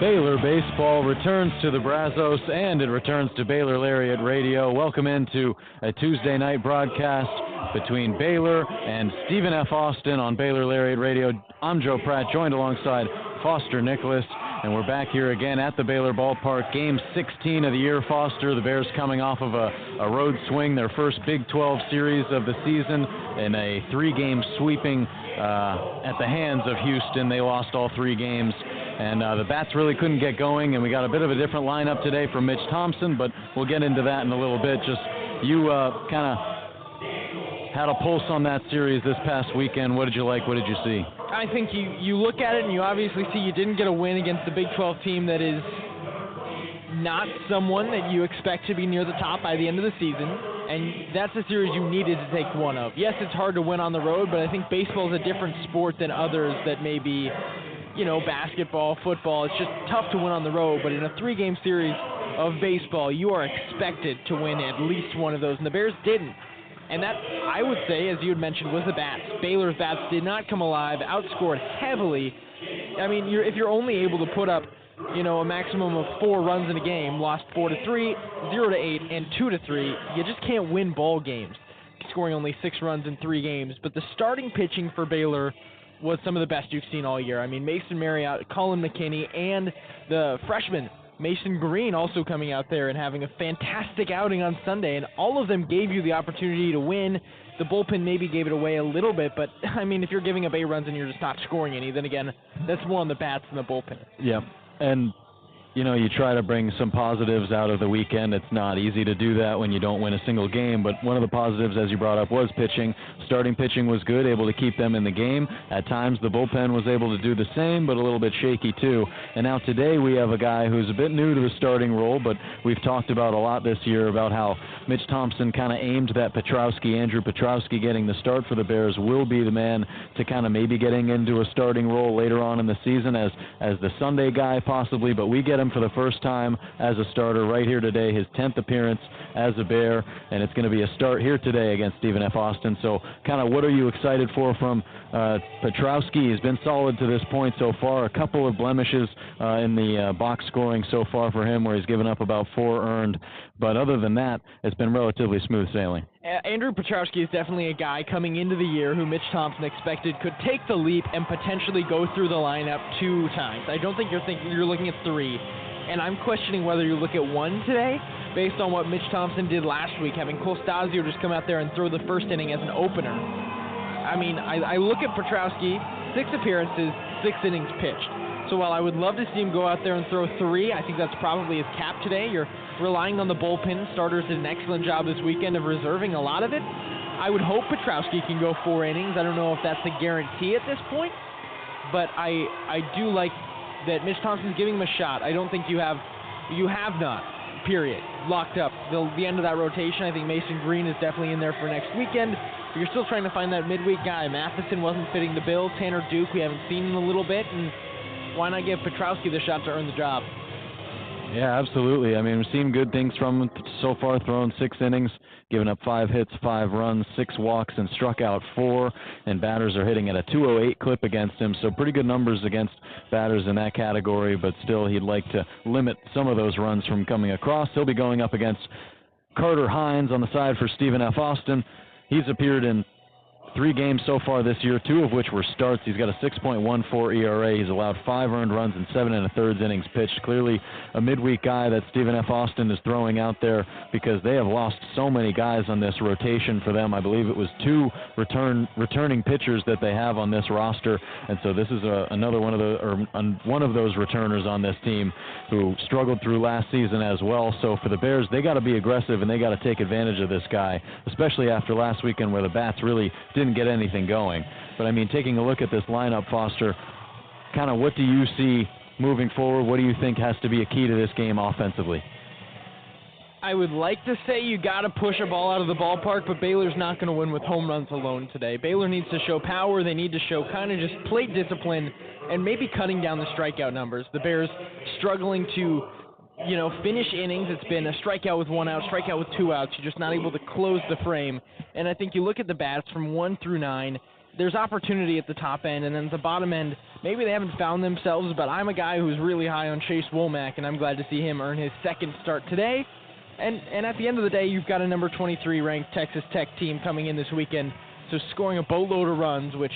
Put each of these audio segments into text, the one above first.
Baylor baseball returns to the Brazos, and it returns to Baylor Lariat Radio. Welcome into a Tuesday night broadcast between Baylor and Stephen F. Austin on Baylor Lariat Radio. I'm Joe Pratt, joined alongside Foster Nicholas, and we're back here again at the Baylor Ballpark. Game 16 of the year, Foster. The Bears coming off of a road swing, their first Big 12 series of the season, in a three-game sweeping at the hands of Houston. They lost all three games. And the bats really couldn't get going, and we got a bit of a different lineup today from Mitch Thompson, but we'll get into that in a little bit. Just you kind of had a pulse on that series this past weekend. What did you like? What did you see? I think you look at it and you obviously see you didn't get a win against the Big 12 team that is not someone that you expect to be near the top by the end of the season, and that's a series you needed to take one of. Yes, it's hard to win on the road, but I think baseball is a different sport than others that may be, basketball, football. It's just tough to win on the road, but in a three-game series of baseball, you are expected to win at least one of those, and the Bears didn't. And that, I would say, as you had mentioned, was the bats. Baylor's bats did not come alive, outscored heavily. I mean, if you're only able to put up, a maximum of 4 runs in a game, lost 4-3, 0-8, and 2-3, you just can't win ball games, scoring only 6 runs in 3 games. But the starting pitching for Baylor was some of the best you've seen all year. I mean, Mason Marriott, Colin McKinney, and the freshman Mason Green also coming out there and having a fantastic outing on Sunday, and all of them gave you the opportunity to win. The bullpen maybe gave it away a little bit, but, I mean, if you're giving up 8 runs and you're just not scoring any, then again, that's more on the bats than the bullpen. Yeah, and you try to bring some positives out of the weekend. It's not easy to do that when you don't win a single game, but one of the positives, as you brought up, was pitching. Starting pitching was good, able to keep them in the game. At times, the bullpen was able to do the same, but a little bit shaky, too. And now today, we have a guy who's a bit new to the starting role, but we've talked about a lot this year about how Mitch Thompson kind of aimed that Andrew Petrowski getting the start for the Bears will be the man to kind of maybe getting into a starting role later on in the season as the Sunday guy, possibly, but we get him for the first time as a starter right here today, his 10th appearance as a Bear, and it's going to be a start here today against Stephen F. Austin. So kind of what are you excited for from Petrowski? He's been solid to this point so far. A couple of blemishes in the box scoring so far for him, where he's given up about 4 earned, but other than that, it's been relatively smooth sailing. Andrew Petrowski is definitely a guy coming into the year who Mitch Thompson expected could take the leap and potentially go through the lineup 2 times. I don't think you're looking at 3. And I'm questioning whether you look at 1 today based on what Mitch Thompson did last week, having Costasio just come out there and throw the first inning as an opener. I mean, I look at Petrowski, 6 appearances, 6 innings pitched. So while I would love to see him go out there and throw 3, I think that's probably his cap today. You're relying on the bullpen. Starters did an excellent job this weekend of reserving a lot of it. I would hope Petrowski can go 4 innings. I don't know if that's a guarantee at this point, but I do like that Mitch Thompson's giving him a shot. I don't think you have not, period, locked up. The end of that rotation, I think Mason Green is definitely in there for next weekend. But you're still trying to find that midweek guy. Matheson wasn't fitting the bill. Tanner Duke, we haven't seen in a little bit, and why not give Petrowski the shot to earn the job? Yeah, absolutely. I mean, we've seen good things from him so far, thrown 6 innings, given up 5 hits, 5 runs, 6 walks, and struck out 4, and batters are hitting at a 208 clip against him, so pretty good numbers against batters in that category, but still he'd like to limit some of those runs from coming across. He'll be going up against Carter Hines on the side for Stephen F. Austin. He's appeared in 3 games so far this year, 2 of which were starts. He's got a 6.14 ERA. He's allowed 5 earned runs in 7 1/3 innings pitched. Clearly a midweek guy that Stephen F. Austin is throwing out there because they have lost so many guys on this rotation for them. I believe it was 2 returning pitchers that they have on this roster, and so this is another one of those returners on this team who struggled through last season as well. So for the Bears, they got to be aggressive and they got to take advantage of this guy, especially after last weekend where the bats really didn't get anything going. But, I mean, taking a look at this lineup, Foster, kind of what do you see moving forward? What do you think has to be a key to this game offensively? I would like to say you got to push a ball out of the ballpark, but Baylor's not going to win with home runs alone today. Baylor needs to show power. They need to show kind of just plate discipline and maybe cutting down the strikeout numbers. The Bears struggling to, finish innings. It's been a strikeout with 1 out, strikeout with 2 outs. You're just not able to close the frame. And I think you look at the bats from 1 through 9, there's opportunity at the top end, and then at the bottom end, maybe they haven't found themselves, but I'm a guy who's really high on Chase Womack, and I'm glad to see him earn his second start today. And at the end of the day, you've got a number 23 ranked Texas Tech team coming in this weekend, so scoring a boatload of runs, which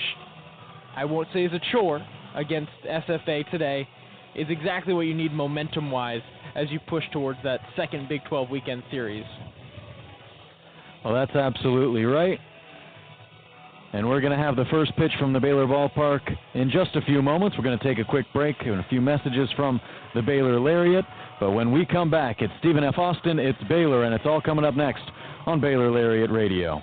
I won't say is a chore against SFA today, is exactly what you need momentum-wise as you push towards that second Big 12 weekend series. Well, that's absolutely right. And we're going to have the first pitch from the Baylor ballpark in just a few moments. We're going to take a quick break and a few messages from the Baylor Lariat. But when we come back, it's Stephen F. Austin, it's Baylor, and it's all coming up next on Baylor Lariat Radio.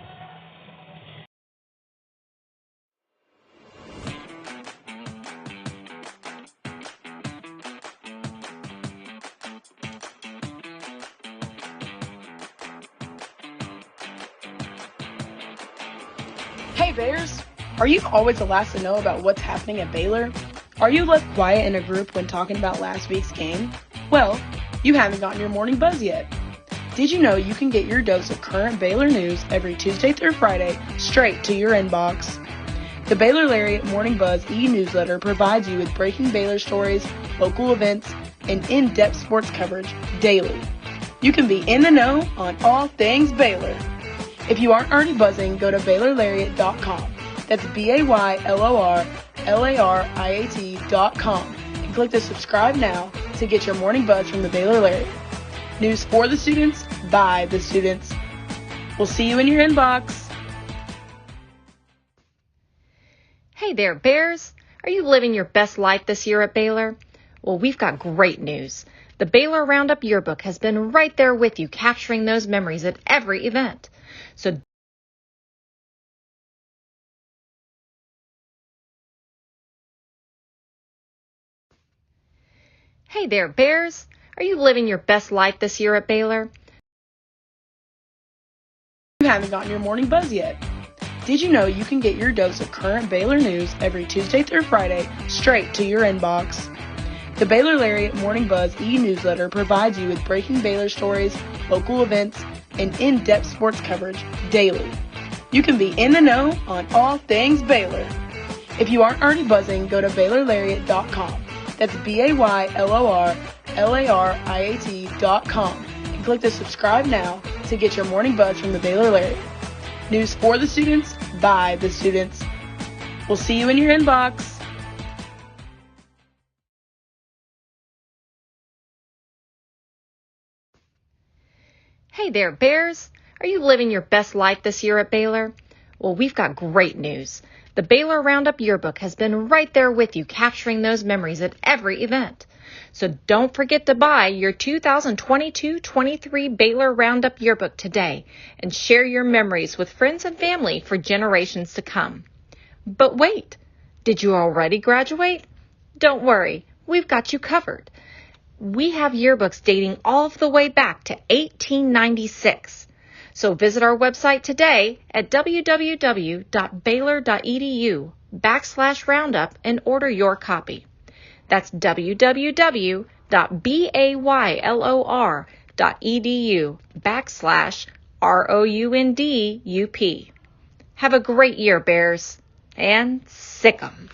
Hey Bears! Are you always the last to know about what's happening at Baylor? Are you left quiet in a group when talking about last week's game? Well, you haven't gotten your morning buzz yet. Did you know you can get your dose of current Baylor news every Tuesday through Friday straight to your inbox? The Baylor Lariat Morning Buzz e-newsletter provides you with breaking Baylor stories, local events, and in-depth sports coverage daily. You can be in the know on all things Baylor. If you aren't already buzzing, go to BaylorLariat.com. That's BaylorLariat.com and click the subscribe now to get your morning buzz from the Baylor Lariat. News for the students, by the students. We'll see you in your inbox. Hey there, Bears. Are you living your best life this year at Baylor? Well, we've got great news. The Baylor Roundup Yearbook has been right there with you, capturing those memories at every event. So Hey there, Bears. Are you living your best life this year at Baylor? You haven't gotten your morning buzz yet. Did you know you can get your dose of current Baylor news every Tuesday through Friday straight to your inbox? The Baylor Lariat Morning Buzz e-newsletter provides you with breaking Baylor stories, local events, and in-depth sports coverage daily. You can be in the know on all things Baylor. If you aren't already buzzing, go to BaylorLariat.com. That's BaylorLariat.com and click the subscribe now to get your morning buzz from the Baylor Lariat. News for the students, by the students. We'll see you in your inbox. Hey there, Bears. Are you living your best life this year at Baylor? Well, we've got great news. The Baylor Roundup Yearbook has been right there with you, capturing those memories at every event. So don't forget to buy your 2022-23 Baylor Roundup Yearbook today and share your memories with friends and family for generations to come. But wait, did you already graduate? Don't worry, we've got you covered. We have yearbooks dating all the way back to 1896. So visit our website today at www.baylor.edu/roundup and order your copy. That's www.baylor.edu/ROUNDUP. Have a great year, Bears, and sick 'em.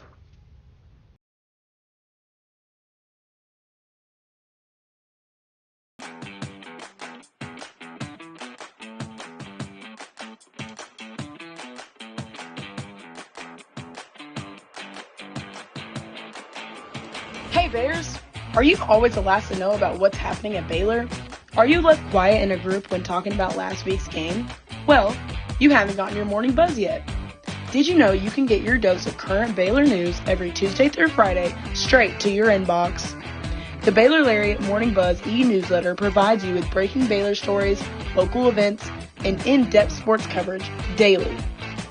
Hey Bears! Are you always the last to know about what's happening at Baylor? Are you left quiet in a group when talking about last week's game? Well, you haven't gotten your morning buzz yet. Did you know you can get your dose of current Baylor news every Tuesday through Friday straight to your inbox? The Baylor Lariat Morning Buzz e-newsletter provides you with breaking Baylor stories, local events, and in-depth sports coverage daily.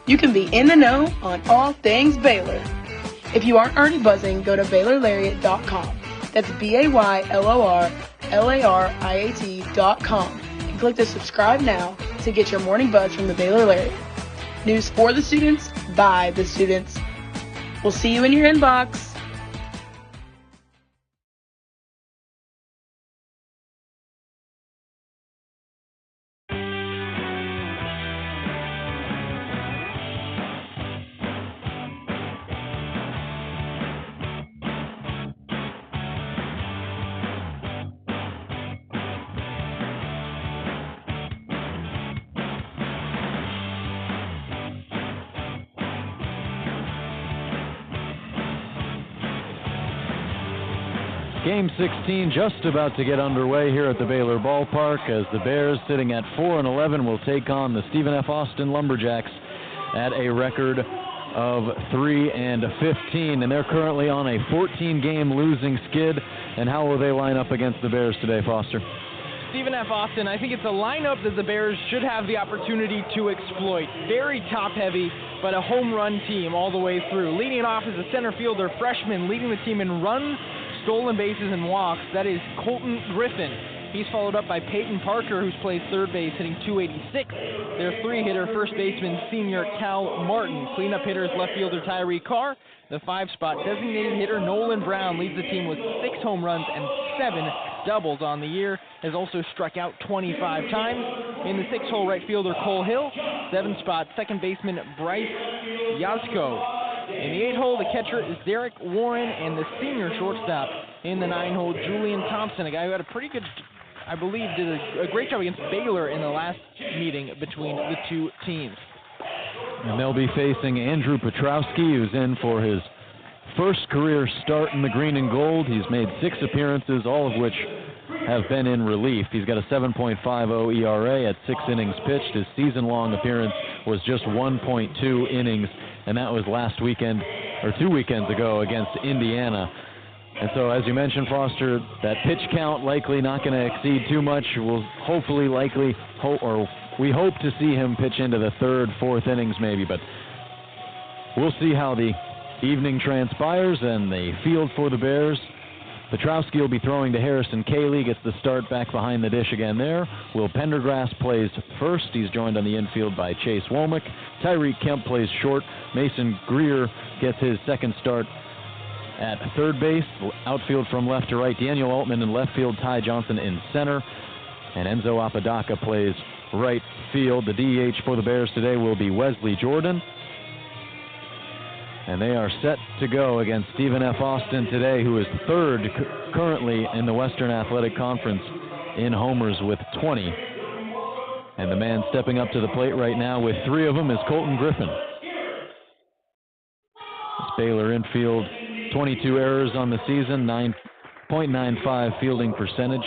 You can be in the know on all things Baylor. If you aren't already buzzing, go to BaylorLariat.com. That's BaylorLariat.com and click the subscribe now to get your morning buzz from the Baylor Lariat. News for the students, by the students. We'll see you in your inbox. Game 16 just about to get underway here at the Baylor Ballpark as the Bears, sitting at 4-11, will take on the Stephen F. Austin Lumberjacks at a record of 3-15, and they're currently on a 14-game losing skid. And how will they line up against the Bears today, Foster? Stephen F. Austin, I think it's a lineup that the Bears should have the opportunity to exploit. Very top-heavy, but a home run team all the way through. Leading it off is a center fielder freshman, leading the team in runs, stolen bases, and walks. That is Colton Griffin. He's followed up by Peyton Parker, who's played third base, hitting .286. Their three-hitter, first baseman, senior Cal Martin. Cleanup hitters, left fielder Tyree Carr. The five-spot designated hitter Nolan Brown leads the team with 6 home runs and 7 doubles on the year. Has also struck out 25 times. In the 6-hole, right fielder Cole Hill. 7-spot second baseman Bryce Yazko. In the 8-hole, the catcher is Derek Warren, and the senior shortstop in the 9-hole, Julian Thompson, a guy who had a pretty good, I believe, did a great job against Baylor in the last meeting between the two teams. And they'll be facing Andrew Petrowski, who's in for his first career start in the green and gold. He's made 6 appearances, all of which have been in relief. He's got a 7.50 ERA at 6 innings pitched. His season-long appearance was just 1.2 innings, and that was last weekend, or 2 weekends ago, against Indiana. And so, as you mentioned, Foster, that pitch count likely not going to exceed too much. We'll hopefully, we hope to see him pitch into the 3rd, 4th innings maybe, but we'll see how the evening transpires and the field for the Bears. Petrowski will be throwing to Harrison Cayley, gets the start back behind the dish again there. Will Pendergrass plays first. He's joined on the infield by Chase Womack. Tyreek Kemp plays short. Mason Greer gets his second start at third base. Outfield from left to right, Daniel Altman in left field, Ty Johnson in center. And Enzo Apodaca plays right field. The DH for the Bears today will be Wesley Jordan. And they are set to go against Stephen F. Austin today, who is third currently in the Western Athletic Conference in homers with 20. And the man stepping up to the plate right now with 3 of them is Colton Griffin. This Baylor infield, 22 errors on the season, 9.95 fielding percentage.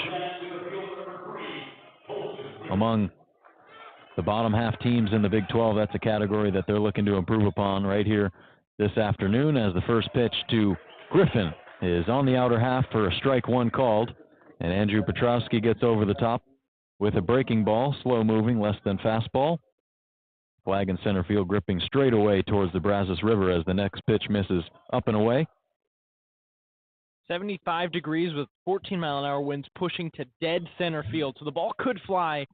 Among the bottom half teams in the Big 12, that's a category that they're looking to improve upon right here this afternoon, as the first pitch to Griffin is on the outer half for a strike one called, and Andrew Petrowski gets over the top with a breaking ball, slow moving, less than fastball. Flag in center field, gripping straight away towards the Brazos River as the next pitch misses up and away. 75 degrees with 14-mile-an-hour winds pushing to dead center field, so the ball could fly,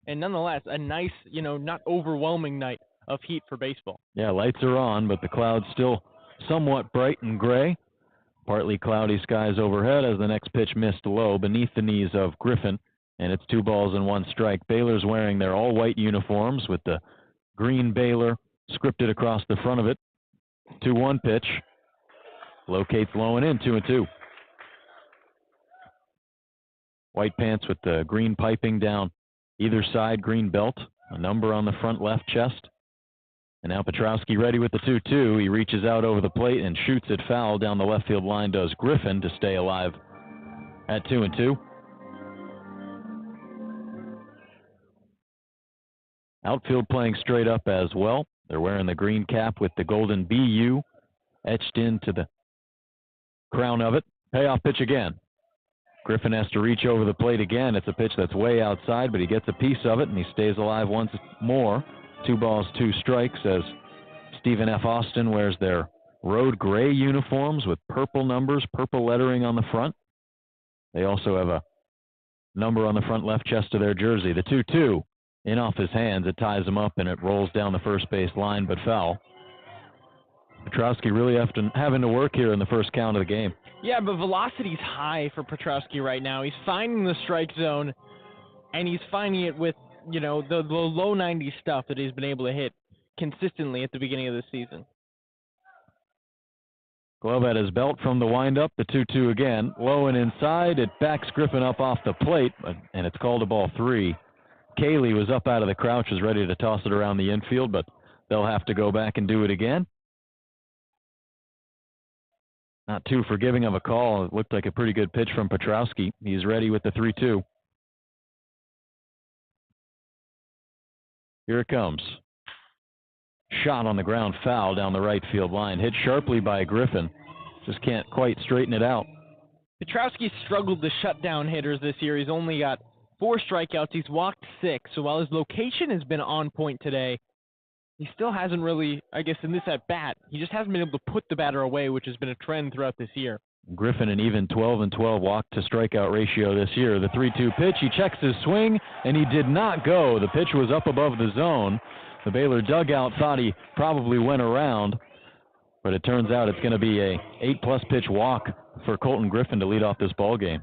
and nonetheless, a nice, not overwhelming night of heat for baseball. Yeah, lights are on, but the clouds still somewhat bright and gray. Partly cloudy skies overhead as the next pitch missed low beneath the knees of Griffin, and it's 2 balls and 1 strike. Baylor's wearing their all-white uniforms with the green Baylor scripted across the front of it. 2-1 pitch. Locates low and in, 2-2. White pants with the green piping down either side, green belt, a number on the front left chest. And now Petrowski ready with the 2-2. He reaches out over the plate and shoots it foul down the left field line, does Griffin, to stay alive at 2-2. Outfield playing straight up as well. They're wearing the green cap with the golden BU etched into the crown of it. Payoff pitch again. Griffin has to reach over the plate again. It's a pitch that's way outside, but he gets a piece of it, and he stays alive once more. 2 balls, 2 strikes as Stephen F. Austin wears their road gray uniforms with purple numbers, purple lettering on the front. They also have a number on the front left chest of their jersey. The 2-2 in off his hands. It ties him up, and it rolls down the first base line, but foul. Petrowski really having to work here in the first count of the game. Yeah, but velocity's high for Petrowski right now. He's finding the strike zone, and he's finding it with, the low 90 stuff that he's been able to hit consistently at the beginning of the season. Glove at his belt from the windup. The 2-2 again. Low and inside. It backs Griffin up off the plate, and it's called a ball 3. Cayley was up out of the crouch, was ready to toss it around the infield, but they'll have to go back and do it again. Not too forgiving of a call. It looked like a pretty good pitch from Petrowski. He's ready with the 3-2. Here it comes. Shot on the ground, foul down the right field line. Hit sharply by Griffin. Just can't quite straighten it out. Petrowski struggled to shut down hitters this year. He's only got 4 strikeouts. He's walked 6. So while his location has been on point today, he still hasn't really, I guess in this at-bat, he just hasn't been able to put the batter away, which has been a trend throughout this year. Griffin an even 12-12 walk-to-strikeout ratio this year. The 3-2 pitch, he checks his swing, and he did not go. The pitch was up above the zone. The Baylor dugout thought he probably went around, but it turns out it's going to be a 8-plus pitch walk for Colton Griffin to lead off this ball game.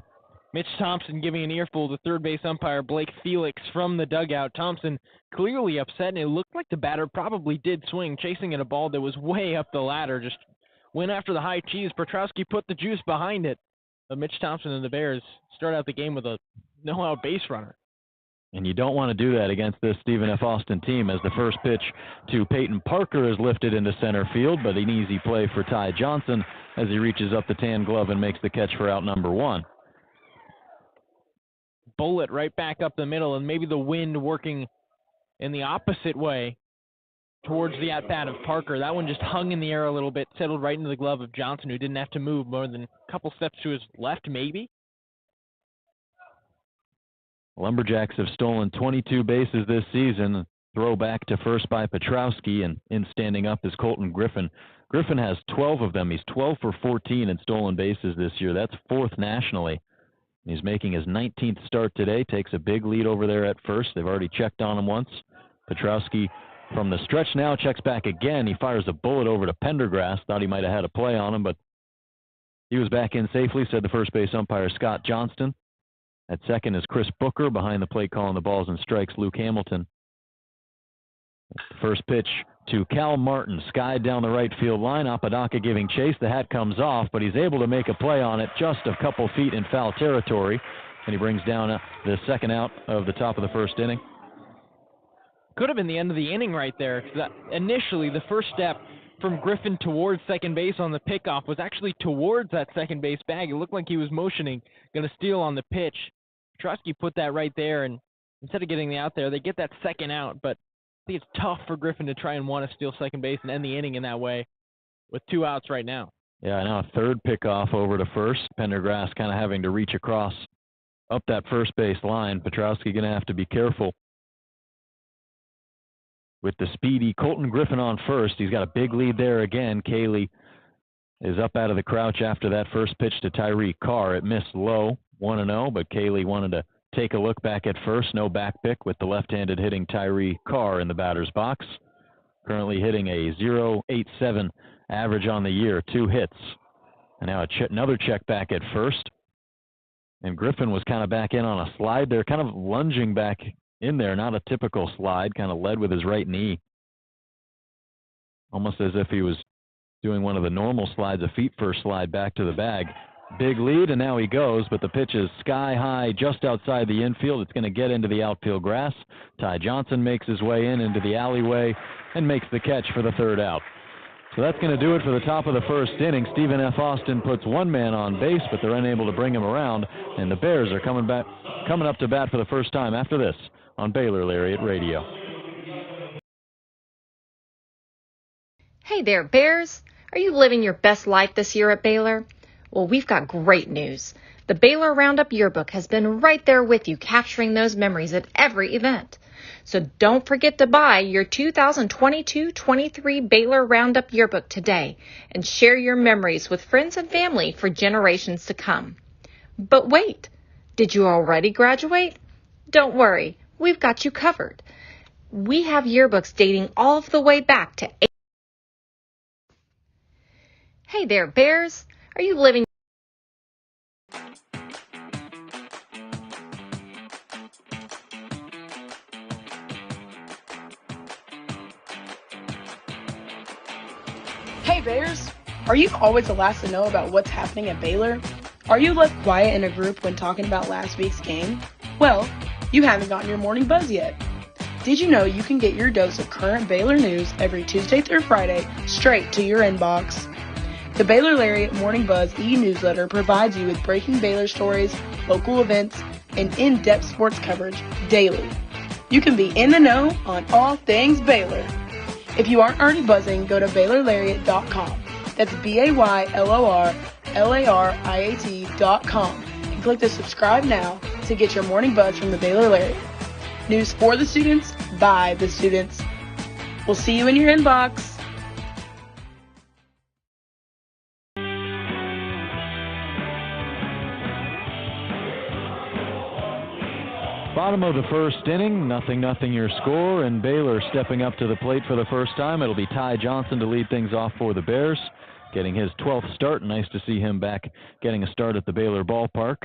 Mitch Thompson giving an earful to third base umpire Blake Felix from the dugout. Thompson clearly upset, and it looked like the batter probably did swing, chasing at a ball that was way up the ladder. Just went after the high cheese. Petrowski put the juice behind it. But Mitch Thompson and the Bears start out the game with a no-out base runner. And you don't want to do that against this Stephen F. Austin team, as the first pitch to Peyton Parker is lifted into center field, but an easy play for Ty Johnson as he reaches up the tan glove and makes the catch for out number 1. Bullet right back up the middle, and maybe the wind working in the opposite way towards the at-bat of Parker. That one just hung in the air a little bit, settled right into the glove of Johnson, who didn't have to move more than a couple steps to his left, maybe. Lumberjacks have stolen 22 bases this season. Throw back to first by Petrowski, and in standing up is Colton Griffin. Griffin has 12 of them. He's 12 for 14 in stolen bases this year. That's 4th nationally. He's making his 19th start today, takes a big lead over there at first. They've already checked on him once. Petrowski from the stretch now checks back again. He fires a bullet over to Pendergrass. Thought he might have had a play on him, but he was back in safely, said the first base umpire Scott Johnston. At second is Chris Booker. Behind the plate calling the balls and strikes, Luke Hamilton. First pitch to Cal Martin, skied down the right field line. Apodaca giving chase. The hat comes off, but he's able to make a play on it just a couple feet in foul territory, and he brings down the second out of the top of the first inning. Could have been the end of the inning right there. Initially, the first step from Griffin towards second base on the pickoff was actually towards that second base bag. It looked like he was motioning, going to steal on the pitch. Petrowski put that right there, and instead of getting the out there, they get that second out, but I think it's tough for Griffin to try and want to steal second base and end the inning in that way with 2 outs right now. Yeah, now a third pickoff over to first. Pendergrass kind of having to reach across up that first base line. Petrowski going to have to be careful with the speedy Colton Griffin on first. He's got a big lead there again. Cayley is up out of the crouch after that first pitch to Tyree Carr. It missed low, 1-0, but Cayley wanted to take a look back at first. No back pick with the left-handed hitting Tyree Carr in the batter's box. Currently hitting a .087 average on the year, 2 hits. And now another check back at first. And Griffin was kind of back in on a slide there, kind of lunging back in there, not a typical slide, kind of led with his right knee. Almost as if he was doing one of the normal slides, a feet first slide back to the bag. Big lead, and now he goes, but the pitch is sky high just outside the infield. It's going to get into the outfield grass. Ty Johnson makes his way into the alleyway and makes the catch for the third out. So that's going to do it for the top of the first inning. Stephen F. Austin puts one man on base, but they're unable to bring him around, and the Bears are coming up to bat for the first time after this on Baylor Lariat Radio. Hey there, Bears. Are you living your best life this year at Baylor? Well, we've got great news. The Baylor Roundup Yearbook has been right there with you, capturing those memories at every event. So don't forget to buy your 2022-23 Baylor Roundup Yearbook today and share your memories with friends and family for generations to come. But wait, did you already graduate? Don't worry, we've got you covered. We have yearbooks dating all of the way back to Hey there, Bears. Are you living Hey Bears! Are you always the last to know about what's happening at Baylor? Are you left quiet in a group when talking about last week's game? Well, you haven't gotten your morning buzz yet. Did you know you can get your dose of current Baylor news every Tuesday through Friday straight to your inbox? The Baylor Lariat Morning Buzz e-newsletter provides you with breaking Baylor stories, local events, and in-depth sports coverage daily. You can be in the know on all things Baylor. If you aren't already buzzing, go to BaylorLariat.com. That's BaylorLariat.com and click the subscribe now to get your morning buzz from the Baylor Lariat. News for the students, by the students. We'll see you in your inbox. Bottom of the first inning, 0-0 your score, and Baylor stepping up to the plate for the first time. It'll be Ty Johnson to lead things off for the Bears, getting his 12th start. Nice to see him back getting a start at the Baylor ballpark.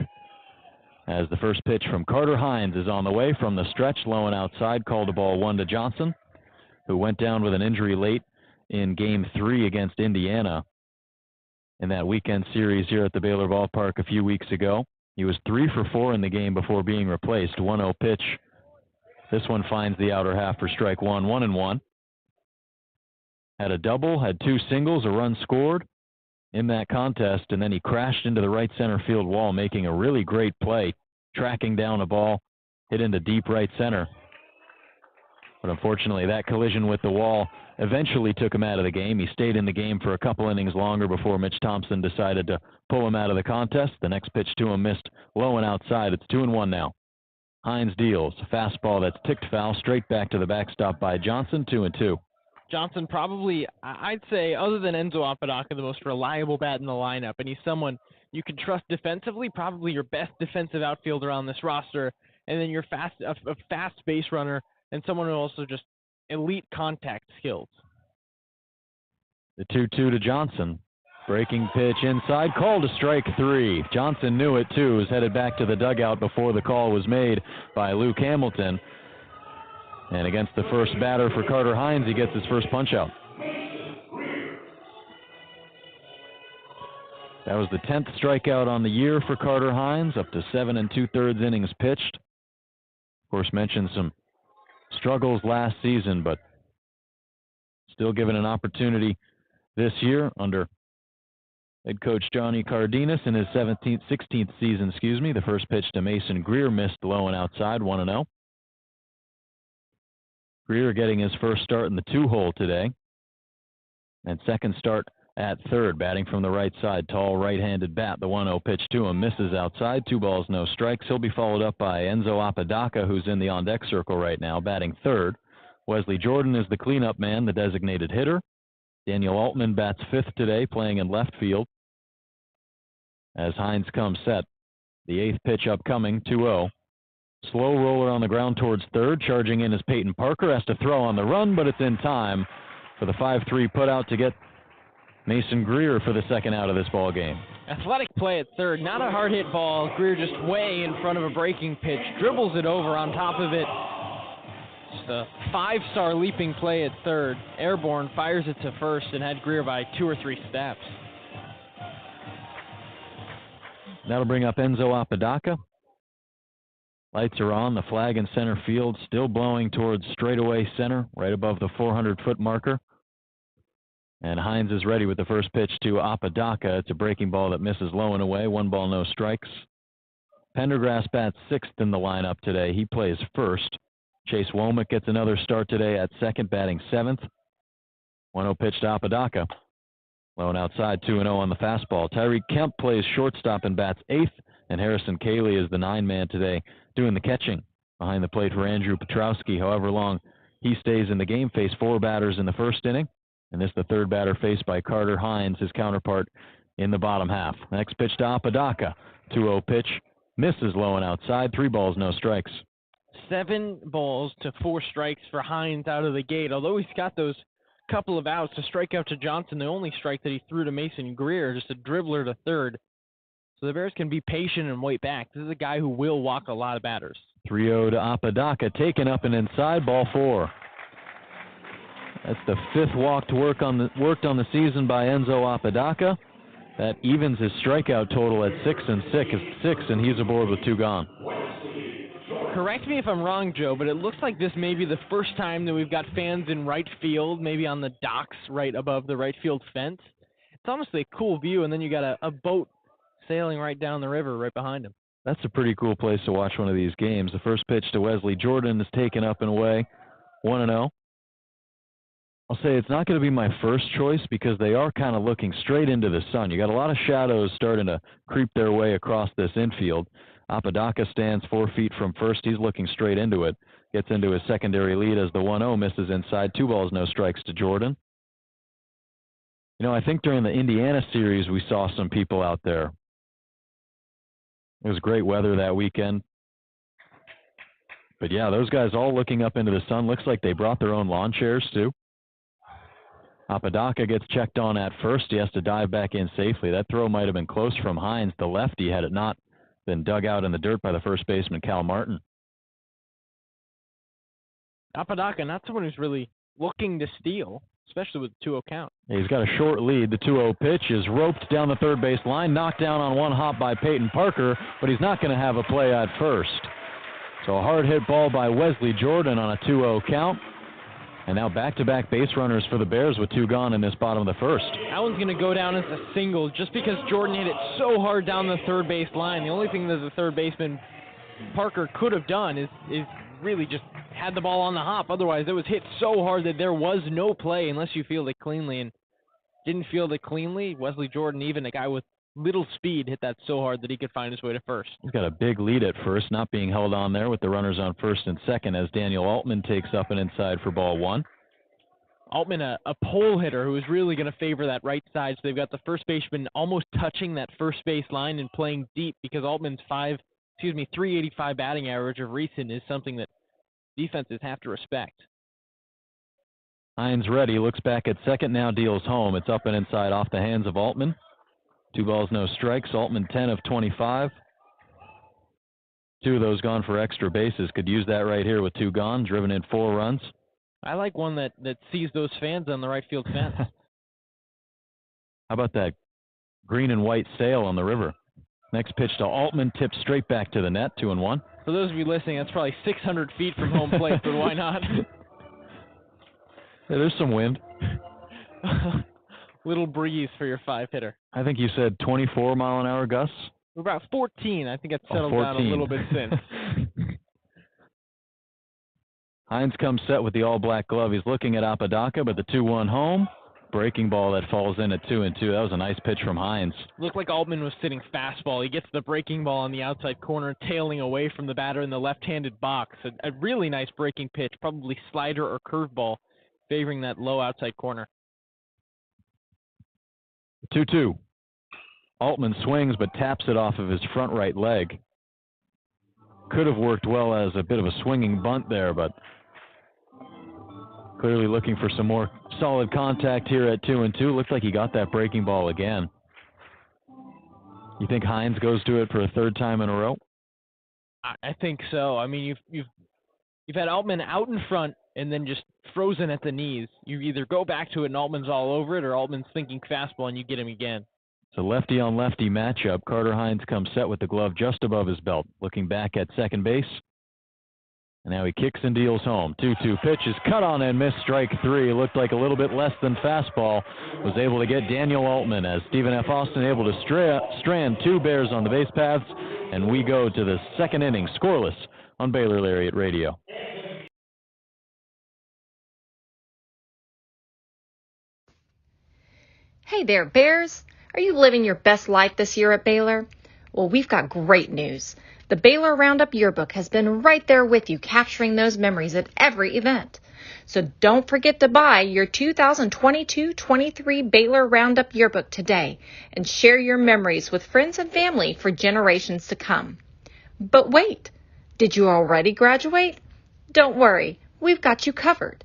As the first pitch from Carter Hines is on the way from the stretch, low and outside, called a ball 1 to Johnson, who went down with an injury late in Game 3 against Indiana in that weekend series here at the Baylor ballpark a few weeks ago. He was 3 for 4 in the game before being replaced. 1-0 pitch. This one finds the outer half for strike 1, 1-1. Had a double, had 2 singles, a run scored in that contest, and then he crashed into the right center field wall, making a really great play, tracking down a ball, hit into deep right center. But unfortunately, that collision with the wall eventually took him out of the game. He stayed in the game for a couple innings longer before Mitch Thompson decided to pull him out of the contest. The next pitch to him missed low and outside. It's 2-1 now. Hines deals. A fastball that's ticked foul straight back to the backstop by Johnson, 2-2. Johnson probably, I'd say, other than Enzo Apodaca, the most reliable bat in the lineup, and he's someone you can trust defensively, probably your best defensive outfielder on this roster, and then your a fast base runner, and someone who also just elite contact skills. The 2-2 to Johnson. Breaking pitch inside, called to strike 3. Johnson knew it too, was headed back to the dugout before the call was made by Luke Hamilton. And against the first batter for Carter Hines, he gets his first punch out. That was the 10th strikeout on the year for Carter Hines, up to 7 2/3 innings pitched. Of course, mentioned some struggles last season, but still given an opportunity this year under head coach Johnny Cardenas in his 16th season. The first pitch to Mason Greer missed low and outside, 1-0. Greer getting his first start in the 2-hole today, and second start at third, batting from the right side. Tall right-handed bat. The 1-0 pitch to him misses outside. 2 balls, no strikes. He'll be followed up by Enzo Apodaca, who's in the on-deck circle right now, batting third. Wesley Jordan is the cleanup man, the designated hitter. Daniel Altman bats fifth today, playing in left field. As Hines comes set, the 8th pitch upcoming, 2-0. Slow roller on the ground towards third. Charging in is Peyton Parker. Has to throw on the run, but it's in time for the 5-3 putout to get Mason Greer for the second out of this ball game. Athletic play at third. Not a hard hit ball. Greer just way in front of a breaking pitch. Dribbles it over on top of it. Just a 5-star leaping play at third. Airborne, fires it to first, and had Greer by 2 or 3 steps. That'll bring up Enzo Apodaca. Lights are on. The flag in center field still blowing towards straightaway center, right above the 400-foot marker. And Hines is ready with the first pitch to Apodaca. It's a breaking ball that misses low and away. 1 ball, no strikes. Pendergrass bats 6th in the lineup today. He plays first. Chase Womack gets another start today at second, batting 7th. 1-0 pitch to Apodaca. Low and outside, 2-0 on the fastball. Tyreek Kemp plays shortstop and bats 8th. And Harrison Cayley is the 9-man today, doing the catching behind the plate for Andrew Petrowski. However long he stays in the game, faced 4 batters in the first inning. And this is the 3rd batter faced by Carter Hines, his counterpart in the bottom half. Next pitch to Apodaca. 2-0 pitch. Misses low and outside. 3 balls, no strikes. 7 balls to 4 strikes for Hines out of the gate. Although he's got those couple of outs to strike out to Johnson, the only strike that he threw to Mason Greer, just a dribbler to third. So the Bears can be patient and wait back. This is a guy who will walk a lot of batters. 3-0 to Apodaca, taken up and inside, ball 4. That's the 5th walk worked on the season by Enzo Apodaca. That evens his strikeout total at 6 and 6, and he's aboard with 2 gone. Correct me if I'm wrong, Joe, but it looks like this may be the first time that we've got fans in right field, maybe on the docks right above the right field fence. It's honestly a cool view, and then you got a boat sailing right down the river right behind him. That's a pretty cool place to watch one of these games. The first pitch to Wesley Jordan is taken up and away, 1-0. I'll say it's not going to be my first choice because they are kind of looking straight into the sun. You got a lot of shadows starting to creep their way across this infield. Apodaca stands 4 feet from first. He's looking straight into it. Gets into his secondary lead as the 1-0 misses inside. 2 balls, no strikes to Jordan. You know, I think during the Indiana series we saw some people out there. It was great weather that weekend. But yeah, those guys all looking up into the sun. Looks like they brought their own lawn chairs too. Apodaca gets checked on at first. He has to dive back in safely. That throw might have been close from Hines, the lefty, had it not been dug out in the dirt by the first baseman, Cal Martin. Apodaca, not someone who's really looking to steal, especially with the 2-0 count. He's got a short lead. The 2-0 pitch is roped down the third base line, knocked down on one hop by Peyton Parker, but he's not going to have a play at first. So a hard hit ball by Wesley Jordan on a 2-0 count. And now back-to-back base runners for the Bears with 2 gone in this bottom of the first. That one's going to go down as a single just because Jordan hit it so hard down the third base line. The only thing that the third baseman, Parker, could have done is really just had the ball on the hop. Otherwise, it was hit so hard that there was no play unless you field it cleanly. And didn't field it cleanly. Wesley Jordan, even a guy with little speed, hit that so hard that he could find his way to first. He's got a big lead at first, not being held on there with the runners on first and second as Daniel Altman takes up and inside for ball 1. Altman, a pole hitter who is really going to favor that right side. So they've got the first baseman almost touching that first base line and playing deep because Altman's 385 batting average of recent is something that defenses have to respect. Hines ready, looks back at second, now deals home. It's up and inside off the hands of Altman. 2 balls, no strikes. Altman 10 of 25. 2 of those gone for extra bases. Could use that right here with 2 gone, driven in 4 runs. I like one that sees those fans on the right field fence. How about that green and white sail on the river? Next pitch to Altman, tips straight back to the net, 2-1. For those of you listening, that's probably 600 feet from home plate, but why not? Yeah, there's some wind. Little breeze for your 5-hitter. I think you said 24 mile an hour gusts? We're about 14. I think it's settled down a little bit since. Hines comes set with the all-black glove. He's looking at Apodaca, but the 2-1 home. Breaking ball that falls in at 2-2. That was a nice pitch from Hines. Looked like Altman was sitting fastball. He gets the breaking ball on the outside corner, tailing away from the batter in the left-handed box. A really nice breaking pitch, probably slider or curveball, favoring that low outside corner. 2-2. Altman swings but taps it off of his front right leg. Could have worked well as a bit of a swinging bunt there, but clearly looking for some more solid contact here at 2-2. Looks like he got that breaking ball again. You think Hines goes to it for a 3rd time in a row? I think so. I mean, you've had Altman out in front and then just frozen at the knees. You either go back to it and Altman's all over it, or Altman's thinking fastball and you get him again. It's a lefty-on-lefty matchup. Carter Hines comes set with the glove just above his belt, looking back at second base. And now he kicks and deals home. 2-2 pitch is cut on and missed, strike 3. Looked like a little bit less than fastball. Was able to get Daniel Altman as Stephen F. Austin able to strand 2 Bears on the base paths. And we go to the 2nd inning, scoreless on Baylor Lariat Radio. Hey there, Bears. Are you living your best life this year at Baylor? Well, we've got great news. The Baylor Roundup Yearbook has been right there with you, capturing those memories at every event. So don't forget to buy your 2022-23 Baylor Roundup Yearbook today and share your memories with friends and family for generations to come. But wait, did you already graduate? Don't worry, we've got you covered.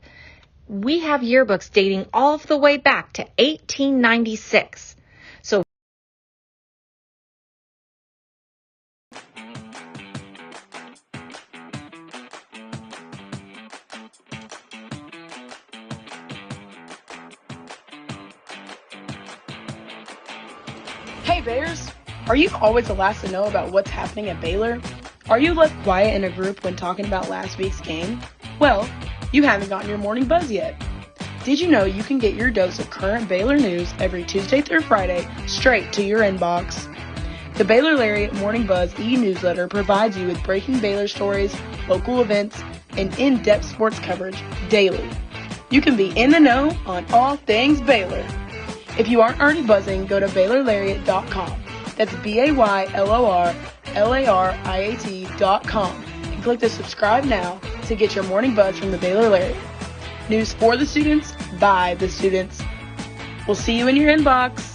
We have yearbooks dating all the way back to 1896. So Hey Bears! Are you always the last to know about what's happening at Baylor? Are you left quiet in a group when talking about last week's game? Well, you haven't gotten your morning buzz yet. Did you know you can get your dose of current Baylor news every Tuesday through Friday straight to your inbox? The Baylor Lariat Morning Buzz e-newsletter provides you with breaking Baylor stories, local events, and in-depth sports coverage daily. You can be in the know on all things Baylor. If you aren't already buzzing, go to BaylorLariat.com. That's BaylorLariat.com and click the subscribe now to get your morning buzz from the Baylor Lariat. News for the students, by the students. We'll see you in your inbox.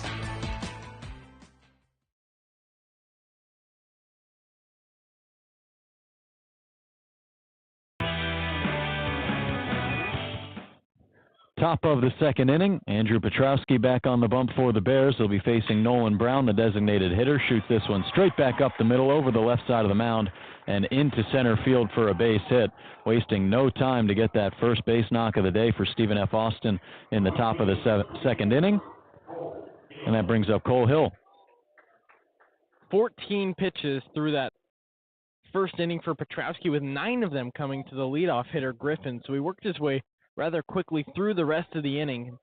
Top of the second inning, Andrew Petrowski back on the bump for the Bears. He'll be facing Nolan Brown, the designated hitter. Shoots this one straight back up the middle over the left side of the mound and into center field for a base hit, wasting no time to get that first base knock of the day for Stephen F. Austin in the top of the second inning. And that brings up Cole Hill. 14 pitches through that first inning for Petrowski, with 9 of them coming to the leadoff hitter, Griffin. So he worked his way rather quickly through the rest of the inning,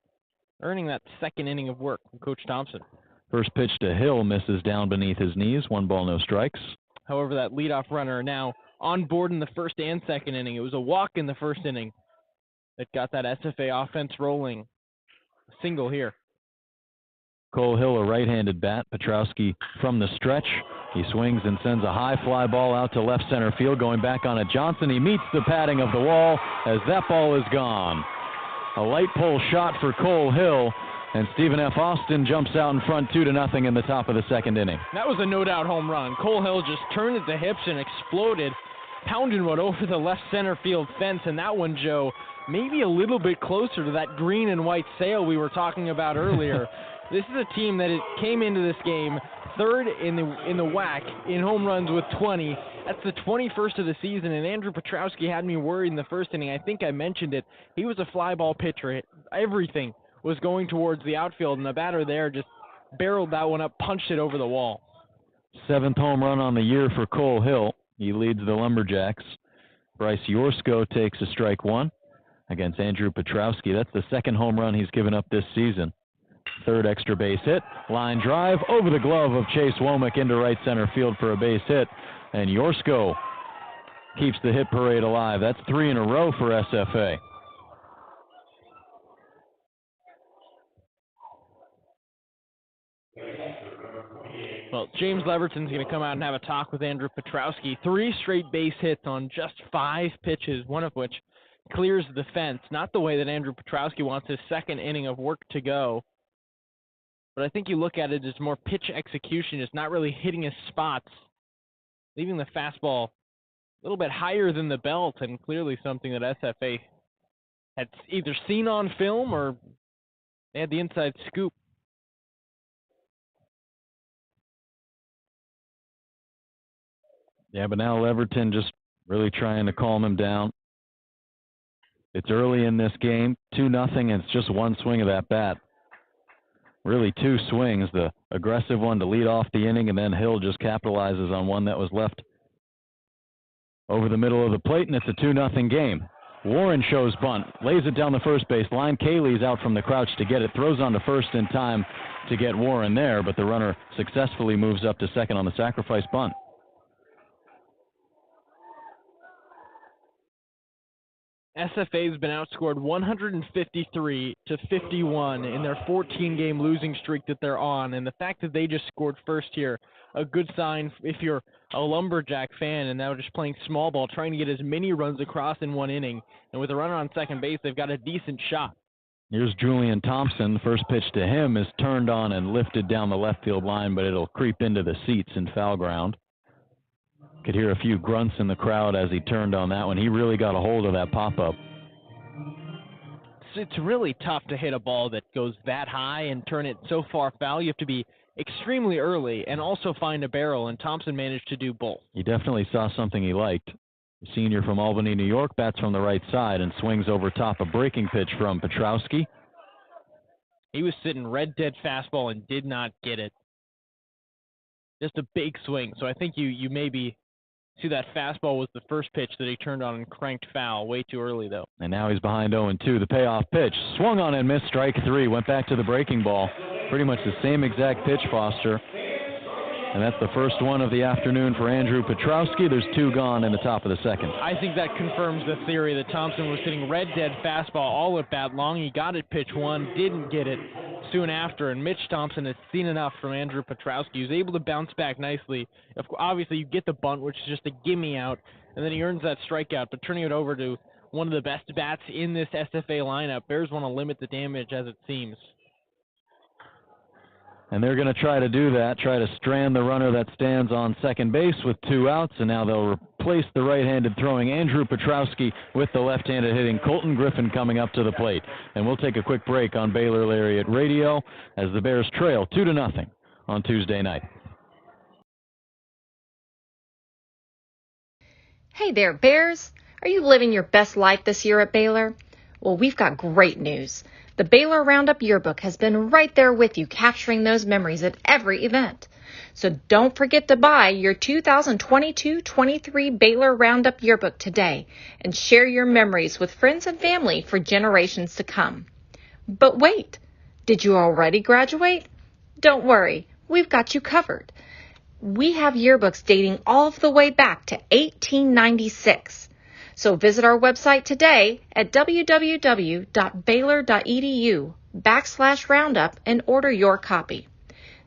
earning that second inning of work from Coach Thompson. First pitch to Hill misses down beneath his knees. 1 ball, no strikes. However, that leadoff runner now on board in the first and second inning. It was a walk in the first inning that got that SFA offense rolling. A single here. Cole Hill, a right-handed bat. Petrowski from the stretch. He swings and sends a high fly ball out to left center field. Going back on it, Johnson. He meets the padding of the wall as that ball is gone. A light pole shot for Cole Hill, and Stephen F. Austin jumps out in front 2-0 in the top of the second inning. That was a no-doubt home run. Cole Hill just turned at the hips and exploded, pounding one over the left center field fence. And that one, Joe, maybe a little bit closer to that green and white sail we were talking about earlier. This is a team that came into this game third in the WAC in home runs with 20. That's the 21st of the season, and Andrew Petrowski had me worried in the first inning. I think I mentioned it. He was a fly ball pitcher. Everything was going towards the outfield, and the batter there just barreled that one up, punched it over the wall. 7th home run on the year for Cole Hill. He leads the Lumberjacks. Bryce Yorsko takes a strike 1 against Andrew Petrowski. That's the 2nd home run he's given up this season. 3rd extra base hit, line drive over the glove of Chase Womack into right center field for a base hit, and Yorsko keeps the hit parade alive. That's 3 in a row for SFA. Well, James Leverton's going to come out and have a talk with Andrew Petrowski. 3 straight base hits on just 5 pitches, one of which clears the fence. Not the way that Andrew Petrowski wants his second inning of work to go. But I think you look at it as more pitch execution, just not really hitting his spots, leaving the fastball a little bit higher than the belt, and clearly something that SFA had either seen on film or they had the inside scoop. Yeah, but now Leverton just really trying to calm him down. It's early in this game, 2-0, and it's just 1 swing of that bat. Really 2 swings, the aggressive one to lead off the inning, and then Hill just capitalizes on one that was left over the middle of the plate, and it's a 2-0 game. Warren shows bunt, lays it down the first base line. Cayley's out from the crouch to get it, throws on to first in time to get Warren there, but the runner successfully moves up to second on the sacrifice bunt. SFA has been outscored 153-51 in their 14-game losing streak that they're on, and the fact that they just scored first here, a good sign if you're a Lumberjack fan and now just playing small ball, trying to get as many runs across in 1 inning. And with a runner on second base, they've got a decent shot. Here's Julian Thompson. The first pitch to him is turned on and lifted down the left field line, but it'll creep into the seats in foul ground. Could hear a few grunts in the crowd as he turned on that one. He really got a hold of that pop-up. It's really tough to hit a ball that goes that high and turn it so far foul. You have to be extremely early and also find a barrel, and Thompson managed to do both. He definitely saw something he liked. The senior from Albany, New York, bats from the right side and swings over top a breaking pitch from Petrowski. He was sitting red dead fastball and did not get it. Just a big swing. So I think you maybe See, that fastball was the first pitch that he turned on and cranked foul. Way too early, though. And now he's behind 0-2. The payoff pitch. Swung on and missed, strike 3. Went back to the breaking ball. Pretty much the same exact pitch, Foster. And that's the first one of the afternoon for Andrew Petrowski. There's 2 gone in the top of the second. I think that confirms the theory that Thompson was hitting red dead fastball all at bat long. He got it pitch 1, didn't get it soon after, and Mitch Thompson has seen enough from Andrew Petrowski. He was able to bounce back nicely. Obviously, you get the bunt, which is just a gimme out, and then he earns that strikeout, but turning it over to one of the best bats in this SFA lineup, Bears want to limit the damage as it seems. And they're going to try to do that, try to strand the runner that stands on second base with 2 outs, and now they'll replace the right-handed throwing Andrew Petrowski with the left-handed hitting Colton Griffin coming up to the plate. And we'll take a quick break on Baylor Lariat Radio as the Bears trail 2-0 on Tuesday night. Hey there, Bears. Are you living your best life this year at Baylor? Well, we've got great news. The Baylor Roundup Yearbook has been right there with you, capturing those memories at every event. So don't forget to buy your 2022-23 Baylor Roundup Yearbook today and share your memories with friends and family for generations to come. But wait, did you already graduate? Don't worry, we've got you covered. We have yearbooks dating all the way back to 1896. So visit our website today at www.baylor.edu/roundup and order your copy.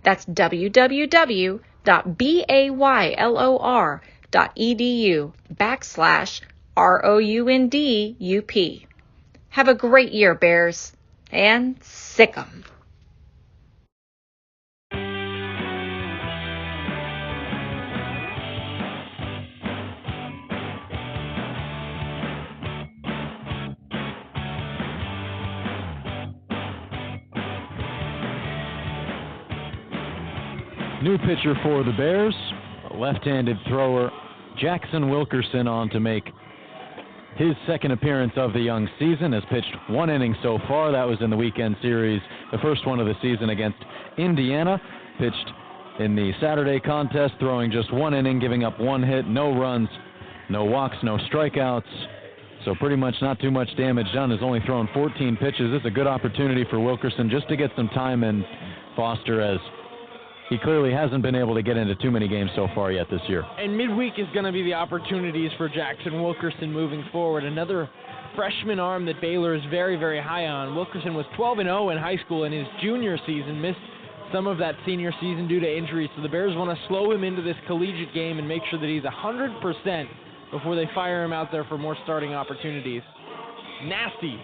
That's www.baylor.edu/ROUNDUP. Have a great year, Bears, and sick 'em. New pitcher for the Bears, left-handed thrower Jackson Wilkerson on to make his second appearance of the young season. Has pitched 1 inning so far. That was in the weekend series, the first one of the season against Indiana. Pitched in the Saturday contest, throwing just 1 inning, giving up 1 hit, no runs, no walks, no strikeouts. So pretty much not too much damage done. Has only thrown 14 pitches. This is a good opportunity for Wilkerson just to get some time in, Foster, as he clearly hasn't been able to get into too many games so far yet this year. And midweek is going to be the opportunities for Jackson Wilkerson moving forward. Another freshman arm that Baylor is very, very high on. Wilkerson was 12-0 in high school in his junior season, missed some of that senior season due to injuries. So the Bears want to slow him into this collegiate game and make sure that he's 100% before they fire him out there for more starting opportunities. Nasty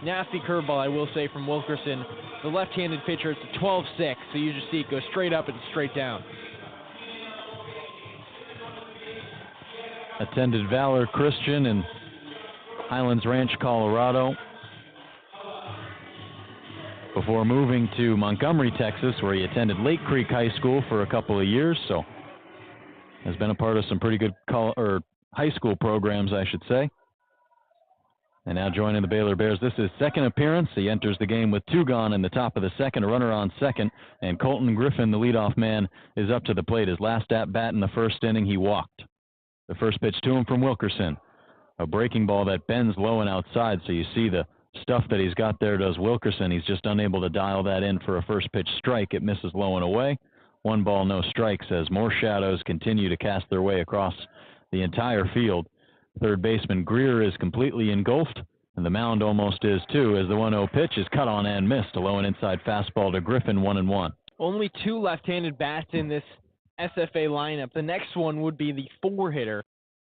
curveball, I will say, from Wilkerson. The left-handed pitcher, it's a 12-6, so you just see it go straight up and straight down. Attended Valor Christian in Highlands Ranch, Colorado, before moving to Montgomery, Texas, where he attended Lake Creek High School for a couple of years, so has been a part of some pretty good high school programs, I should say. And now joining the Baylor Bears. This is second appearance. He enters the game with 2 gone in the top of the second, a runner on second, and Colton Griffin, the leadoff man, is up to the plate. His last at-bat in the first inning, he walked. The first pitch to him from Wilkerson, a breaking ball that bends low and outside, so you see the stuff that he's got there does Wilkerson. He's just unable to dial that in for a first pitch strike. It misses low and away. 1 ball, no strikes as more shadows continue to cast their way across the entire field. Third baseman Greer is completely engulfed, and the mound almost is too, as the 1-0 pitch is cut on and missed. A low and inside fastball to Griffin, 1-1. Only 2 left-handed bats in this SFA lineup. The next one would be the 4-hitter.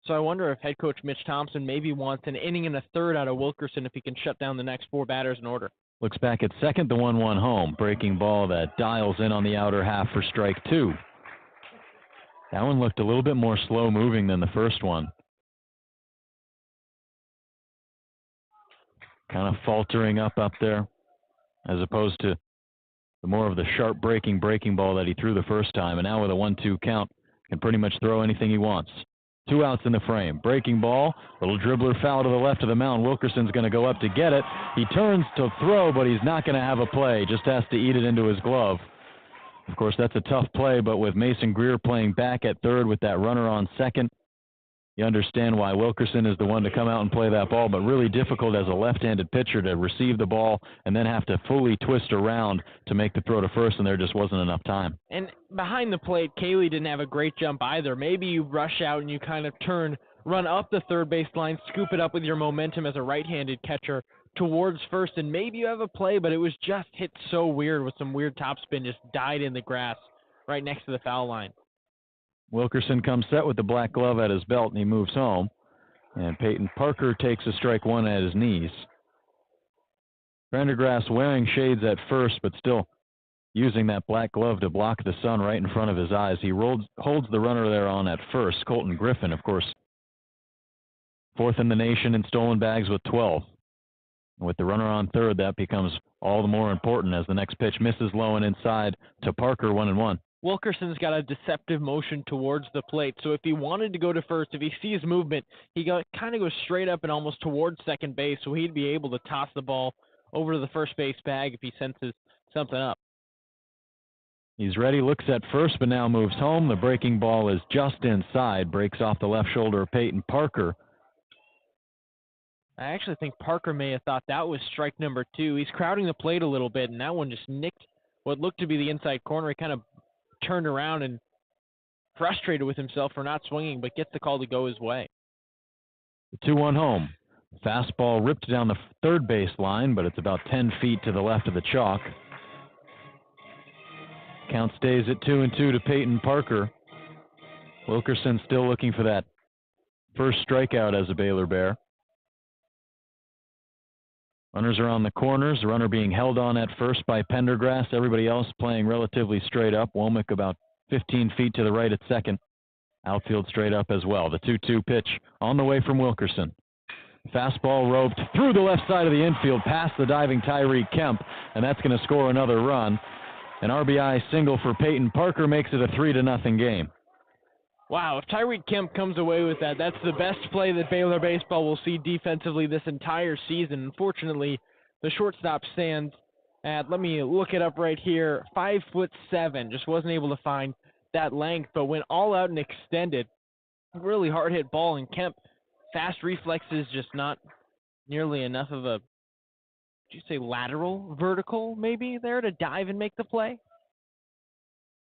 So I wonder if head coach Mitch Thompson maybe wants an inning and a third out of Wilkerson if he can shut down the next 4 batters in order. Looks back at second, the 1-1 home. Breaking ball that dials in on the outer half for strike 2. That one looked a little bit more slow-moving than the first one. Kind of faltering up there, as opposed to the more of the sharp breaking ball that he threw the first time. And now with a 1-2 count, can pretty much throw anything he wants. 2 outs in the frame. Breaking ball, little dribbler foul to the left of the mound. Wilkerson's going to go up to get it. He turns to throw, but he's not going to have a play. Just has to eat it into his glove. Of course, that's a tough play, but with Mason Greer playing back at third with that runner on second, you understand why Wilkerson is the one to come out and play that ball, but really difficult as a left-handed pitcher to receive the ball and then have to fully twist around to make the throw to first, and there just wasn't enough time. And behind the plate, Cayley didn't have a great jump either. Maybe you rush out and you kind of run up the third base line, scoop it up with your momentum as a right-handed catcher towards first, and maybe you have a play, but it was just hit so weird with some weird topspin, just died in the grass right next to the foul line. Wilkerson comes set with the black glove at his belt, and he moves home. And Peyton Parker takes a strike one at his knees. Prendergast wearing shades at first, but still using that black glove to block the sun right in front of his eyes. He holds the runner there on at first. Colton Griffin, of course, fourth in the nation in stolen bags with 12. With the runner on third, that becomes all the more important as the next pitch misses low and inside to Parker, 1-1. Wilkerson's got a deceptive motion towards the plate, so if he wanted to go to first, if he sees movement, he kind of goes straight up and almost towards second base, so he'd be able to toss the ball over to the first base bag if he senses something up. He's ready, looks at first, but now moves home. The breaking ball is just inside, breaks off the left shoulder of Peyton Parker. I actually think Parker may have thought that was strike number 2. He's crowding the plate a little bit, and that one just nicked what looked to be the inside corner. He kind of turned around and frustrated with himself for not swinging, but gets the call to go his way. The 2-1 home. Fastball ripped down the third base line, but it's about 10 feet to the left of the chalk. Count stays at 2-2 to Peyton Parker. Wilkerson still looking for that first strikeout as a Baylor Bear. Runners are on the corners, the runner being held on at first by Pendergrass. Everybody else playing relatively straight up. Womack about 15 feet to the right at second. Outfield straight up as well. The 2-2 pitch on the way from Wilkerson. Fastball roped through the left side of the infield, past the diving Tyreek Kemp, and that's going to score another run. An RBI single for Peyton Parker makes it a 3-0 game. Wow, if Tyreek Kemp comes away with that, that's the best play that Baylor baseball will see defensively this entire season. Unfortunately, the shortstop stands at, let me look it up right here, 5'7". Just wasn't able to find that length, but went all out and extended. Really hard hit ball, and Kemp, fast reflexes, just not nearly enough of a, did you say lateral, vertical maybe there to dive and make the play?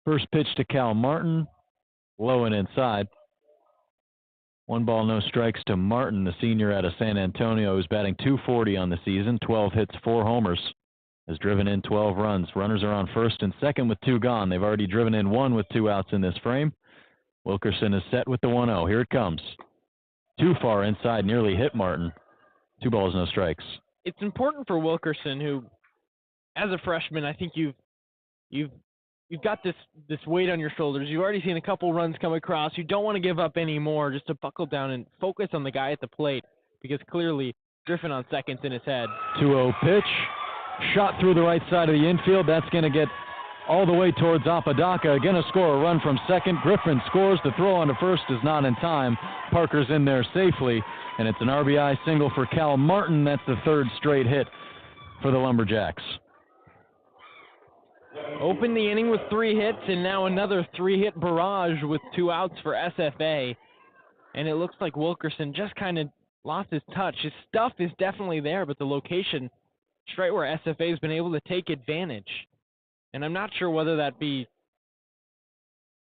First pitch to Cal Martin. Low and inside. 1 ball, no strikes to Martin, the senior out of San Antonio, who's batting .240 on the season, 12 hits, 4 homers, has driven in 12 runs. Runners are on first and second with 2 gone. They've already driven in 1 with 2 outs in this frame. Wilkerson is set with the 1-0. Here it comes. Too far inside, nearly hit Martin. 2 balls, no strikes. It's important for Wilkerson, who, as a freshman, I think you've got this weight on your shoulders. You've already seen a couple runs come across. You don't want to give up any more, just to buckle down and focus on the guy at the plate, because clearly Griffin on second's in his head. 2-0 pitch. Shot through the right side of the infield. That's going to get all the way towards Apodaca. Going to score a run from second. Griffin scores. The throw on to first is not in time. Parker's in there safely, and it's an RBI single for Cal Martin. That's the 3rd straight hit for the Lumberjacks. Opened the inning with 3 hits, and now another 3-hit barrage with 2 outs for SFA. And it looks like Wilkerson just kind of lost his touch. His stuff is definitely there, but the location, straight where SFA has been able to take advantage. And I'm not sure whether that be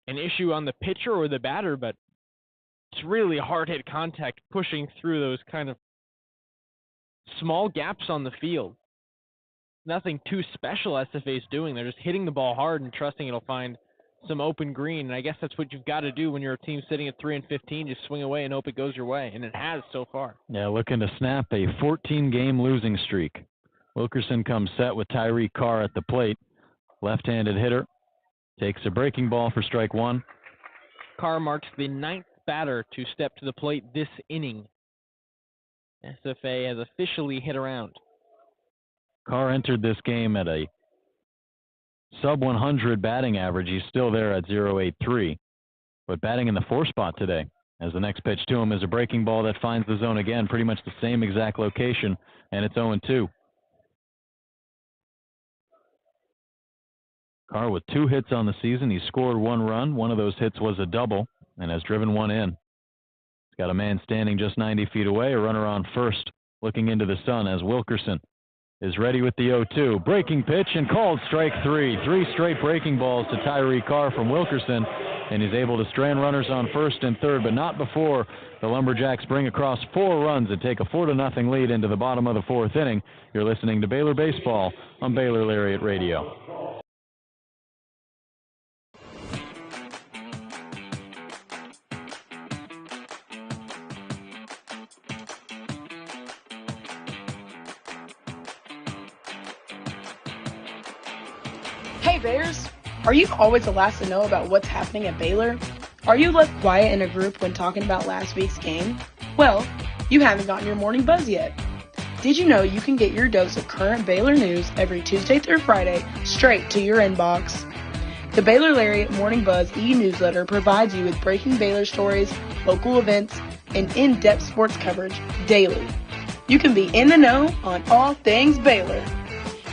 an issue on the pitcher or the batter, but it's really hard-hit contact pushing through those kind of small gaps on the field. Nothing too special SFA's doing. They're just hitting the ball hard and trusting it'll find some open green. And I guess that's what you've got to do when you're a team sitting at 3-15. Just swing away and hope it goes your way. And it has so far. Yeah, looking to snap a 14-game losing streak. Wilkerson comes set with Tyreek Carr at the plate. Left-handed hitter. Takes a breaking ball for strike 1. Carr marks the 9th batter to step to the plate this inning. SFA has officially hit around. Carr entered this game at a sub-100 batting average. He's still there at .083, but batting in the 4 spot today, as the next pitch to him is a breaking ball that finds the zone again, pretty much the same exact location, and it's 0-2. Carr with 2 hits on the season. He scored 1 run. One of those hits was a double and has driven 1 in. He's got a man standing just 90 feet away, a runner on first looking into the sun as Wilkerson is ready with the 0-2. Breaking pitch and called strike three. 3 straight breaking balls to Tyree Carr from Wilkerson, and he's able to strand runners on first and third, but not before the Lumberjacks bring across 4 runs and take a 4-0 lead into the bottom of the 4th inning. You're listening to Baylor Baseball on Baylor Lariat Radio. Hey Bears! Are you always the last to know about what's happening at Baylor? Are you left quiet in a group when talking about last week's game? Well, you haven't gotten your morning buzz yet. Did you know you can get your dose of current Baylor news every Tuesday through Friday straight to your inbox? The Baylor Lariat Morning Buzz e-newsletter provides you with breaking Baylor stories, local events, and in-depth sports coverage daily. You can be in the know on all things Baylor.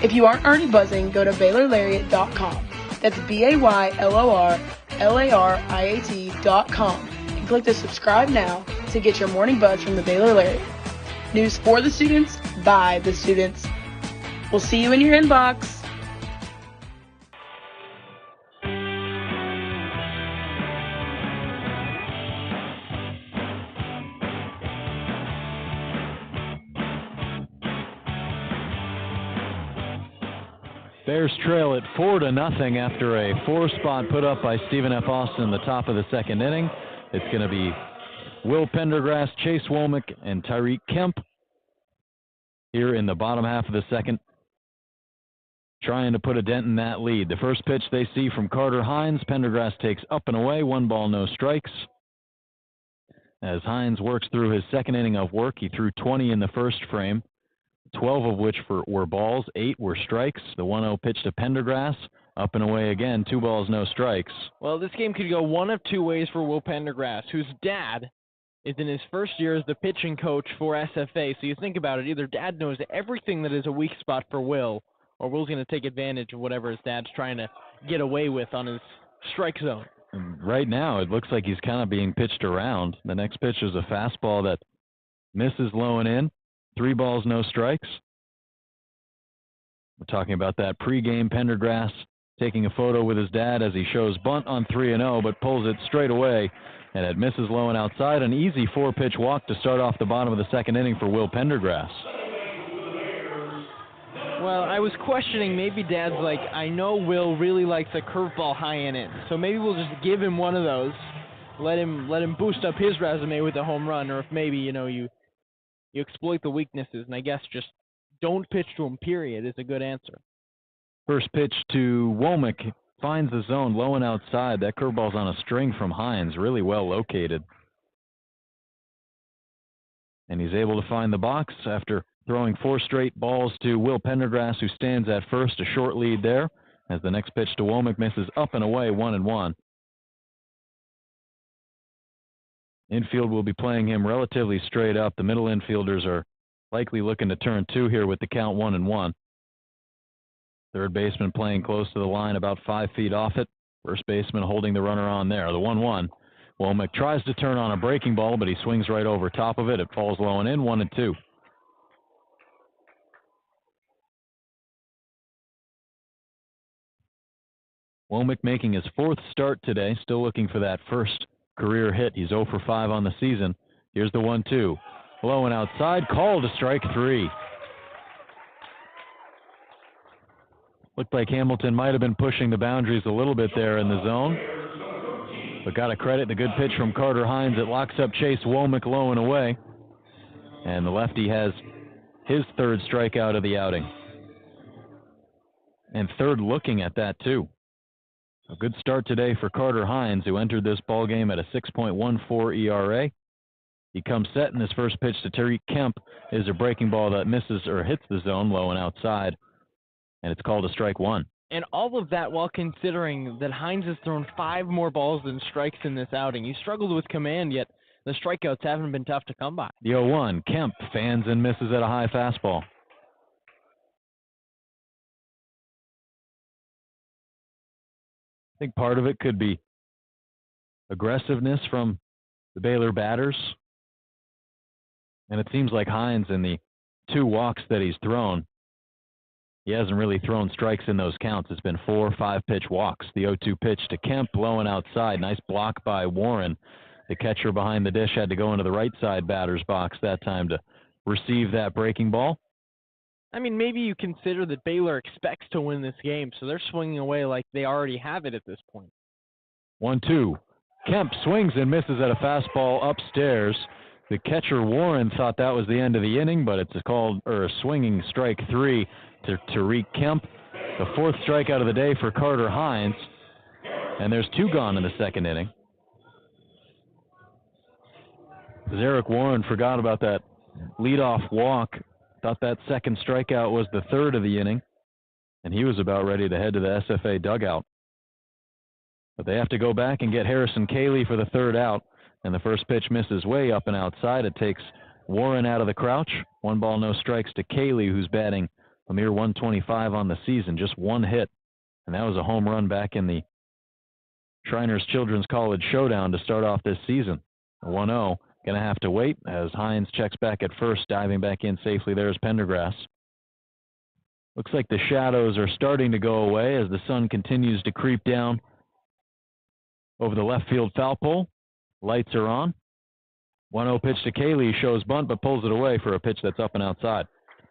If you aren't already buzzing, go to BaylorLariat.com. That's BaylorLariat.com and click the subscribe now to get your morning buzz from the Baylor Lariat. News for the students, by the students. We'll see you in your inbox. Bears trail at 4-0 after a 4-spot put up by Stephen F. Austin in the top of the 2nd inning. It's going to be Will Pendergrass, Chase Womack, and Tyreek Kemp here in the bottom half of the 2nd, trying to put a dent in that lead. The first pitch they see from Carter Hines. Pendergrass takes up and away, 1 ball, no strikes. As Hines works through his 2nd inning of work, he threw 20 in the first frame, 12 of which were balls, 8 were strikes. The 1-0 pitch to Pendergrass, up and away again, 2 balls, no strikes. Well, this game could go one of 2 ways for Will Pendergrass, whose dad is in his first year as the pitching coach for SFA. So you think about it, either dad knows everything that is a weak spot for Will, or Will's going to take advantage of whatever his dad's trying to get away with on his strike zone. Right now, it looks like he's kind of being pitched around. The next pitch is a fastball that misses low and in. 3 balls, no strikes. We're talking about that pregame. Pendergrass taking a photo with his dad as he shows bunt on 3-0, but pulls it straight away, and it misses low and outside. An easy 4-pitch walk to start off the bottom of the 2nd inning for Will Pendergrass. Well, I was questioning, maybe Dad's like, I know Will really likes a curveball high and in, so maybe we'll just give him one of those, let him boost up his resume with a home run, or if maybe, you exploit the weaknesses, and I guess just don't pitch to him, period, is a good answer. First pitch to Womack finds the zone low and outside. That curveball's on a string from Hines, really well located. And he's able to find the box after throwing 4 straight balls to Will Pendergrass, who stands at first, a short lead there, as the next pitch to Womack misses up and away, 1-1. Infield will be playing him relatively straight up. The middle infielders are likely looking to turn 2 here with the count 1-1. Third baseman playing close to the line, about 5 feet off it. First baseman holding the runner on there. The 1-1. Womack tries to turn on a breaking ball, but he swings right over top of it. It falls low and in, 1-2. Womack making his 4th start today, still looking for that first career hit. He's 0 for 5 on the season. Here's the 1-2. Low and outside, called to strike 3. Looked like Hamilton might have been pushing the boundaries a little bit there in the zone. But got to credit the good pitch from Carter Hines. It locks up Chase Womack low and away. And the lefty has his 3rd strikeout of the outing. And 3rd looking at that, too. A good start today for Carter Hines, who entered this ballgame at a 6.14 ERA. He comes set, and his first pitch to Tyreek Kemp is a breaking ball that misses or hits the zone low and outside, and it's called a strike 1. And all of that while considering that Hines has thrown 5 more balls than strikes in this outing. He struggled with command, yet the strikeouts haven't been tough to come by. The 0-1, Kemp fans and misses at a high fastball. I think part of it could be aggressiveness from the Baylor batters. And it seems like Hines, in the 2 walks that he's thrown, he hasn't really thrown strikes in those counts. It's been 4 5-pitch walks. The 0-2 pitch to Kemp, blowing outside. Nice block by Warren. The catcher behind the dish had to go into the right side batter's box that time to receive that breaking ball. I mean, maybe you consider that Baylor expects to win this game, so they're swinging away like they already have it at this point. 1-2. Kemp swings and misses at a fastball upstairs. The catcher, Warren, thought that was the end of the inning, but it's a swinging strike 3 to Tariq Kemp. The 4th strikeout of the day for Carter Hines, and there's 2 gone in the 2nd inning. Eric Warren forgot about that leadoff walk. Thought that 2nd strikeout was the 3rd of the inning, and he was about ready to head to the SFA dugout. But they have to go back and get Harrison Cayley for the 3rd out, and the first pitch misses way up and outside. It takes Warren out of the crouch. 1 ball, no strikes to Cayley, who's batting a mere 125 on the season, just 1 hit, and that was a home run back in the Shriners Children's College Showdown to start off this season. 1-0. Going to have to wait as Hines checks back at first, diving back in safely. There's Pendergrass. Looks like the shadows are starting to go away as the sun continues to creep down over the left field foul pole. Lights are on. 1-0 pitch to Cayley, shows bunt, but pulls it away for a pitch that's up and outside.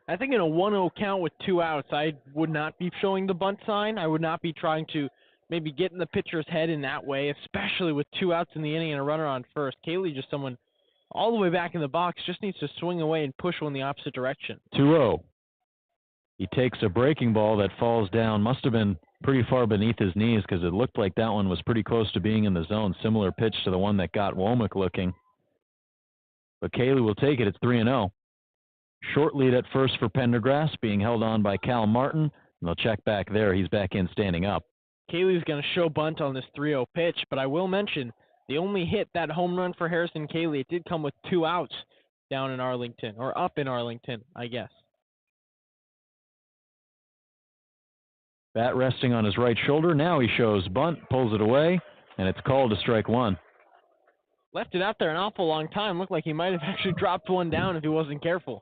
I think in a 1-0 count with 2 outs, I would not be showing the bunt sign. I would not be trying to maybe get in the pitcher's head in that way, especially with 2 outs in the inning and a runner on first. Cayley, just someone all the way back in the box, just needs to swing away and push one the opposite direction. 2-0. He takes a breaking ball that falls down. Must have been pretty far beneath his knees because it looked like that one was pretty close to being in the zone. Similar pitch to the one that got Womack looking. But Cayley will take it. It's 3-0. Short lead at first for Pendergrass, being held on by Cal Martin. And they'll check back there. He's back in standing up. Cayley's going to show bunt on this 3-0 pitch, but I will mention the only hit, that home run for Harrison Cayley, it did come with 2 outs down in Arlington, or up in Arlington, I guess. Bat resting on his right shoulder. Now he shows bunt, pulls it away, and it's called to strike 1. Left it out there an awful long time. Looked like he might have actually dropped one down if he wasn't careful.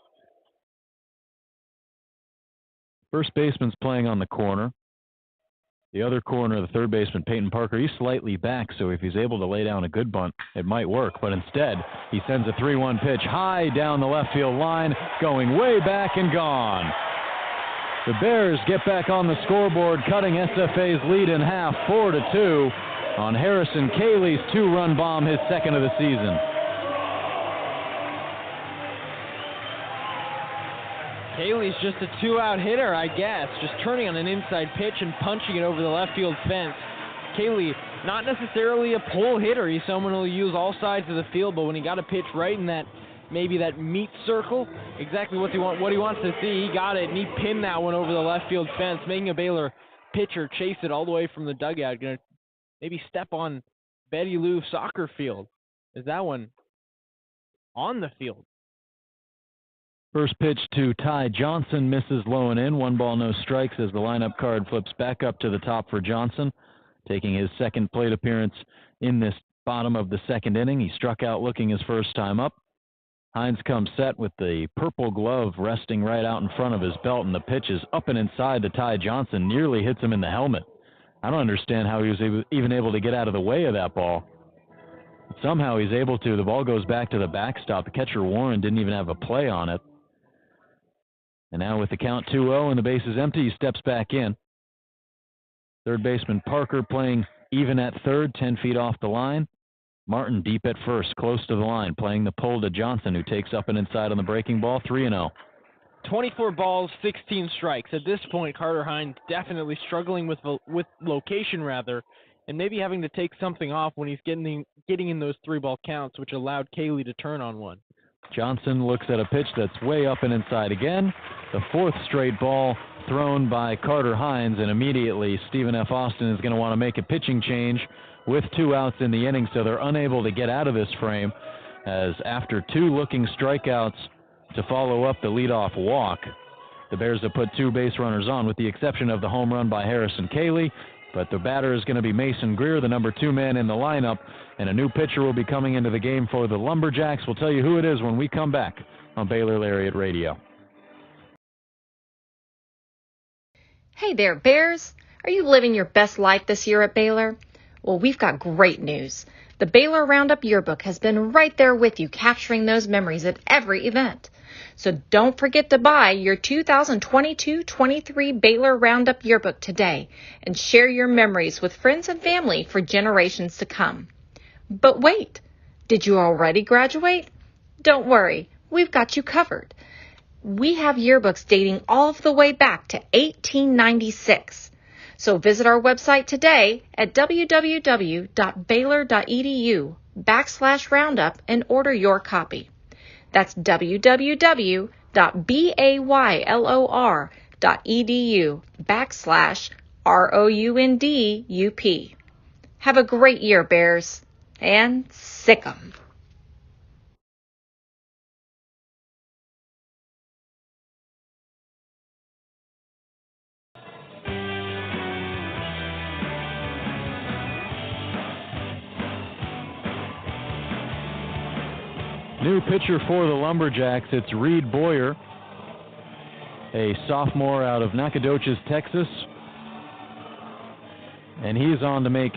First baseman's playing on the corner. The other corner, the third baseman, Peyton Parker, he's slightly back, so if he's able to lay down a good bunt, it might work. But instead, he sends a 3-1 pitch high down the left field line, going way back and gone. The Bears get back on the scoreboard, cutting SFA's lead in half, 4-2, on Harrison Cayley's 2-run bomb, his 2nd of the season. Cayley's just a 2-out hitter, I guess, just turning on an inside pitch and punching it over the left field fence. Cayley, not necessarily a pull hitter. He's someone who'll use all sides of the field, but when he got a pitch right in that, maybe that meat circle, exactly what he wants to see, he got it, and he pinned that one over the left field fence, making a Baylor pitcher chase it all the way from the dugout. Going to maybe step on Betty Lou soccer field. Is that one on the field? First pitch to Ty Johnson, misses low and in. 1 ball, no strikes as the lineup card flips back up to the top for Johnson, taking his 2nd plate appearance in this bottom of the 2nd inning. He struck out looking his first time up. Hines comes set with the purple glove resting right out in front of his belt, and the pitch is up and inside to Ty Johnson, nearly hits him in the helmet. I don't understand how he was even able to get out of the way of that ball. Somehow he's able to. The ball goes back to the backstop. The catcher, Warren, didn't even have a play on it. And now with the count 2-0 and the bases empty, he steps back in. Third baseman Parker playing even at third, 10 feet off the line. Martin deep at first, close to the line, playing the pull to Johnson, who takes up and inside on the breaking ball, 3-0. 24 balls, 16 strikes. At this point, Carter Hines definitely struggling with location, and maybe having to take something off when he's getting in those 3-ball counts, which allowed Cayley to turn on one. Johnson looks at a pitch that's way up and inside again. The 4th straight ball thrown by Carter Hines, and immediately Stephen F. Austin is going to want to make a pitching change with 2 outs in the inning, so they're unable to get out of this frame, as after 2 looking strikeouts to follow up the leadoff walk, the Bears have put 2 base runners on, with the exception of the home run by Harrison Cayley. But the batter is going to be Mason Greer, the number 2 man in the lineup, and a new pitcher will be coming into the game for the Lumberjacks. We'll tell you who it is when we come back on Baylor Lariat Radio. Hey there, Bears. Are you living your best life this year at Baylor? Well, we've got great news. The Baylor Roundup Yearbook has been right there with you, capturing those memories at every event. So don't forget to buy your 2022-23 Baylor Roundup Yearbook today and share your memories with friends and family for generations to come. But wait, did you already graduate? Don't worry, we've got you covered. We have yearbooks dating all the way back to 1896. So visit our website today at www.baylor.edu/roundup and order your copy. That's www.baylor.edu/ROUNDUP. Have a great year, Bears, and sick 'em. New pitcher for the Lumberjacks, it's Reed Boyer, a sophomore out of Nacogdoches, Texas. And he's on to make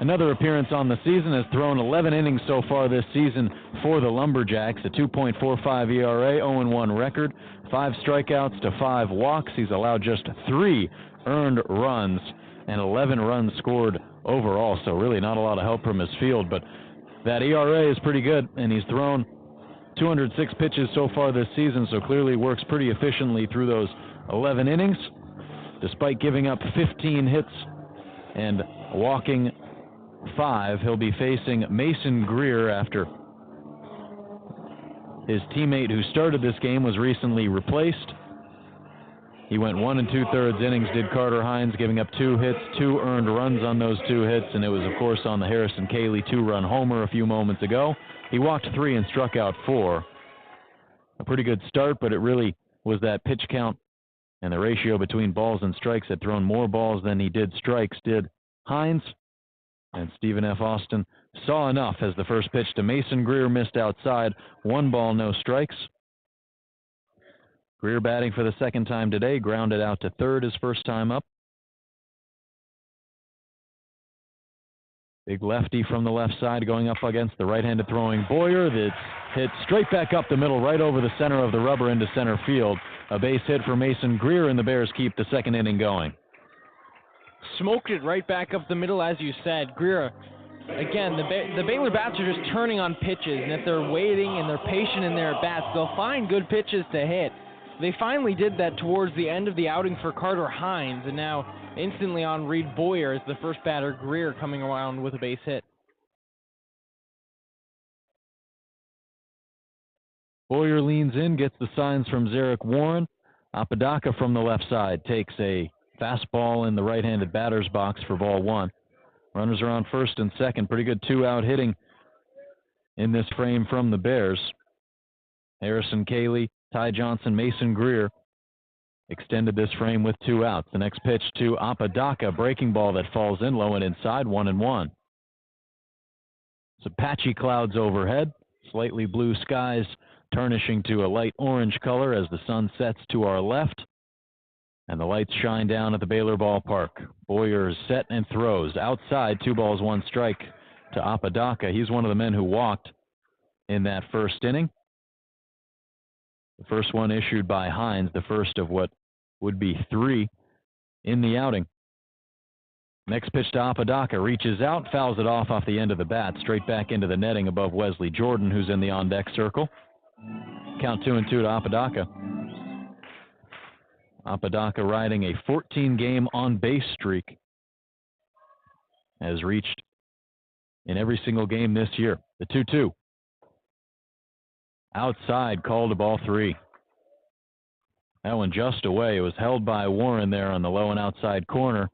another appearance on the season, has thrown 11 innings so far this season for the Lumberjacks, a 2.45 ERA, 0-1 record, 5 strikeouts to 5 walks. He's allowed just 3 earned runs and 11 runs scored overall, so really not a lot of help from his field, but that ERA is pretty good, and he's thrown 206 pitches so far this season, so clearly works pretty efficiently through those 11 innings. Despite giving up 15 hits and walking 5, he'll be facing Mason Greer after his teammate who started this game was recently replaced. He went 1 2/3 innings, did Carter Hines, giving up 2 hits, 2 earned runs on those 2 hits, and it was, of course, on the Harrison Cayley 2-run homer a few moments ago. He walked 3 and struck out 4. A pretty good start, but it really was that pitch count and the ratio between balls and strikes. Had thrown more balls than he did strikes, did Hines. And Stephen F. Austin saw enough as the first pitch to Mason Greer missed outside. 1 ball, no strikes. Greer batting for the second time today, grounded out to third his first time up. Big lefty from the left side going up against the right-handed throwing Boyer. That's hit straight back up the middle, right over the center of the rubber into center field. A base hit for Mason Greer, and the Bears keep the second inning going. Smoked it right back up the middle, as you said. Greer, again, the Baylor bats are just turning on pitches, and if they're waiting and they're patient in their bats, they'll find good pitches to hit. They finally did that towards the end of the outing for Carter Hines, and now instantly on Reed Boyer as the first batter, Greer, coming around with a base hit. Boyer leans in, gets the signs from Zarek Warren. Apodaca from the left side takes a fastball in the right-handed batter's box for ball 1. Runners are on first and second. Pretty good 2-out hitting in this frame from the Bears. Harrison Cayley, Ty Johnson, Mason Greer extended this frame with 2 outs. The next pitch to Apodaca, breaking ball that falls in low and inside, 1-1. Some patchy clouds overhead, slightly blue skies turnishing to a light orange color as the sun sets to our left, and the lights shine down at the Baylor ballpark. Boyer is set and throws outside, 2 balls, 1 strike to Apodaca. He's one of the men who walked in that first inning. The first one issued by Hines, the first of what would be 3 in the outing. Next pitch to Apodaca, reaches out, fouls it off the end of the bat, straight back into the netting above Wesley Jordan, who's in the on-deck circle. Count 2-2 to Apodaca. Apodaca riding a 14-game on-base streak, has reached in every single game this year. The 2-2. Outside, called to ball 3. That one just away. It was held by Warren there on the low and outside corner,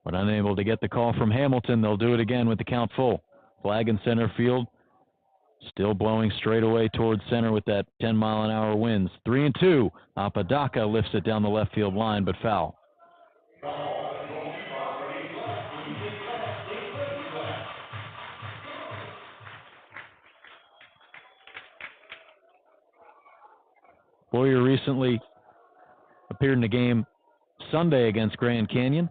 but unable to get the call from Hamilton. They'll do it again with the count full. Flag in center field. Still blowing straight away towards center with that 10-mile-an-hour winds. 3-2. Apodaca lifts it down the left field line, but foul. Boyer recently appeared in a game Sunday against Grand Canyon.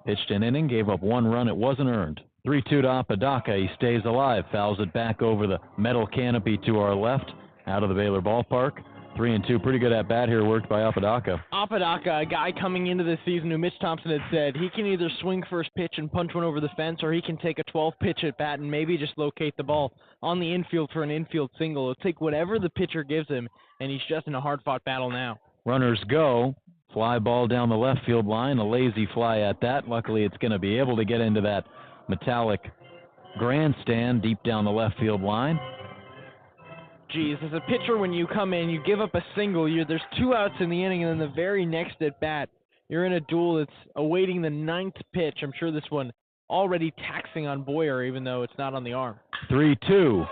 Pitched an inning, gave up 1 run. It wasn't earned. 3-2 to Apodaca. He stays alive. Fouls it back over the metal canopy to our left, out of the Baylor ballpark. 3-2. Pretty good at bat here, worked by Apodaca. Apodaca, a guy coming into this season who Mitch Thompson had said he can either swing first pitch and punch one over the fence, or he can take a 12-pitch at bat and maybe just locate the ball on the infield for an infield single. He'll take whatever the pitcher gives him, and he's just in a hard-fought battle now. Runners go. Fly ball down the left field line. A lazy fly at that. Luckily, it's going to be able to get into that metallic grandstand deep down the left field line. Geez, as a pitcher, when you come in, you give up a single. There's 2 outs in the inning, and then the very next at bat, you're in a duel that's awaiting the 9th pitch. I'm sure this one already taxing on Boyer, even though it's not on the arm. 3-2.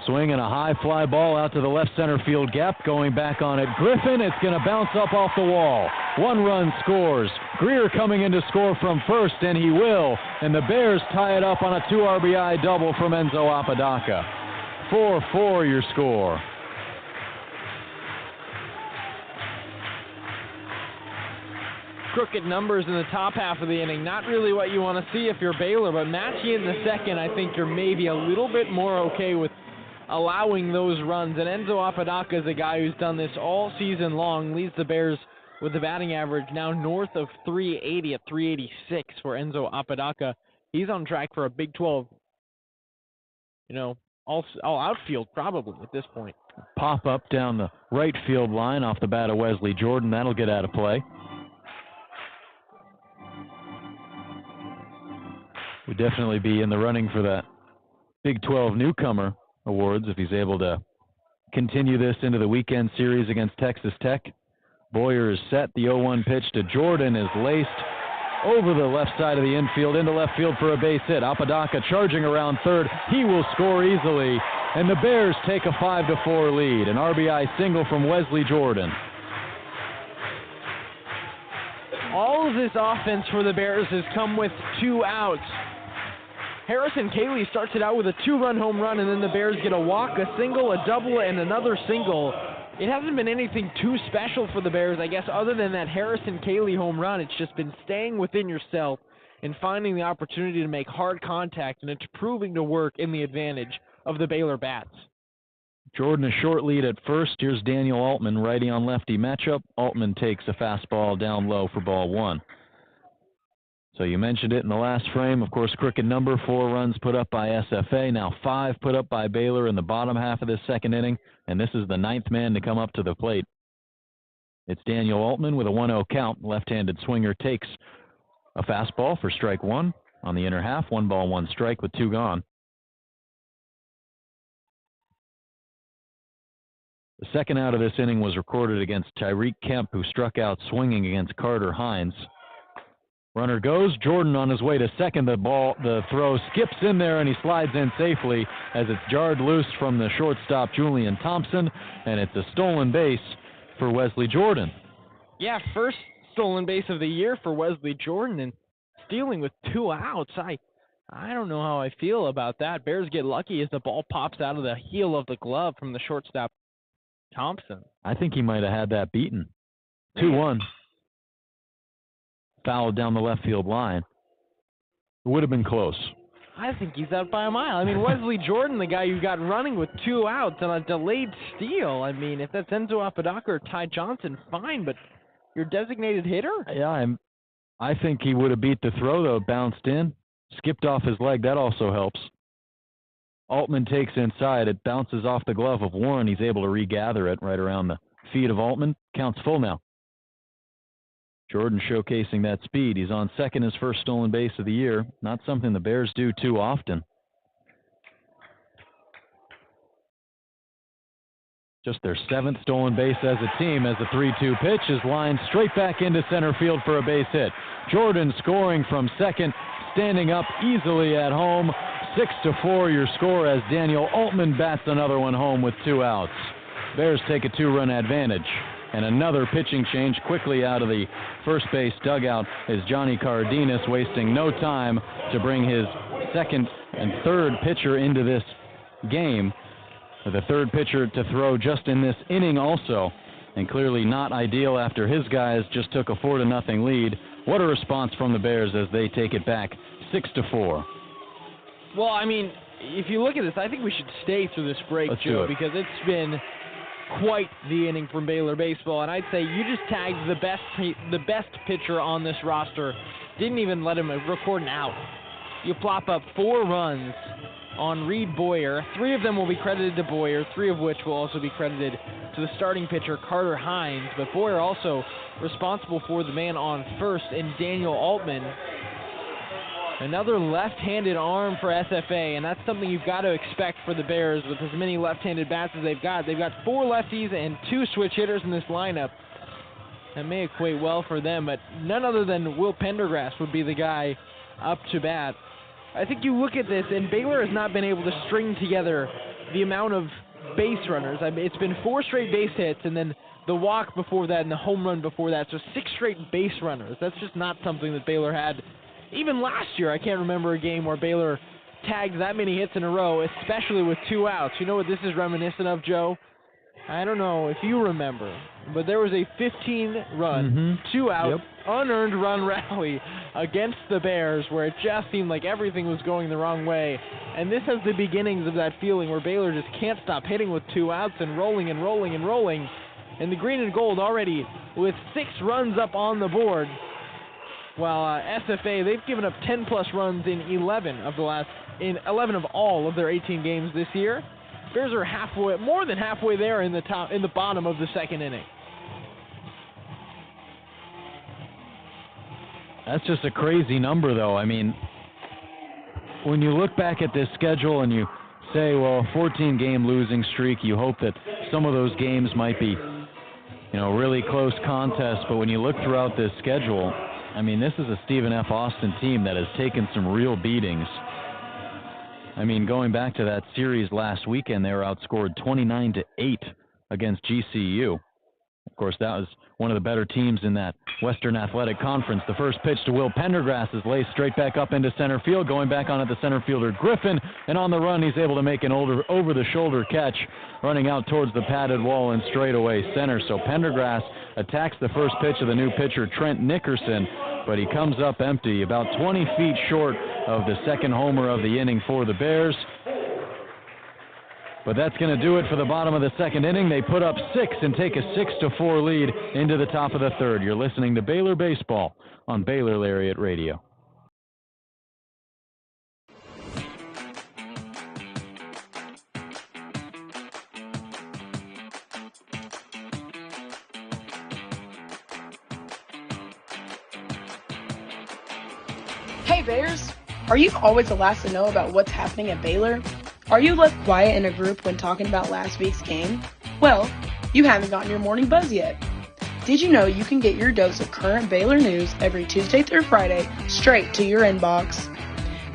Swing and a high fly ball out to the left center field gap. Going back on it, Griffin. It's going to bounce up off the wall. 1 run scores. Greer coming in to score from first, and he will. And the Bears tie it up on a 2 RBI double from Enzo Apodaca. 4-4 your score. Crooked numbers in the top half of the inning. Not really what you want to see if you're Baylor, but matching in the second, I think you're maybe a little bit more okay with allowing those runs. And Enzo Apodaca is a guy who's done this all season long, leads the Bears with the batting average now north of 380 at 386 for Enzo Apodaca. He's on track for a Big 12, all outfield probably at this point. Pop up down the right field line off the bat of Wesley Jordan. That'll get out of play. Would definitely be in the running for that Big 12 Newcomer Awards if he's able to continue this into the weekend series against Texas Tech. Boyer is set. The 0-1 pitch to Jordan is laced over the left side of the infield into left field for a base hit. Apodaca charging around third. He will score easily, and the Bears take a 5-4 lead. An RBI single from Wesley Jordan. All of this offense for the Bears has come with 2 outs. Harrison Cayley starts it out with a 2-run home run, and then the Bears get a walk, a single, a double, and another single. It hasn't been anything too special for the Bears, I guess, other than that Harrison Cayley home run. It's just been staying within yourself and finding the opportunity to make hard contact, and it's proving to work in the advantage of the Baylor Bats. Jordan a short lead at first. Here's Daniel Altman, righty on lefty matchup. Altman takes a fastball down low for ball 1. So you mentioned it in the last frame. Of course, crooked number, 4 runs put up by SFA. Now 5 put up by Baylor in the bottom half of this second inning. And this is the 9th man to come up to the plate. It's Daniel Altman with a 1-0 count. Left-handed swinger takes a fastball for strike 1 on the inner half. 1 ball, 1 strike with 2 gone. The second out of this inning was recorded against Tyreek Kemp, who struck out swinging against Carter Hines. Runner goes. Jordan on his way to second. The throw skips in there, and he slides in safely as it's jarred loose from the shortstop, Julian Thompson, and it's a stolen base for Wesley Jordan. Yeah, first stolen base of the year for Wesley Jordan, and stealing with 2 outs. I don't know how I feel about that. Bears get lucky as the ball pops out of the heel of the glove from the shortstop, Thompson. I think he might have had that beaten. 2-1. Fouled down the left field line. It would have been close. I think he's out by a mile. I mean, Wesley Jordan, the guy you got running with 2 outs on a delayed steal. I mean, if that's Enzo Apodaca or Ty Johnson, fine, but your designated hitter? Yeah, I think he would have beat the throw, though. Bounced in, skipped off his leg. That also helps. Altman takes inside. It bounces off the glove of Warren. He's able to regather it right around the feet of Altman. Counts full now. Jordan showcasing that speed. He's on second, his first stolen base of the year. Not something the Bears do too often. Just their 7th stolen base as a team, as the 3-2 pitch is lined straight back into center field for a base hit. Jordan scoring from second, standing up easily at home. 6-4 your score as Daniel Altman bats another one home with 2 outs. Bears take a 2-run advantage. And another pitching change quickly out of the first base dugout is Johnny Cardenas, wasting no time to bring his second and third pitcher into this game. The third pitcher to throw just in this inning also and clearly not ideal after his guys just took a 4-0 lead. What a response from the Bears as they take it back 6-4. Well, I mean, if you look at this, I think we should stay through this break, Let's Joe, because it's been quite the inning from Baylor baseball, and I'd say you just tagged the best pitcher on this roster. Didn't even let him record an out. You plop up 4 runs on Reed Boyer. 3 of them will be credited to Boyer, 3 of which will also be credited to the starting pitcher, Carter Hines. But Boyer also responsible for the man on first in Daniel Altman. Another left-handed arm for SFA, and that's something you've got to expect for the Bears with as many left-handed bats as they've got. They've got 4 lefties and 2 switch hitters in this lineup. That may equate well for them, but none other than Will Pendergrass would be the guy up to bat. I think you look at this, and Baylor has not been able to string together the amount of base runners. I mean, it's been 4 straight base hits, and then the walk before that and the home run before that, so 6 straight base runners. That's just not something that Baylor had. Even last year, I can't remember a game where Baylor tagged that many hits in a row, especially with 2 outs. You know what this is reminiscent of, Joe? I don't know if you remember, but there was a 15-run, 2-out, unearned run rally against the Bears where it just seemed like everything was going the wrong way. And this has the beginnings of that feeling where Baylor just can't stop hitting with 2 outs and rolling and rolling and rolling. And the green and gold already with 6 runs up on the board. While SFA, they've given up 10-plus runs in 11 of all of their 18 games this year. Bears are more than halfway there in the bottom of the second inning. That's just a crazy number, though. I mean, when you look back at this schedule and you say, well, a 14-game losing streak, you hope that some of those games might be, really close contests. But when you look throughout this schedule, I mean, this is a Stephen F. Austin team that has taken some real beatings. I mean, going back to that series last weekend, they were outscored 29-8 against GCU. Of course, that was one of the better teams in that Western Athletic Conference. The first pitch to Will Pendergrass is laced straight back up into center field. Going back on it, the center fielder Griffin, and on the run, he's able to make an over-the-shoulder catch, running out towards the padded wall in straightaway center. So Pendergrass attacks the first pitch of the new pitcher, Trent Nickerson, but he comes up empty, about 20 feet short of the second homer of the inning for the Bears. But that's going to do it for the bottom of the second inning. They put up 6 and take a 6-4 lead into the top of the third. You're listening to Baylor Baseball on Baylor Lariat Radio. Hey Bears, are you always the last to know about what's happening at Baylor? Are you left quiet in a group when talking about last week's game? Well, you haven't gotten your morning buzz yet. Did you know you can get your dose of current Baylor news every Tuesday through Friday straight to your inbox?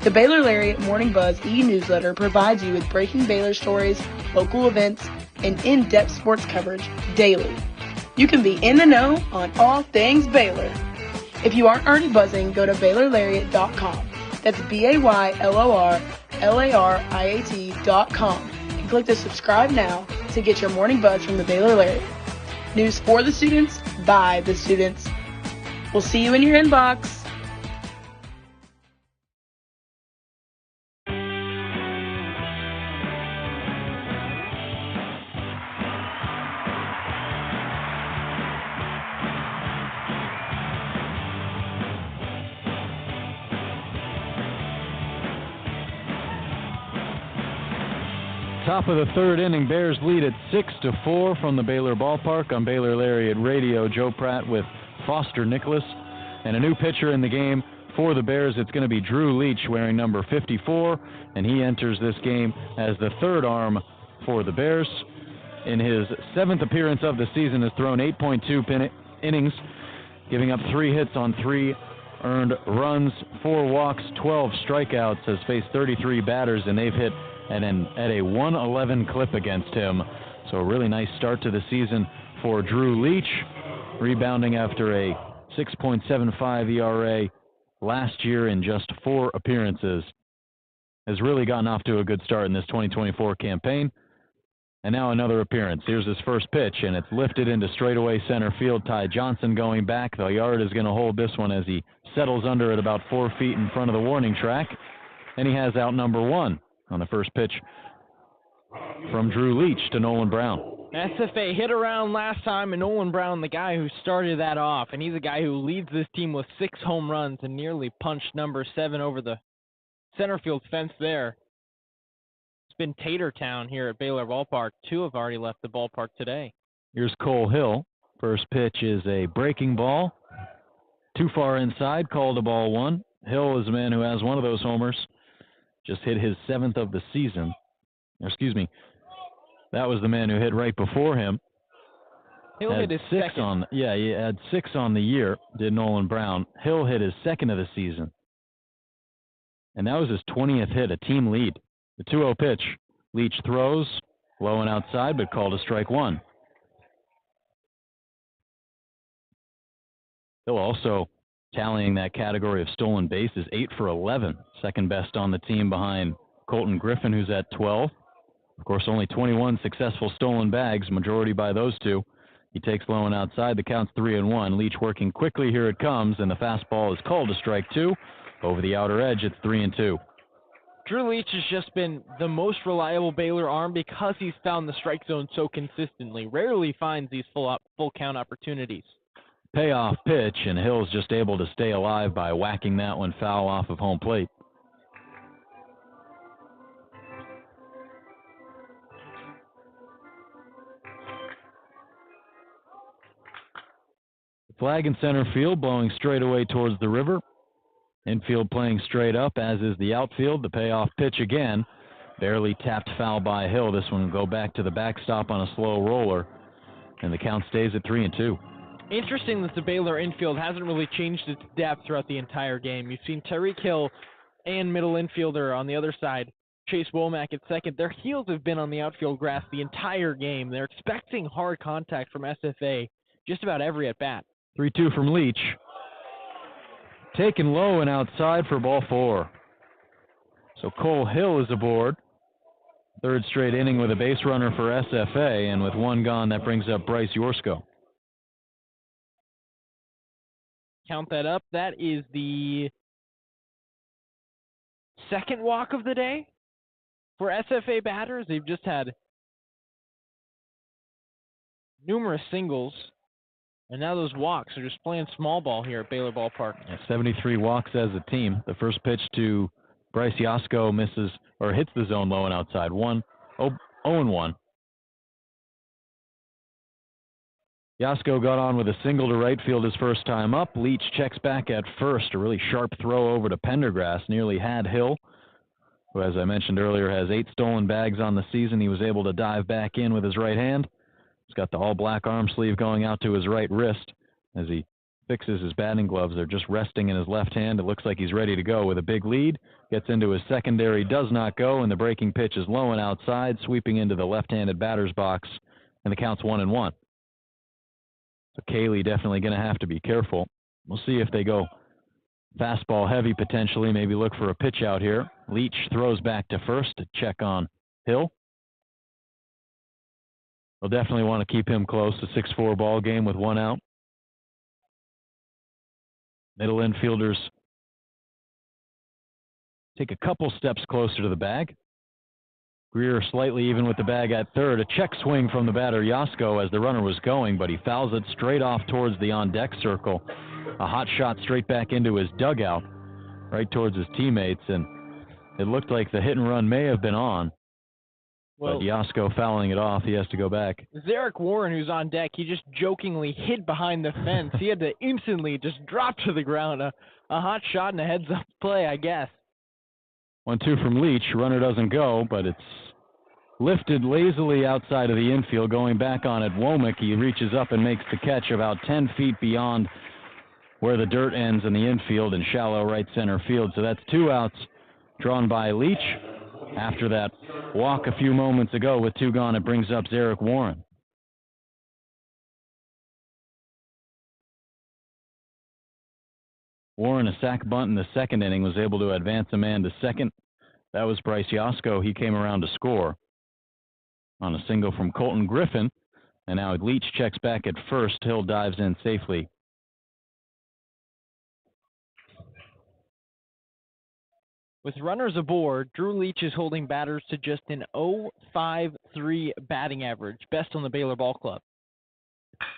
The Baylor Lariat Morning Buzz e-newsletter provides you with breaking Baylor stories, local events, and in-depth sports coverage daily. You can be in the know on all things Baylor. If you aren't already buzzing, go to BaylorLariat.com. That's BaylorLariat.com and click the subscribe now to get your morning buzz from the Baylor Lariat. News for the students, by the students. We'll see you in your inbox. Top of the third inning, Bears lead at 6-4 from the Baylor ballpark on Baylor Lariat Radio. Joe Pratt with Foster Nicholas. And a new pitcher in the game for the Bears. It's going to be Drew Leach wearing number 54, and he enters this game as the third arm for the Bears. In his 7th appearance of the season, has thrown 8.2 innings, giving up 3 hits on 3 earned runs, 4 walks, 12 strikeouts, has faced 33 batters, and they've hit at a 111 clip against him. So a really nice start to the season for Drew Leach, rebounding after a 6.75 ERA last year in just 4 appearances. Has really gotten off to a good start in this 2024 campaign. And now another appearance. Here's his first pitch, and it's lifted into straightaway center field. Ty Johnson going back. The yard is going to hold this one as he settles under it about 4 feet in front of the warning track. And he has out number 1 on the first pitch from Drew Leach to Nolan Brown. SFA hit around last time, and Nolan Brown, the guy who started that off, and he's a guy who leads this team with 6 home runs and nearly punched number 7 over the center field fence there. It's been Tater Town here at Baylor Ballpark. 2 have already left the ballpark today. Here's Cole Hill. First pitch is a breaking ball. Too far inside, called a ball 1. Hill is a man who has one of those homers. Just hit his 7th of the season. Excuse me. That was the man who hit right before him. Hill hit his 6 second. on. Yeah, he had 6 on the year. Did Nolan Brown. Hill hit his 2nd of the season, and that was his 20th hit, a team lead. The 2-0 pitch. Leach throws low and outside, but called a strike 1. Hill also tallying that category of stolen bases, 8 for 11, second best on the team behind Colton Griffin, who's at 12. Of course, only 21 successful stolen bags, majority by those 2. He takes low and outside. The count's 3-1. Leach working quickly. Here it comes, and the fastball is called a strike 2. Over the outer edge, it's 3-2. Drew Leach has just been the most reliable Baylor arm because he's found the strike zone so consistently. Rarely finds these full count opportunities. Payoff pitch, and Hill's just able to stay alive by whacking that one foul off of home plate. Flag in center field, blowing straight away towards the river. Infield playing straight up, as is the outfield. The payoff pitch again. Barely tapped foul by Hill. This one will go back to the backstop on a slow roller, and the count stays at 3-2. Interesting that the Baylor infield hasn't really changed its depth throughout the entire game. You've seen Tyreek Hill and middle infielder on the other side, Chase Womack at second. Their heels have been on the outfield grass the entire game. They're expecting hard contact from SFA just about every at-bat. 3-2 from Leach. Taken low and outside for ball 4. So Cole Hill is aboard. Third straight inning with a base runner for SFA, and with 1 gone, that brings up Bryce Yorsko. Count that up. That is the 2nd walk of the day for SFA batters. They've just had numerous singles, and now those walks are just playing small ball here at Baylor Ballpark. 73 walks as a team. The first pitch to Bryce Yorsko misses or hits the zone low and outside. 0-1. Yorsko got on with a single to right field his first time up. Leach checks back at first. A really sharp throw over to Pendergrass. Nearly had Hill, who, as I mentioned earlier, has 8 stolen bags on the season. He was able to dive back in with his right hand. He's got the all-black arm sleeve going out to his right wrist as he fixes his batting gloves. They're just resting in his left hand. It looks like he's ready to go with a big lead. Gets into his secondary, does not go, and the breaking pitch is low and outside, sweeping into the left-handed batter's box, and the count's 1-1. So Cayley definitely going to have to be careful. We'll see if they go fastball heavy potentially, maybe look for a pitch out here. Leach throws back to first to check on Hill. They'll definitely want to keep him close. A 6-4 ball game with 1 out. Middle infielders take a couple steps closer to the bag. Greer slightly even with the bag at third. A check swing from the batter, Yorsko, as the runner was going, but he fouls it straight off towards the on-deck circle. A hot shot straight back into his dugout, right towards his teammates, and it looked like the hit and run may have been on. But Yorsko fouling it off. He has to go back. Zarek Warren, who's on deck, he just jokingly hid behind the fence. He had to instantly just drop to the ground. A hot shot and a heads-up play, I guess. 1-2 from Leach. Runner doesn't go, but it's lifted lazily outside of the infield. Going back on it, Womack, he reaches up and makes the catch about 10 feet beyond where the dirt ends in the infield in shallow right center field. So that's 2 outs drawn by Leach. After that walk a few moments ago with 2 gone, it brings up Zarek Warren. Warren, a sac bunt in the second inning, was able to advance a man to second. That was Bryce Yorsko. He came around to score. on a single from Colton Griffin. And now Leach checks back at first. Hill dives in safely. With runners aboard, Drew Leach is holding batters to just an .053 batting average, best on the Baylor Ball Club.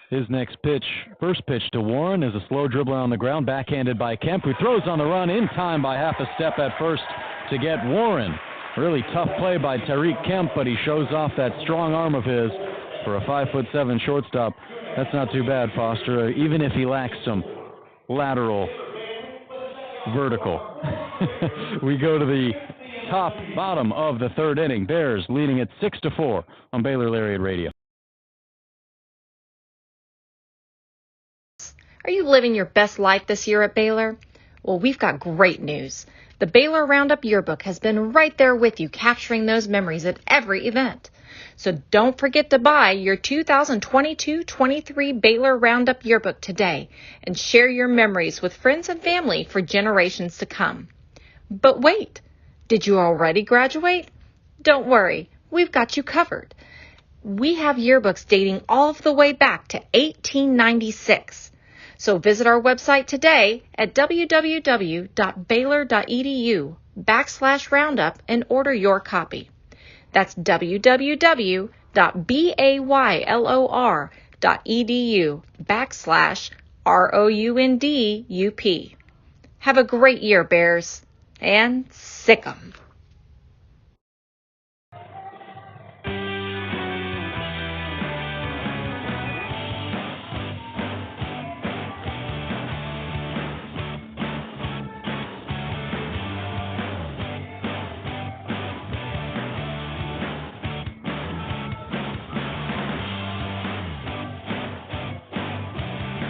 His next pitch, first pitch to Warren, is a slow dribbler on the ground, backhanded by Kemp, who throws on the run in time by half a step at first to get Warren. Really tough play by Tariq Kemp, but he shows off that strong arm of his for a 5'7" shortstop. That's not too bad, Foster, even if he lacks some lateral vertical. We go to the bottom of the third inning. Bears leading at 6-4 on Baylor Lariat Radio. Are you living your best life this year at Baylor? Well, we've got great news. The Baylor Roundup Yearbook has been right there with you, capturing those memories at every event. So don't forget to buy your 2022-23 Baylor Roundup Yearbook today and share your memories with friends and family for generations to come. But wait, did you already graduate? Don't worry, we've got you covered. We have yearbooks dating all the way back to 1896. So visit our website today at www.baylor.edu/roundup and order your copy. That's www.baylor.edu/ROUNDUP. Have a great year, Bears, and sick 'em.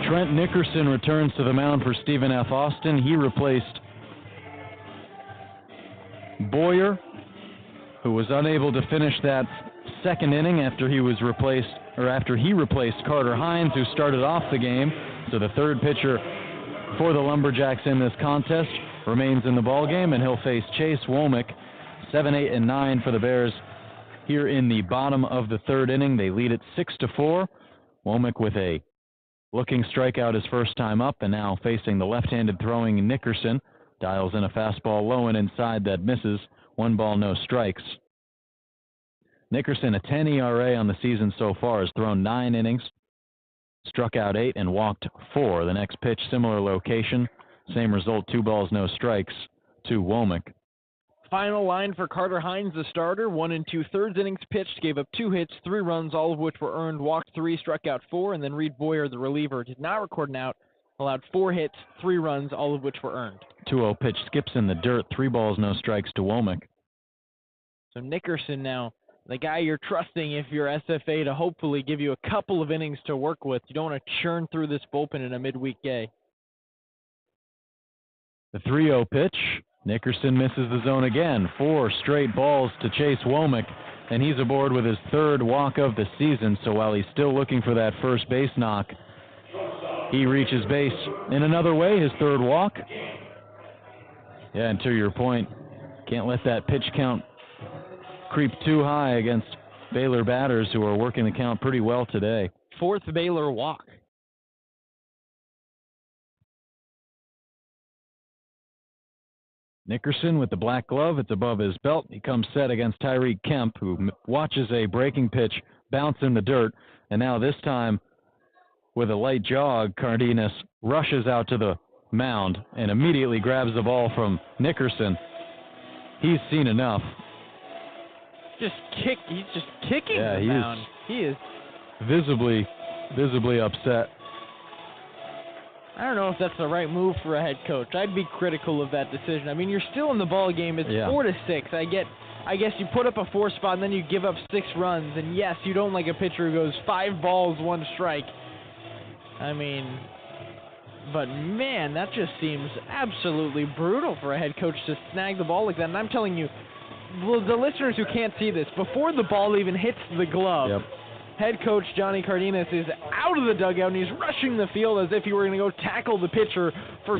Trent Nickerson returns to the mound for Stephen F. Austin. He replaced Boyer, who was unable to finish that second inning after he replaced Carter Hines, who started off the game. So the third pitcher for the Lumberjacks in this contest remains in the ballgame, and he'll face Chase Womack. 7, 8, and 9 for the Bears here in the bottom of the third inning. They lead it 6-4. Womack with a looking strikeout his first time up, and now facing the left-handed throwing Nickerson. Dials in a fastball low and inside that misses. 1 ball, no strikes. Nickerson, a 10 ERA on the season so far, has thrown 9 innings, struck out 8, and walked 4. The next pitch, similar location. Same result, 2 balls, no strikes to Womack. Final line for Carter Hines, the starter. 1 2/3 innings pitched, gave up 2 hits, 3 runs, all of which were earned, walked 3, struck out 4, and then Reed Boyer, the reliever, did not record an out, allowed 4 hits, 3 runs, all of which were earned. 2-0 pitch skips in the dirt, 3 balls, no strikes to Womack. So Nickerson now, the guy you're trusting if you're SFA to hopefully give you a couple of innings to work with. You don't want to churn through this bullpen in a midweek day. The 3-0 pitch. Nickerson misses the zone again. 4 straight balls to Chase Womack, and he's aboard with his 3rd walk of the season. So while he's still looking for that first base knock, he reaches base in another way, his 3rd walk. Yeah, and to your point, can't let that pitch count creep too high against Baylor batters who are working the count pretty well today. 4th Baylor walk. Nickerson with the black glove. It's above his belt. He comes set against Tariq Kemp, who watches a breaking pitch bounce in the dirt. And now this time, with a light jog, Cardenas rushes out to the mound and immediately grabs the ball from Nickerson. He's seen enough. He's just kicking the mound. He is visibly upset. I don't know if that's the right move for a head coach. I'd be critical of that decision. I mean, you're still in the ball game. It's 4-6. I guess you put up a 4 spot and then you give up 6 runs. And yes, you don't like a pitcher who goes 5 balls, 1 strike. I mean, but man, that just seems absolutely brutal for a head coach to snag the ball like that. And I'm telling you, the listeners who can't see this, before the ball even hits the glove, head coach Johnny Cardenas is out of the dugout and he's rushing the field as if he were going to go tackle the pitcher for,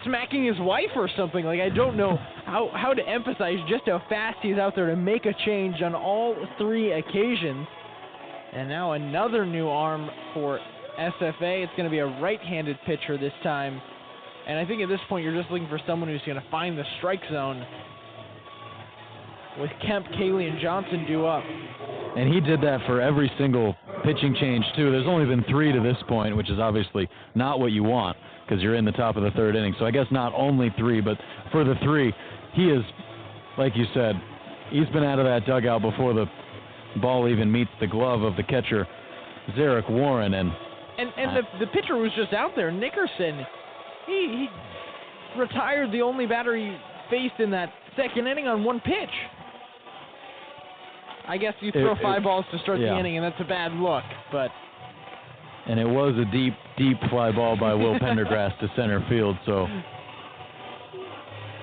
smacking his wife or something. Like, I don't know how to emphasize just how fast he's out there to make a change on all 3 occasions. And now another new arm for SFA. It's going to be a right-handed pitcher this time. And I think at this point you're just looking for someone who's going to find the strike zone with Kemp, Cayley, and Johnson due up. And he did that for every single pitching change, too. There's only been 3 to this point, which is obviously not what you want because you're in the top of the 3rd inning. So I guess not only 3, but for the 3, he is, like you said, he's been out of that dugout before the ball even meets the glove of the catcher, Zarek Warren. And the pitcher was just out there, Nickerson. He retired the only batter he faced in that 2nd inning on 1 pitch. I guess you throw 5 balls to start the inning, and that's a bad look. And it was a deep, deep fly ball by Will Pendergrass to center field, so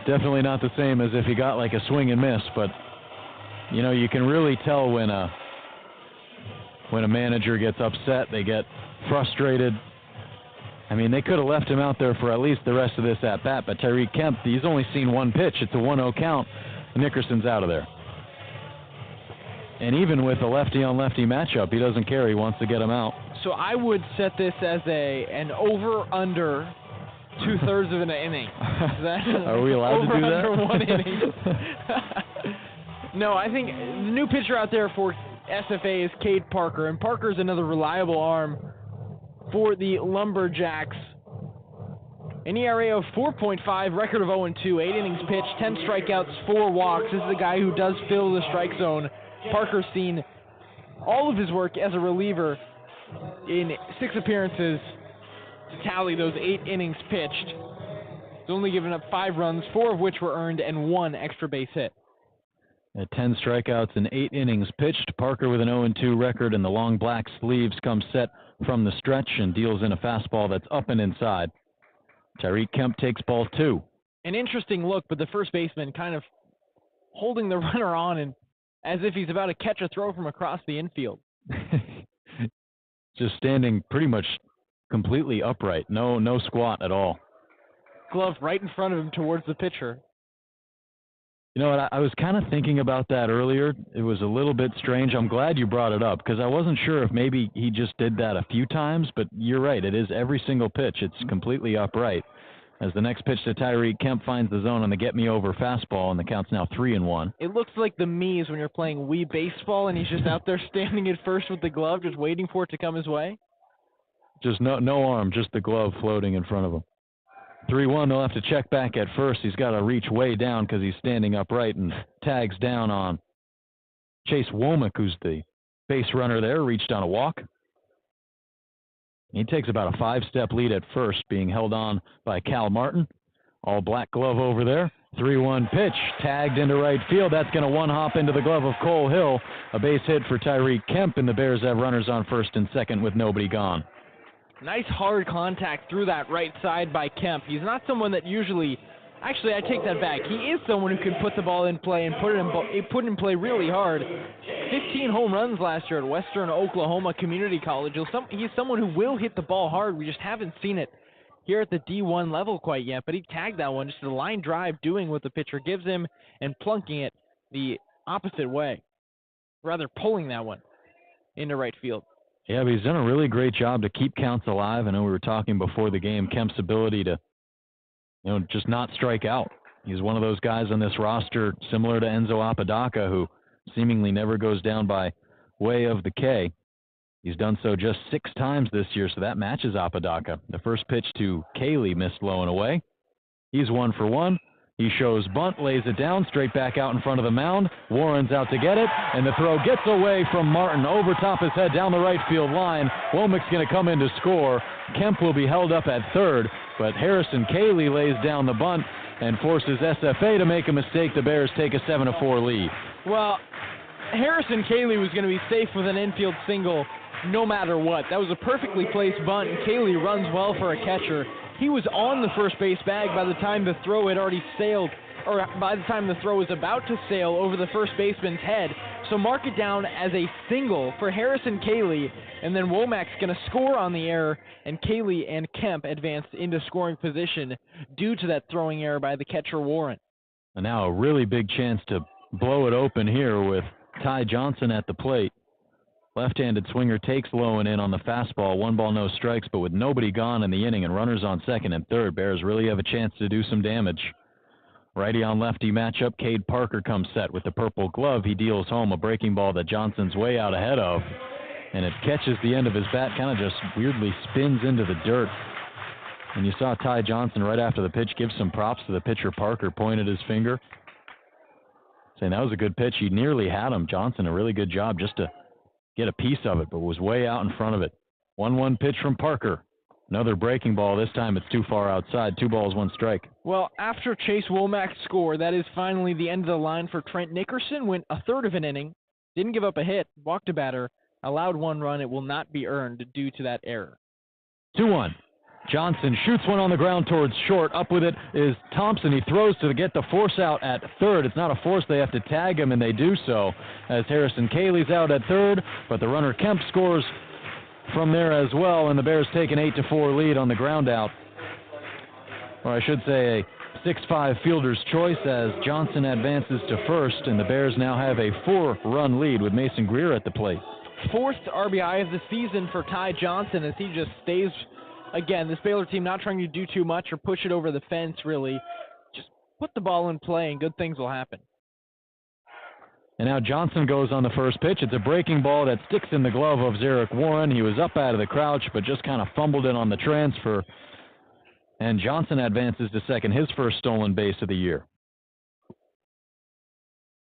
definitely not the same as if he got like a swing and miss. But you know, you can really tell when a manager gets upset, they get frustrated. I mean, they could have left him out there for at least the rest of this at-bat, but Tyreek Kemp, he's only seen 1 pitch. It's a 1-0 count. Nickerson's out of there. And even with a lefty-on-lefty matchup, he doesn't care. He wants to get him out. So I would set this as an over-under 2/3 of an inning. Are we allowed to do that? Over-under 1 inning. No, I think the new pitcher out there for SFA is Cade Parker, and Parker's another reliable arm for the Lumberjacks. An ERA of 4.5, record of 0-2, 8 innings pitched, 10 strikeouts, 4 walks. This is the guy who does fill the strike zone. Parker's seen all of his work as a reliever in 6 appearances to tally those 8 innings pitched. He's only given up 5 runs, 4 of which were earned, and 1 extra base hit. At 10 strikeouts and 8 innings pitched, Parker with an 0-2 record, and the long black sleeves come set from the stretch and deals in a fastball that's up and inside. Tyreek Kemp takes ball 2. An interesting look, but the first baseman kind of holding the runner on and as if he's about to catch a throw from across the infield. Just standing pretty much completely upright. No squat at all. Glove right in front of him towards the pitcher. You know what, I was kind of thinking about that earlier. It was a little bit strange. I'm glad you brought it up because I wasn't sure if maybe he just did that a few times, but you're right. It is every single pitch. It's completely upright. As the next pitch to Tyreek Kemp finds the zone on the get-me-over fastball, and the count's now 3-1. It looks like the Mies when you're playing Wii Baseball and he's just out there standing at first with the glove, just waiting for it to come his way. Just no arm, just the glove floating in front of him. 3-1, they'll have to check back at first. He's got to reach way down because he's standing upright and tags down on Chase Womack, who's the base runner there, reached on a walk. He takes about a 5-step lead at first, being held on by Cal Martin. All black glove over there. 3-1 pitch, tagged into right field. That's going to one-hop into the glove of Cole Hill. A base hit for Tyreek Kemp, and the Bears have runners on first and second with nobody gone. Nice hard contact through that right side by Kemp. He's not someone that usually... Actually, I take that back. He is someone who can put the ball in play and put it in play really hard. 15 home runs last year at Western Oklahoma Community College. He's someone who will hit the ball hard. We just haven't seen it here at the D1 level quite yet. But he tagged that one, just a line drive, doing what the pitcher gives him and plunking it the opposite way. Rather pulling that one into right field. Yeah, but he's done a really great job to keep counts alive. I know we were talking before the game, Kemp's ability to just not strike out. He's one of those guys on this roster, similar to Enzo Apodaca, who seemingly never goes down by way of the K. He's done so just 6 times this year, so that matches Apodaca. The first pitch to Cayley missed low and away. He's 1 for 1. He shows bunt, lays it down, straight back out in front of the mound. Warren's out to get it, and the throw gets away from Martin over top his head down the right field line. Womack's going to come in to score. Kemp will be held up at third, but Harrison Cayley lays down the bunt and forces SFA to make a mistake. The Bears take a 7-4 lead. Well, Harrison Cayley was going to be safe with an infield single no matter what. That was a perfectly placed bunt, and Cayley runs well for a catcher. He was on the first base bag by the time the throw had already sailed, or by the time the throw was about to sail over the first baseman's head. So mark it down as a single for Harrison Cayley, and then Womack's going to score on the error, and Cayley and Kemp advanced into scoring position due to that throwing error by the catcher Warren. And now a really big chance to blow it open here with Ty Johnson at the plate. Left-handed swinger takes low and in on the fastball. 1 ball, no strikes, but with nobody gone in the inning and runners on second and third, Bears really have a chance to do some damage. Righty on lefty matchup, Cade Parker comes set with the purple glove. He deals home a breaking ball that Johnson's way out ahead of, and it catches the end of his bat, kind of just weirdly spins into the dirt. And you saw Ty Johnson right after the pitch give some props to the pitcher. Parker pointed his finger, saying that was a good pitch. He nearly had him. Johnson, a really good job just to get a piece of it, but was way out in front of it. 1-1 pitch from Parker. Another breaking ball. This time it's too far outside. 2 balls, 1 strike. Well, after Chase Womack's score, that is finally the end of the line for Trent Nickerson. Went a third of an inning, didn't give up a hit, walked a batter, allowed 1 run. It will not be earned due to that error. 2-1. Johnson shoots one on the ground towards short. Up with it is Thompson. He throws to get the force out at third. It's not a force. They have to tag him, and they do so as Harrison Cayley's out at third, but the runner Kemp scores from there as well, and the Bears take an 8-4 lead on the ground out. Or I should say a 6-5 fielder's choice as Johnson advances to first, and the Bears now have a 4-run lead with Mason Greer at the plate. 4th RBI of the season for Ty Johnson as he just stays, again, this Baylor team not trying to do too much or push it over the fence, really. Just put the ball in play and good things will happen. And now Johnson goes on the first pitch. It's a breaking ball that sticks in the glove of Zarek Warren. He was up out of the crouch, but just kind of fumbled it on the transfer. And Johnson advances to second, his first stolen base of the year.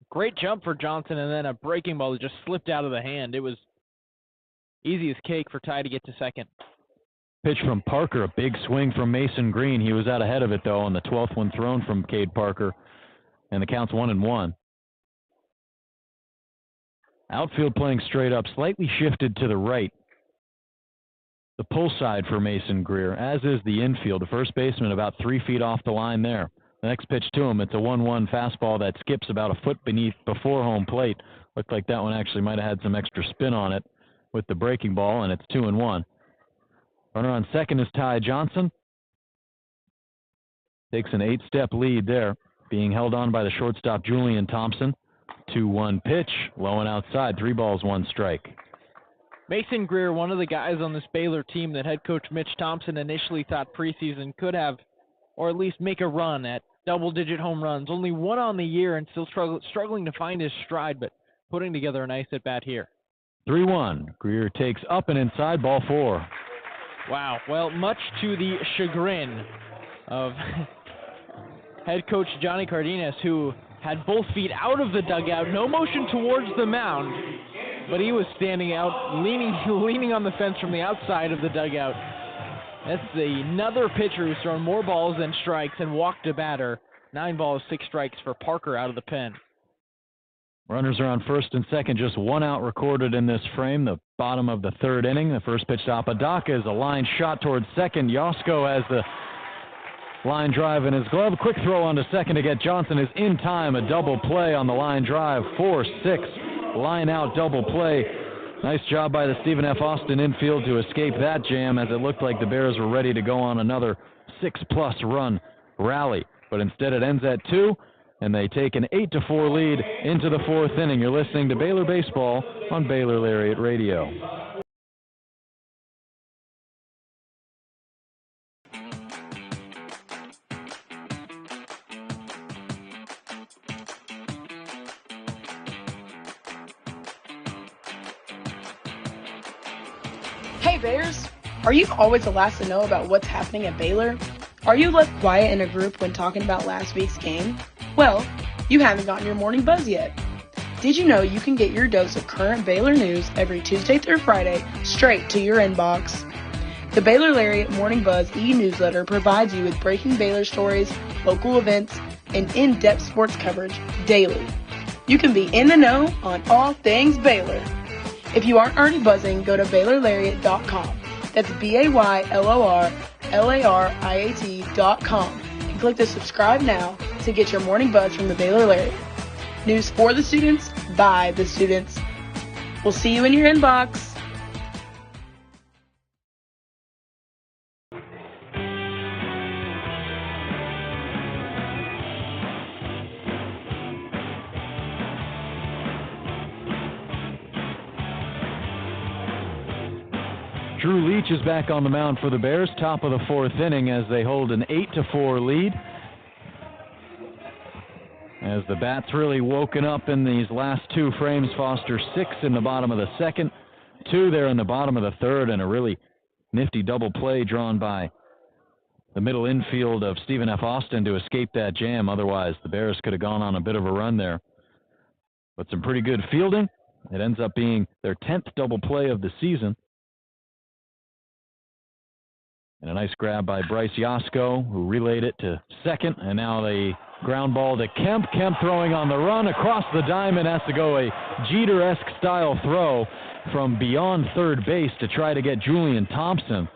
Great jump for Johnson, and then a breaking ball that just slipped out of the hand. It was easy as cake for Ty to get to second. Pitch from Parker, a big swing from Mason Green. He was out ahead of it, though, on the 12th one thrown from Cade Parker. And the count's 1-1. Outfield playing straight up, slightly shifted to the right. The pull side for Mason Greer, as is the infield. The first baseman about 3 feet off the line there. The next pitch to him, it's a 1-1 fastball that skips about a foot before home plate. Looked like that one actually might have had some extra spin on it with the breaking ball, and it's 2-1. Runner on second is Ty Johnson. Takes an 8-step lead there, being held on by the shortstop Julian Thompson. 2-1 pitch, low and outside, 3 balls, 1 strike. Mason Greer, one of the guys on this Baylor team that head coach Mitch Thompson initially thought preseason could have, or at least make a run at double-digit home runs. Only 1 on the year and still struggling to find his stride, but putting together a nice at-bat here. 3-1. Greer takes up and inside, ball 4. Wow. Well, much to the chagrin of head coach Johnny Cardenas, who had both feet out of the dugout, no motion towards the mound, but he was standing out, leaning on the fence from the outside of the dugout. That's another pitcher who's thrown more balls than strikes and walked a batter. 9 balls, 6 strikes for Parker out of the pen. Runners are on first and second, just 1 out recorded in this frame, the bottom of the 3rd inning. The first pitch to Apodaca is a line shot towards second. Yosko has the line drive in his glove. Quick throw onto second to get Johnson is in time. A double play on the line drive. 4-6 line out double play. Nice job by the Stephen F. Austin infield to escape that jam, as it looked like the Bears were ready to go on another 6-plus run rally. But instead it ends at 2, and they take an 8-4 lead into the 4th inning. You're listening to Baylor Baseball on Baylor Lariat Radio. Hey Bears! Are you always the last to know about what's happening at Baylor? Are you left quiet in a group when talking about last week's game? Well, you haven't gotten your morning buzz yet. Did you know you can get your dose of current Baylor news every Tuesday through Friday straight to your inbox? The Baylor Lariat Morning Buzz e-newsletter provides you with breaking Baylor stories, local events, and in-depth sports coverage daily. You can be in the know on all things Baylor. If you aren't already buzzing, go to BaylorLariat.com. That's BaylorLariat.com and click the subscribe now to get your morning buzz from the Baylor Lariat. News for the students, by the students. We'll see you in your inbox. Drew Leach is back on the mound for the Bears, top of the fourth inning as they hold an 8-4 lead. As the Bats really woken up in these last two frames, Foster 6 in the bottom of the second, 2 there in the bottom of the third, and a really nifty double play drawn by the middle infield of Stephen F. Austin to escape that jam. Otherwise, the Bears could have gone on a bit of a run there. But some pretty good fielding. It ends up being their 10th double play of the season. And a nice grab by Bryce Yasko, who relayed it to second. And now the ground ball to Kemp. Kemp throwing on the run across the diamond. Has to go a Jeter-esque style throw from beyond third base to try to get Julian Thompson.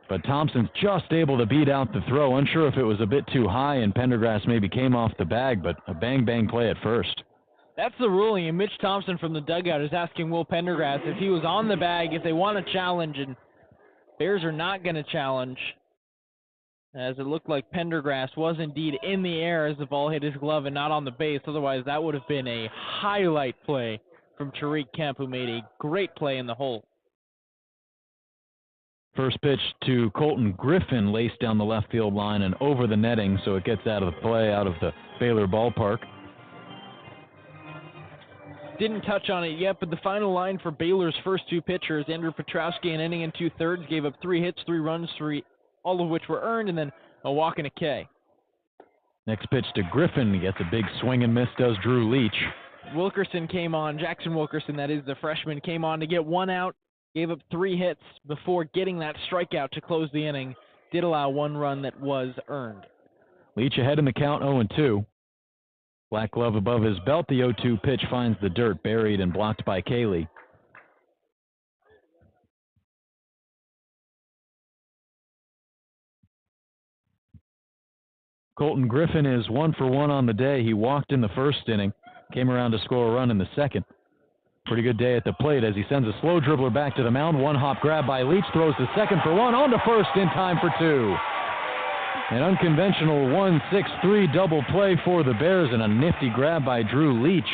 But Thompson's just able to beat out the throw. Unsure if it was a bit too high and Pendergrass maybe came off the bag, but a bang-bang play at first. That's the ruling, and Mitch Thompson from the dugout is asking Will Pendergrass if he was on the bag, if they want to challenge, and Bears are not going to challenge, as it looked like Pendergrass was indeed in the air as the ball hit his glove and not on the base. Otherwise, that would have been a highlight play from Tariq Kemp, who made a great play in the hole. First pitch to Colton Griffin, laced down the left field line and over the netting, so it gets out of the play, out of the Baylor ballpark. Didn't touch on it yet, but the final line for Baylor's first two pitchers, Andrew Petrowski, an inning and 2/3, gave up 3 hits, 3 runs, all of which were earned, and then a walk and a K. Next pitch to Griffin. He gets a big swing and miss, does Drew Leach. Wilkerson came on, Jackson Wilkerson, that is the freshman, came on to get 1 out, gave up 3 hits before getting that strikeout to close the inning. Did allow 1 run that was earned. Leach ahead in the count, 0-2. Black glove above his belt. The 0-2 pitch finds the dirt, buried and blocked by Cayley. Colton Griffin is 1 for 1 on the day. He walked in the first inning, came around to score a run in the second. Pretty good day at the plate as he sends a slow dribbler back to the mound. 1-hop grab by Leach, throws the second for 1, on to first in time for 2. An unconventional 1-6-3 double play for the Bears and a nifty grab by Drew Leach,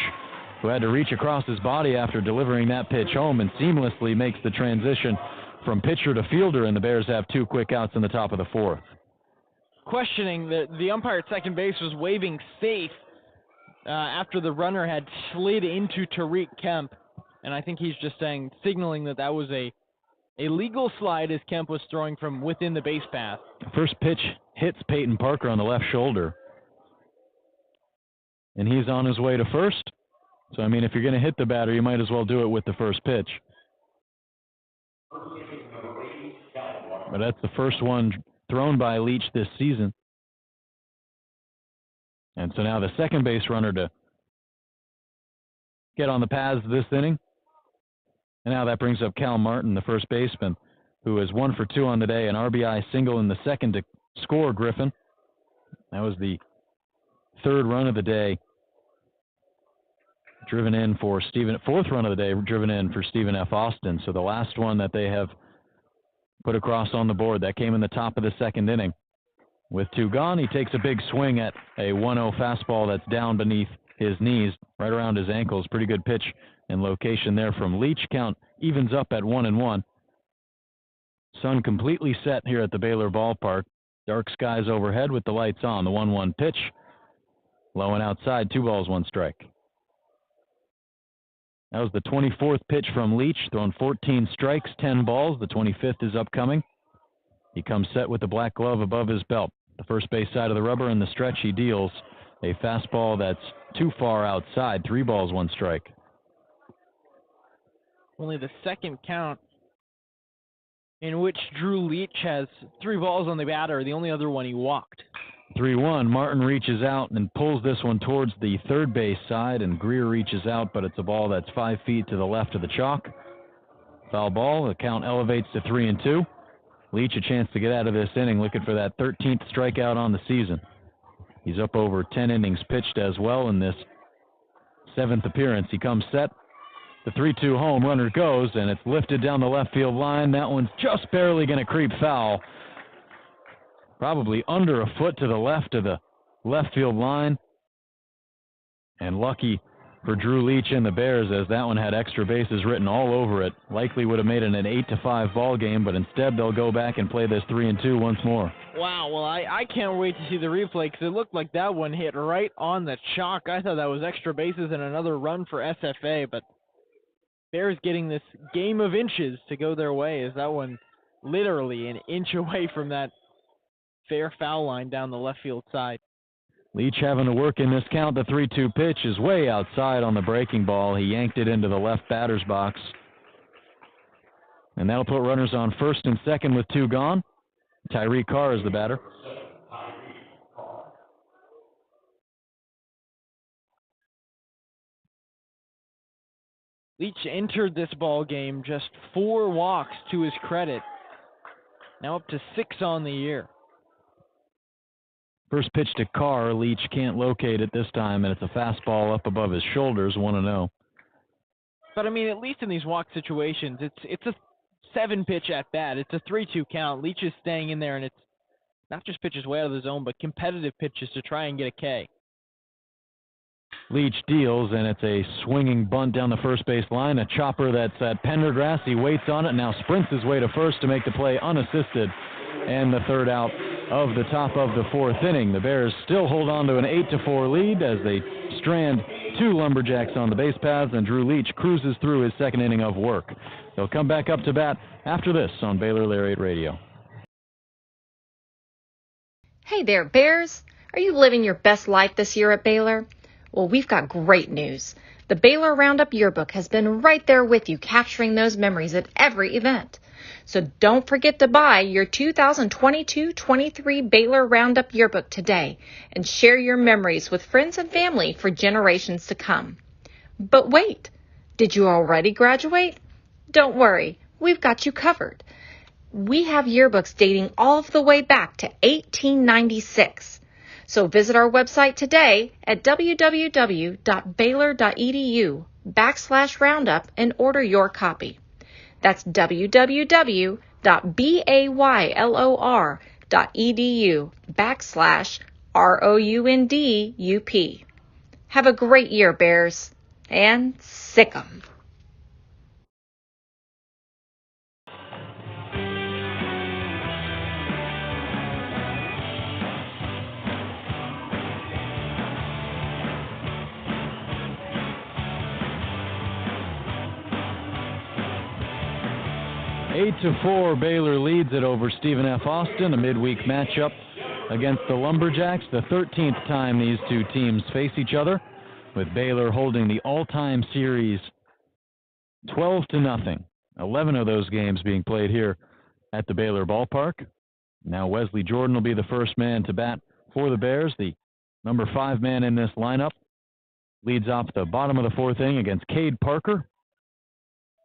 who had to reach across his body after delivering that pitch home and seamlessly makes the transition from pitcher to fielder, and the Bears have 2 quick outs in the top of the fourth. Questioning, the umpire at second base was waving safe after the runner had slid into Tariq Kemp, and I think he's just signaling that was a legal slide as Kemp was throwing from within the base path. First pitch hits Peyton Parker on the left shoulder. And he's on his way to first. So, I mean, if you're going to hit the batter, you might as well do it with the first pitch. But that's the first one thrown by Leach this season. And so now the second base runner to get on the paths this inning. And now that brings up Cal Martin, the first baseman, who is 1 for 2 on the day, an RBI single in the second to score Griffin. That was the 3rd run of the day, driven in for Stephen. 4th run of the day, driven in for Stephen F. Austin. So the last one that they have put across on the board, that came in the top of the second inning. With 2 gone, he takes a big swing at a 1-0 fastball that's down beneath his knees, right around his ankles. Pretty good pitch and location there from Leach. Count evens up at 1-1. Sun completely set here at the Baylor ballpark. Dark skies overhead with the lights on. The 1-1 pitch. Low and outside, 2 balls, 1 strike. That was the 24th pitch from Leach, thrown 14 strikes, 10 balls. The 25th is upcoming. He comes set with the black glove above his belt. The first base side of the rubber in the stretch, he deals a fastball that's too far outside. 3 balls, 1 strike. Only the second count in which Drew Leach has 3 balls on the batter. The only other one he walked. 3-1. Martin reaches out and pulls this one towards the third base side, and Greer reaches out, but it's a ball that's 5 feet to the left of the chalk. Foul ball. The count elevates to 3-2. Leach a chance to get out of this inning, looking for that 13th strikeout on the season. He's up over 10 innings pitched as well in this 7th appearance. He comes set. The 3-2 home runner goes, and it's lifted down the left field line. That one's just barely going to creep foul. Probably under a foot to the left of the left field line. And lucky for Drew Leach and the Bears, as that one had extra bases written all over it. Likely would have made it an 8-5 ball game, but instead they'll go back and play this 3-2 once more. Wow, well, I can't wait to see the replay because it looked like that one hit right on the chalk. I thought that was extra bases and another run for SFA, but Bears getting this game of inches to go their way as that one literally an inch away from that fair foul line down the left field side. Leach having to work in this count. The 3-2 pitch is way outside on the breaking ball. He yanked it into the left batter's box. And that'll put runners on first and second with 2 gone. Tyreek Carr is the batter. Leach entered this ball game just 4 walks to his credit. Now up to 6 on the year. First pitch to Carr. Leach can't locate it this time, and it's a fastball up above his shoulders, 1-0. But, I mean, at least in these walk situations, it's a 7-pitch at bat. It's a 3-2 count. Leach is staying in there, and it's not just pitches way out of the zone, but competitive pitches to try and get a K. Leach deals, and it's a swinging bunt down the first base line. A chopper that's at Pendergrass. He waits on it, now sprints his way to first to make the play unassisted. And the third out of the top of the 4th inning. The Bears still hold on to an 8-4 lead as they strand 2 Lumberjacks on the base paths, and Drew Leach cruises through his 2nd inning of work. They'll come back up to bat after this on Baylor Lariat Radio. Hey there, Bears. Are you living your best life this year at Baylor? Well, we've got great news. The Baylor Roundup Yearbook has been right there with you, capturing those memories at every event. So don't forget to buy your 2022-23 Baylor Roundup Yearbook today and share your memories with friends and family for generations to come. But wait, did you already graduate? Don't worry, we've got you covered. We have yearbooks dating all the way back to 1896. So visit our website today at www.baylor.edu/roundup and order your copy. That's www.baylor.edu/ROUNDUP. Have a great year, Bears, and sick 'em. 8-4, Baylor leads it over Stephen F. Austin, a midweek matchup against the Lumberjacks. The 13th time these two teams face each other, with Baylor holding the all-time series 12-0. 11 of those games being played here at the Baylor ballpark. Now Wesley Jordan will be the first man to bat for the Bears. The number 5 man in this lineup leads off the bottom of the 4th inning against Cade Parker,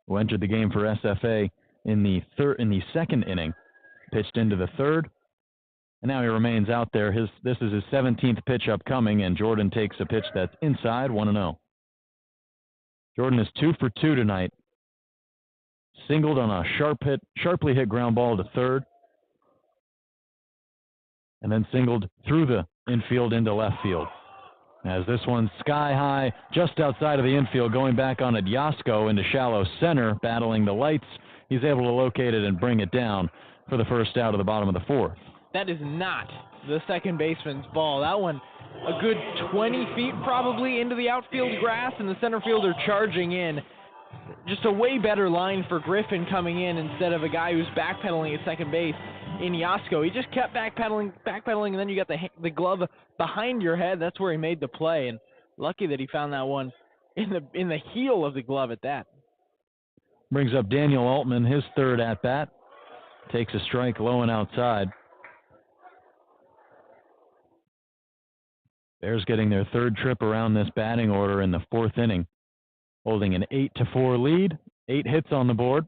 who entered the game for SFA in the 2nd inning, pitched into the 3rd, and now he remains out there. This is his 17th pitch upcoming, and Jordan takes a pitch that's inside, 1-0. Jordan is 2 for 2 tonight. Singled on a sharply hit ground ball to 3rd, and then singled through the infield into left field. As this one's sky high, just outside of the infield, going back on it, Yasko into shallow center, battling the lights. He's able to locate it and bring it down for the first out of the bottom of the 4th. That is not the second baseman's ball. That one, a good 20 feet probably into the outfield grass, and the center fielder charging in. Just a way better line for Griffin coming in instead of a guy who's backpedaling at second base in Yasko. He just kept backpedaling, and then you got the glove behind your head. That's where he made the play, and lucky that he found that one in the heel of the glove at that. Brings up Daniel Altman, his 3rd at-bat. Takes a strike low and outside. Bears getting their 3rd trip around this batting order in the 4th inning, holding an 8-4 lead, 8 hits on the board,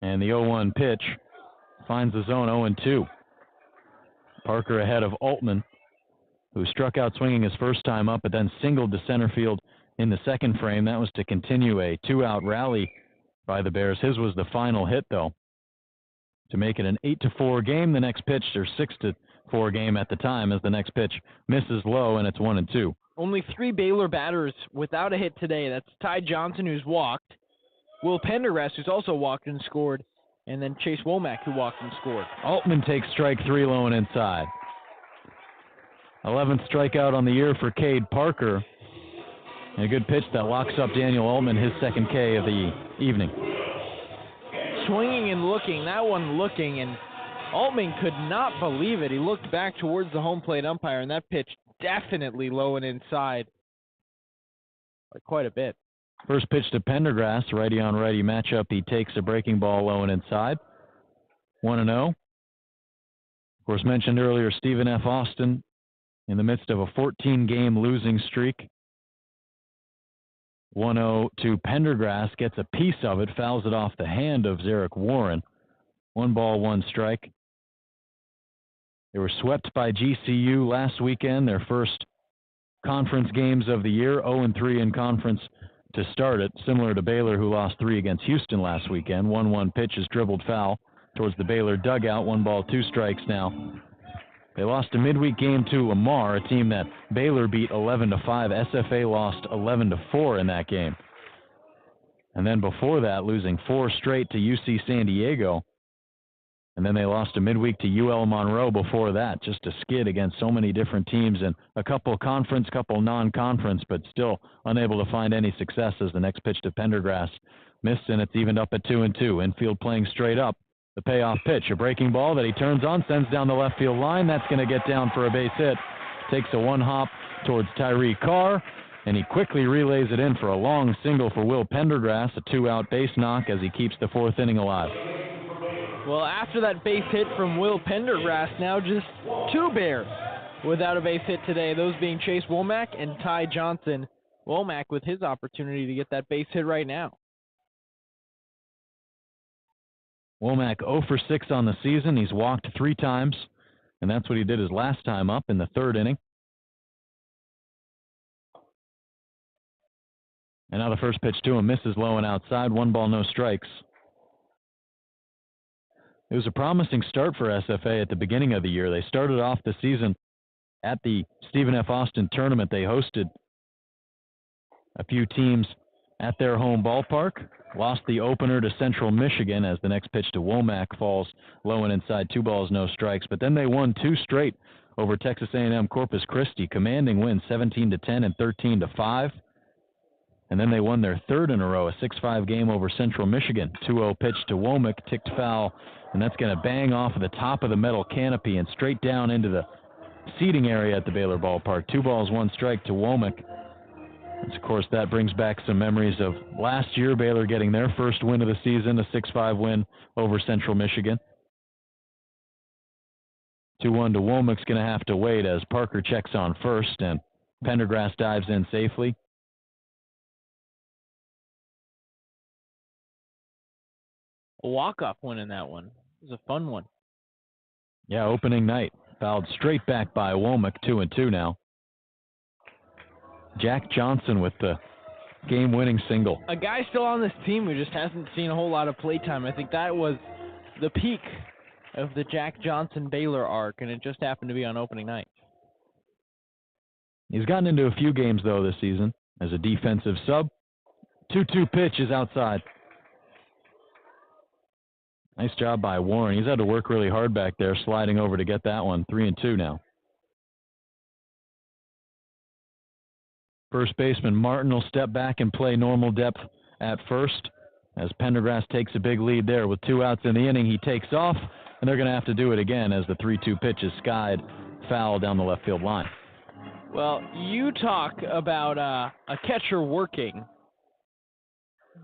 and the 0-1 pitch finds the zone 0-2. Parker ahead of Altman, who struck out swinging his first time up, but then singled to center field in the second frame. That was to continue a 2-out rally by the Bears. His was the final hit, though, to make it an 8-4 game. The next pitch, or 6-4 game at the time, as the next pitch misses low, and it's 1-2. Only 3 Baylor batters without a hit today. That's Ty Johnson, who's walked, Will Pendergrass, who's also walked and scored, and then Chase Womack, who walked and scored. Altman takes strike 3 low and inside. 11th strikeout on the year for Cade Parker. And a good pitch that locks up Daniel Altman, his second K of the evening. Swinging and looking, that one looking, and Altman could not believe it. He looked back towards the home plate umpire, and that pitch definitely low and inside by quite a bit. First pitch to Pendergrass, righty-on-righty matchup. He takes a breaking ball low and inside. 1-0. Of course, mentioned earlier, Stephen F. Austin in the midst of a 14-game losing streak. 1-0 to Pendergrass, gets a piece of it, fouls it off the hand of Zarek Warren. 1 ball, 1 strike. They were swept by GCU last weekend, their first conference games of the year, 0-3 in conference to start it, similar to Baylor, who lost 3 against Houston last weekend. 1-1 pitch is dribbled foul towards the Baylor dugout. 1 ball, 2 strikes now. They lost a midweek game to Lamar, a team that Baylor beat 11-5. SFA lost 11-4 in that game. And then before that, losing 4 straight to UC San Diego. And then they lost a midweek to UL Monroe before that, just a skid against so many different teams, and a couple conference, couple non-conference, but still unable to find any success as the next pitch to Pendergrass missed, and it's evened up at 2-2. Infield playing straight up. The payoff pitch, a breaking ball that he turns on, sends down the left field line. That's going to get down for a base hit. Takes a 1-hop towards Tyree Carr, and he quickly relays it in for a long single for Will Pendergrass, a 2-out base knock as he keeps the 4th inning alive. Well, after that base hit from Will Pendergrass, now just 2 Bears without a base hit today, those being Chase Womack and Ty Johnson. Womack with his opportunity to get that base hit right now. Womack 0 for 6 on the season. He's walked 3 times, and that's what he did his last time up in the 3rd inning. And now the first pitch to him misses low and outside. 1 ball, no strikes. It was a promising start for SFA at the beginning of the year. They started off the season at the Stephen F. Austin tournament. They hosted a few teams at their home ballpark. Lost the opener to Central Michigan as the next pitch to Womack falls low and inside. 2 balls, no strikes. But then they won 2 straight over Texas A&M Corpus Christi. Commanding wins 17-10 and 13-5. And then they won their 3rd in a row, a 6-5 game over Central Michigan. 2-0 pitch to Womack, ticked foul, and that's going to bang off of the top of the metal canopy and straight down into the seating area at the Baylor ballpark. 2 balls, 1 strike to Womack. And of course, that brings back some memories of last year, Baylor getting their first win of the season, a 6-5 win over Central Michigan. 2-1 to Womack's going to have to wait as Parker checks on first, and Pendergrass dives in safely. A walk-off win in that one. It was a fun one. Yeah, opening night. Fouled straight back by Womack, 2-2 now. Jack Johnson with the game-winning single. A guy still on this team who just hasn't seen a whole lot of playtime. I think that was the peak of the Jack Johnson Baylor arc, and it just happened to be on opening night. He's gotten into a few games, though, this season as a defensive sub. 2-2 pitch is outside. Nice job by Warren. He's had to work really hard back there, sliding over to get that one. 3-2 now. First baseman Martin will step back and play normal depth at first as Pendergrass takes a big lead there. With 2 outs in the inning, he takes off, and they're going to have to do it again as the 3-2 pitch is skied foul down the left field line. Well, you talk about a catcher working.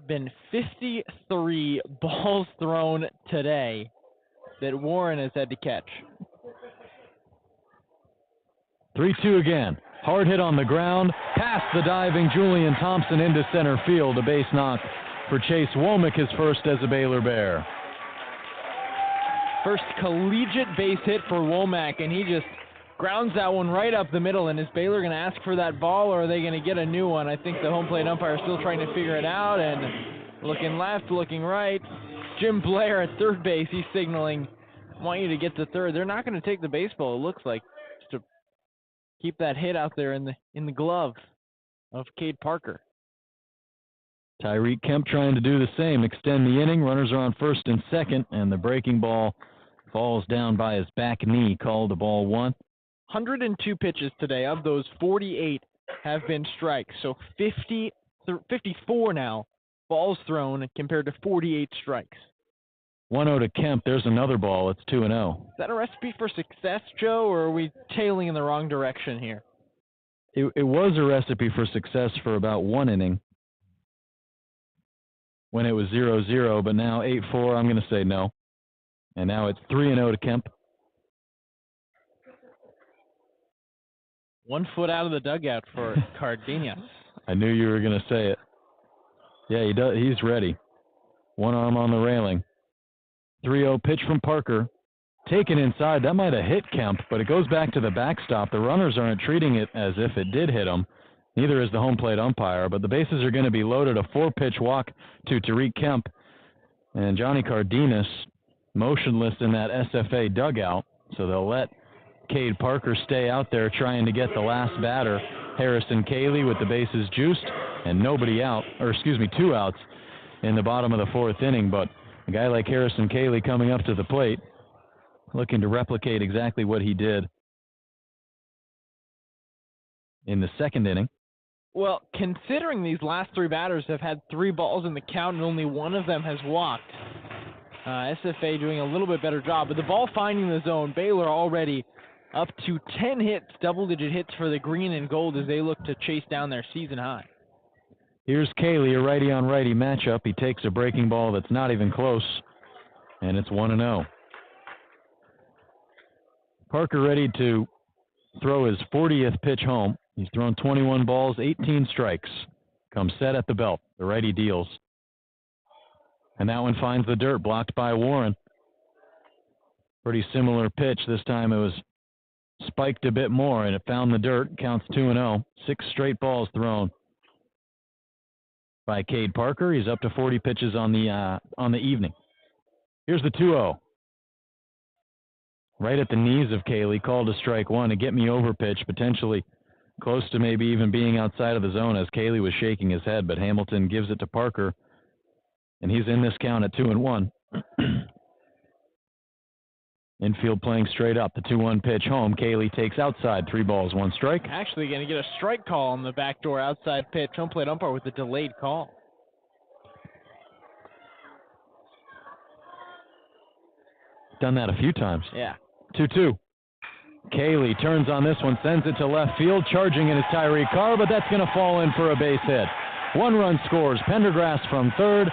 Been 53 balls thrown today that Warren has had to catch. 3-2 again. Hard hit on the ground, past the diving Julian Thompson into center field. A base knock for Chase Womack, his first as a Baylor Bear. First collegiate base hit for Womack, and he just grounds that one right up the middle. And is Baylor going to ask for that ball, or are they going to get a new one? I think the home plate umpire is still trying to figure it out, and looking left, looking right. Jim Blair at third base, he's signaling, I want you to get to third. They're not going to take the baseball, it looks like, just to keep that hit out there in the glove of Cade Parker. Tyreek Kemp trying to do the same, extend the inning. Runners are on first and second, and the breaking ball falls down by his back knee, called a ball 1. 102 pitches today. Of those, 48 have been strikes. So 54 now balls thrown compared to 48 strikes. 1-0 to Kemp. There's another ball. It's 2-0. Is that a recipe for success, Joe, or are we tailing in the wrong direction here? It was a recipe for success for about one inning when it was 0-0, but now 8-4, I'm going to say no. And now it's 3-0 to Kemp. 1 foot out of the dugout for Cardenas. I knew you were going to say it. Yeah, he does. He's ready. One arm on the railing. 3-0 pitch from Parker. Taken inside. That might have hit Kemp, but it goes back to the backstop. The runners aren't treating it as if it did hit him. Neither is the home plate umpire, but the bases are going to be loaded. A 4-pitch walk to Tariq Kemp. And Johnny Cardenas motionless in that SFA dugout, so they'll let Cade Parker stay out there trying to get the last batter, Harrison Cayley, with the bases juiced, and nobody out, or excuse me, 2 outs in the bottom of the 4th inning. But a guy like Harrison Cayley coming up to the plate, looking to replicate exactly what he did in the 2nd inning. Well, considering these last 3 batters have had 3 balls in the count and only one of them has walked, SFA doing a little bit better job. But the ball finding the zone, Baylor already up to 10 hits, double-digit hits for the green and gold as they look to chase down their season high. Here's Cayley, a righty-on-righty matchup. He takes a breaking ball that's not even close, and it's 1-0. Parker ready to throw his 40th pitch home. He's thrown 21 balls, 18 strikes. Comes set at the belt. The righty deals. And that one finds the dirt, blocked by Warren. Pretty similar pitch. This time it was spiked a bit more, and it found the dirt. Counts 2-0. 6 straight balls thrown by Cade Parker. He's up to 40 pitches on the evening. Here's the 2-0. Right at the knees of Cayley, called a strike 1, a get-me-over pitch, potentially close to maybe even being outside of the zone as Cayley was shaking his head, but Hamilton gives it to Parker, and he's in this count at 2-1. Infield playing straight up. The 2-1 pitch home. Cayley takes outside. 3 balls, 1 strike. Actually going to get a strike call on the backdoor outside pitch. Home plate umpire with a delayed call. Done that a few times. Yeah. 2-2. Cayley turns on this one, sends it to left field. Charging in is Tyreek Carr, but that's going to fall in for a base hit. 1 run scores. Pendergrass from third.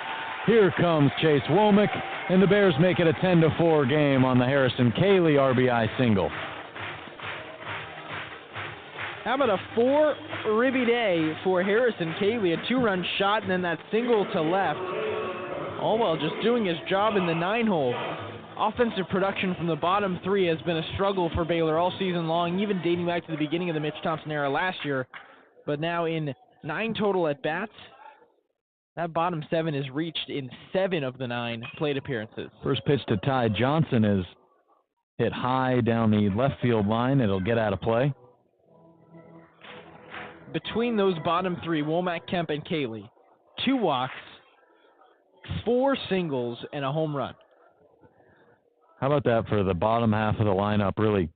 Here comes Chase Womack, and the Bears make it a 10-4 game on the Harrison Cayley RBI single. How about a 4-ribby day for Harrison Cayley? A 2-run shot and then that single to left. All while just doing his job in the 9-hole. Offensive production from the bottom 3 has been a struggle for Baylor all season long, even dating back to the beginning of the Mitch Thompson era last year. But now in 9 total at-bats, that bottom 7 is reached in 7 of the 9 plate appearances. First pitch to Ty Johnson is hit high down the left field line. It'll get out of play. Between those bottom 3, Womack, Kemp, and Cayley, 2 walks, 4 singles, and a home run. How about that for the bottom half of the lineup, really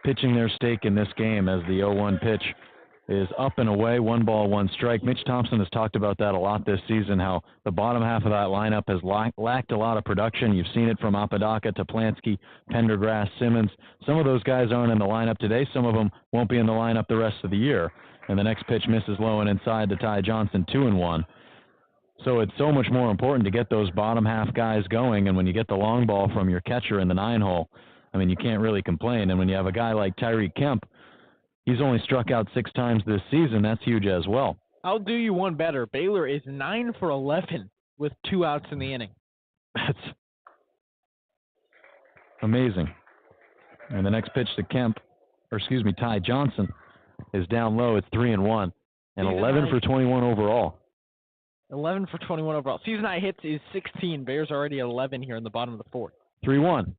pitching their stake in this game as the 0-1 pitch is up and away, 1 ball, 1 strike. Mitch Thompson has talked about that a lot this season, how the bottom half of that lineup has lacked a lot of production. You've seen it from Apodaca to Plansky, Pendergrass, Simmons. Some of those guys aren't in the lineup today. Some of them won't be in the lineup the rest of the year. And the next pitch misses low and inside to Ty Johnson, 2-1. So it's so much more important to get those bottom half guys going. And when you get the long ball from your catcher in the 9-hole, I mean, you can't really complain. And when you have a guy like Tyreek Kemp, he's only struck out 6 times this season. That's huge as well. I'll do you one better. Baylor is 9 for 11 with 2 outs in the inning. That's amazing. And the next pitch to Ty Johnson is down low. It's 3-1. And 11 for 21 overall. 11 for 21 overall. Season high hits is 16. Bears already at 11 here in the bottom of the fourth. 3-1.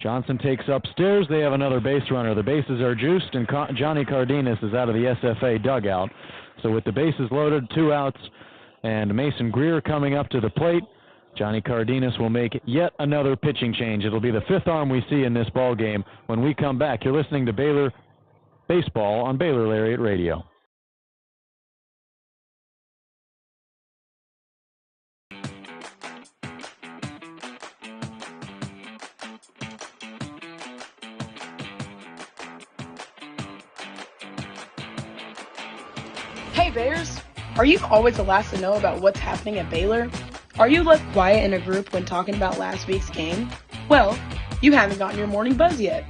Johnson takes upstairs. They have another base runner. The bases are juiced, and Johnny Cardenas is out of the SFA dugout. So with the bases loaded, 2 outs, and Mason Greer coming up to the plate, Johnny Cardenas will make yet another pitching change. It'll be the 5th arm we see in this ball game. When we come back, you're listening to Baylor Baseball on Baylor Lariat Radio. Hey Bears, are you always the last to know about what's happening at Baylor? Are you left quiet in a group when talking about last week's game? Well, you haven't gotten your morning buzz yet.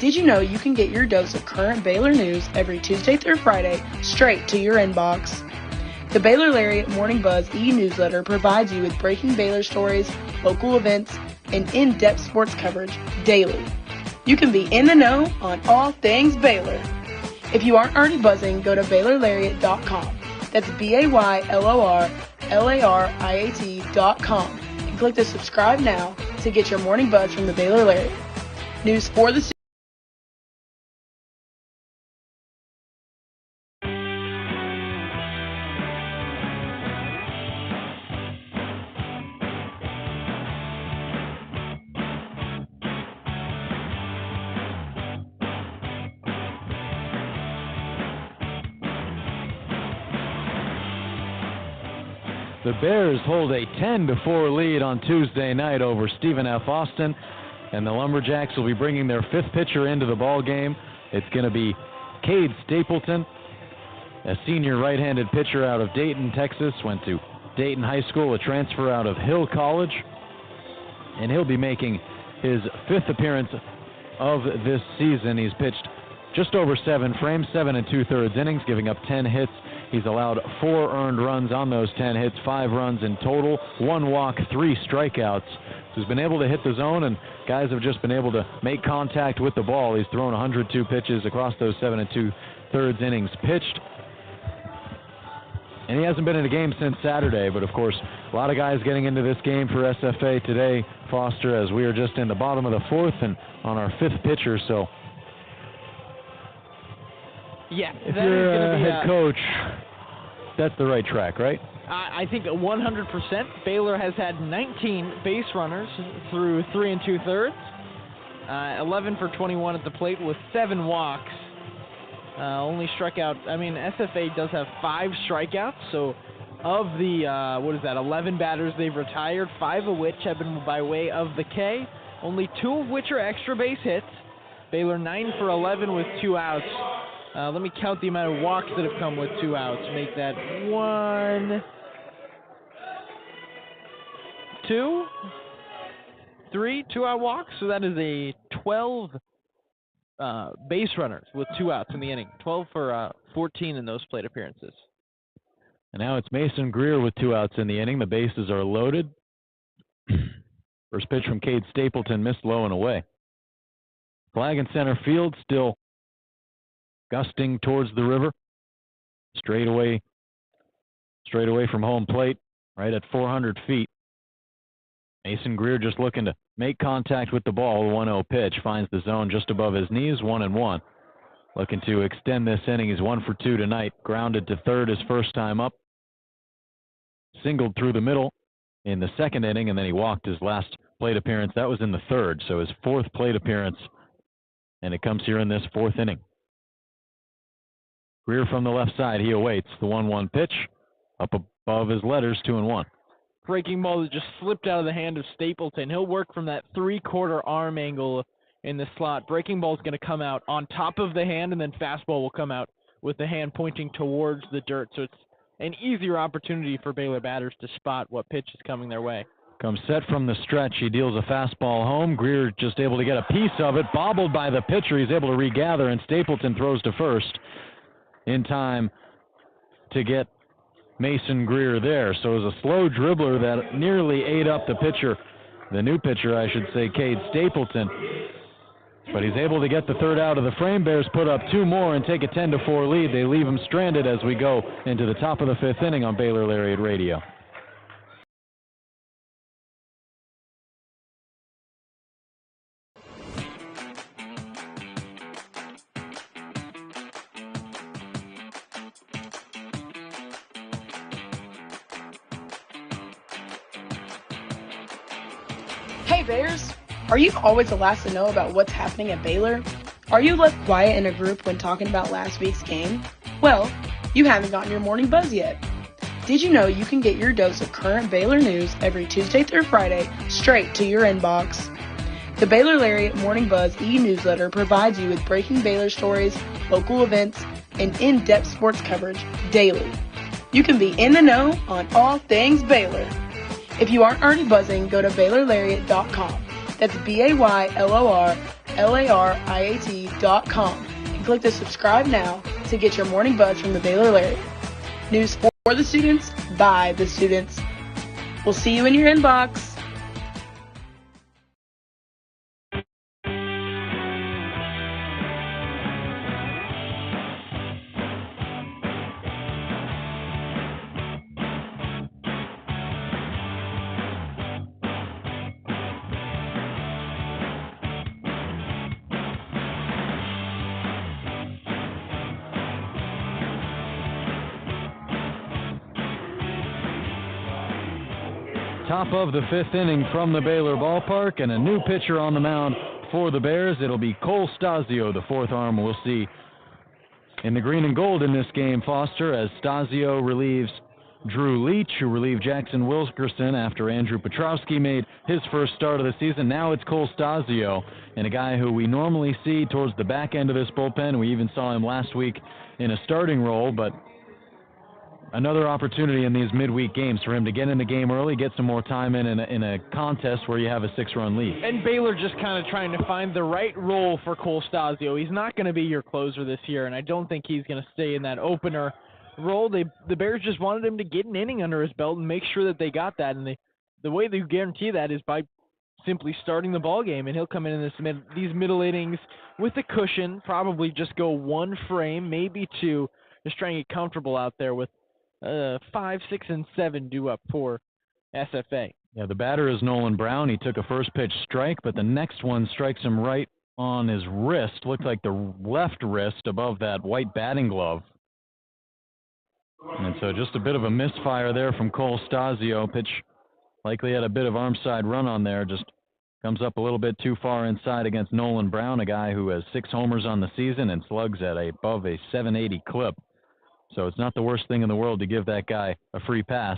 Did you know you can get your dose of current Baylor news every Tuesday through Friday straight to your inbox? The Baylor Lariat Morning Buzz e-newsletter provides you with breaking Baylor stories, local events, and in-depth sports coverage daily. You can be in the know on all things Baylor. If you aren't already buzzing, go to BaylorLariat.com. That's BaylorLariat.com and click the subscribe now to get your morning buzz from the Baylor Lariat. News for the The Bears hold a 10-4 lead on Tuesday night over Stephen F. Austin, and the Lumberjacks will be bringing their 5th pitcher into the ball game. It's going to be Cade Stapleton, a senior right-handed pitcher out of Dayton, Texas, went to Dayton High School, a transfer out of Hill College, and he'll be making his 5th appearance of this season. He's pitched just over 7 frames, 7 2/3 innings, giving up 10 hits. He's allowed 4 earned runs on those 10 hits, 5 runs in total, 1 walk, 3 strikeouts. So he's been able to hit the zone, and guys have just been able to make contact with the ball. He's thrown 102 pitches across those 7 2/3 innings pitched. And he hasn't been in a game since Saturday, but of course, a lot of guys getting into this game for SFA today, Foster, as we are just in the bottom of the 4th and on our 5th pitcher, so yeah, if you're a head coach, that's the right track, right? I think 100%. Baylor has had 19 base runners through 3 2/3. 11 for 21 at the plate with 7 walks. Only struck out, SFA does have 5 strikeouts, so of the, 11 batters they've retired, 5 of which have been by way of the K, only 2 of which are extra base hits. Baylor 9 for 11 with 2 outs. Let me count the amount of walks that have come with 2 outs. Make that 1, 2, 3 2-out walks. So that is a 12 base runners with 2 outs in the inning. 12 for 14 in those plate appearances. And now it's Mason Greer with 2 outs in the inning. The bases are loaded. First pitch from Cade Stapleton, missed low and away. Flag in center field, still gusting towards the river. Straight away from home plate, right at 400 feet. Mason Greer just looking to make contact with the ball. 1-0 pitch finds the zone just above his knees, 1-1. Looking to extend this inning. He's 1 for 2 tonight. Grounded to third his first time up. Singled through the middle in the 2nd inning, and then he walked his last plate appearance. That was in the 3rd, so his 4th plate appearance, and it comes here in this 4th inning. Greer from the left side, he awaits the 1-1 pitch, up above his letters, 2-1. Breaking ball that just slipped out of the hand of Stapleton. He'll work from that 3/4 arm angle in the slot. Breaking ball is going to come out on top of the hand, and then fastball will come out with the hand pointing towards the dirt. So it's an easier opportunity for Baylor batters to spot what pitch is coming their way. Comes set from the stretch. He deals a fastball home. Greer just able to get a piece of it. Bobbled by the pitcher. He's able to regather, and Stapleton throws to first in time to get Mason Greer there. So it was a slow dribbler that nearly ate up the pitcher, the new pitcher, I should say, Cade Stapleton. But he's able to get the third out of the frame. Bears put up 2 more and take a 10-4 lead. They leave him stranded as we go into the top of the 5th inning on Baylor Lariat Radio. Hey Bears! Are you always the last to know about what's happening at Baylor? Are you left quiet in a group when talking about last week's game? Well, you haven't gotten your morning buzz yet. Did you know you can get your dose of current Baylor news every Tuesday through Friday straight to your inbox? The Baylor Lariat Morning Buzz e-newsletter provides you with breaking Baylor stories, local events, and in-depth sports coverage daily. You can be in the know on all things Baylor. If you aren't already buzzing, go to BaylorLariat.com. That's BaylorLariat.com and click the subscribe now to get your morning buzz from the Baylor Lariat. News for the students, by the students. We'll see you in your inbox. Top of the 5th inning from the Baylor ballpark, and a new pitcher on the mound for the Bears. It'll be Cole Stasio, the 4th arm we'll see in the green and gold in this game, Foster, as Stasio relieves Drew Leach, who relieved Jackson Wilkerson after Andrew Petrowski made his first start of the season. Now it's Cole Stasio, and a guy who we normally see towards the back end of this bullpen. We even saw him last week in a starting role, but another opportunity in these midweek games for him to get in the game early, get some more time in a contest where you have a 6-run lead. And Baylor just kind of trying to find the right role for Cole Stasio. He's not going to be your closer this year, and I don't think he's going to stay in that opener role. The Bears just wanted him to get an inning under his belt and make sure that they got that. And the way they guarantee that is by simply starting the ball game, and he'll come in these middle innings with a cushion, probably just go 1 frame, maybe 2, just trying to get comfortable out there with 5, 6, and 7 due up for SFA. Yeah, the batter is Nolan Brown. He took a first pitch strike, but the next one strikes him right on his wrist. Looked like the left wrist above that white batting glove. And so just a bit of a misfire there from Cole Stasio. Pitch likely had a bit of arm side run on there. Just comes up a little bit too far inside against Nolan Brown, a guy who has 6 homers on the season and slugs at above a 780 clip. So it's not the worst thing in the world to give that guy a free pass.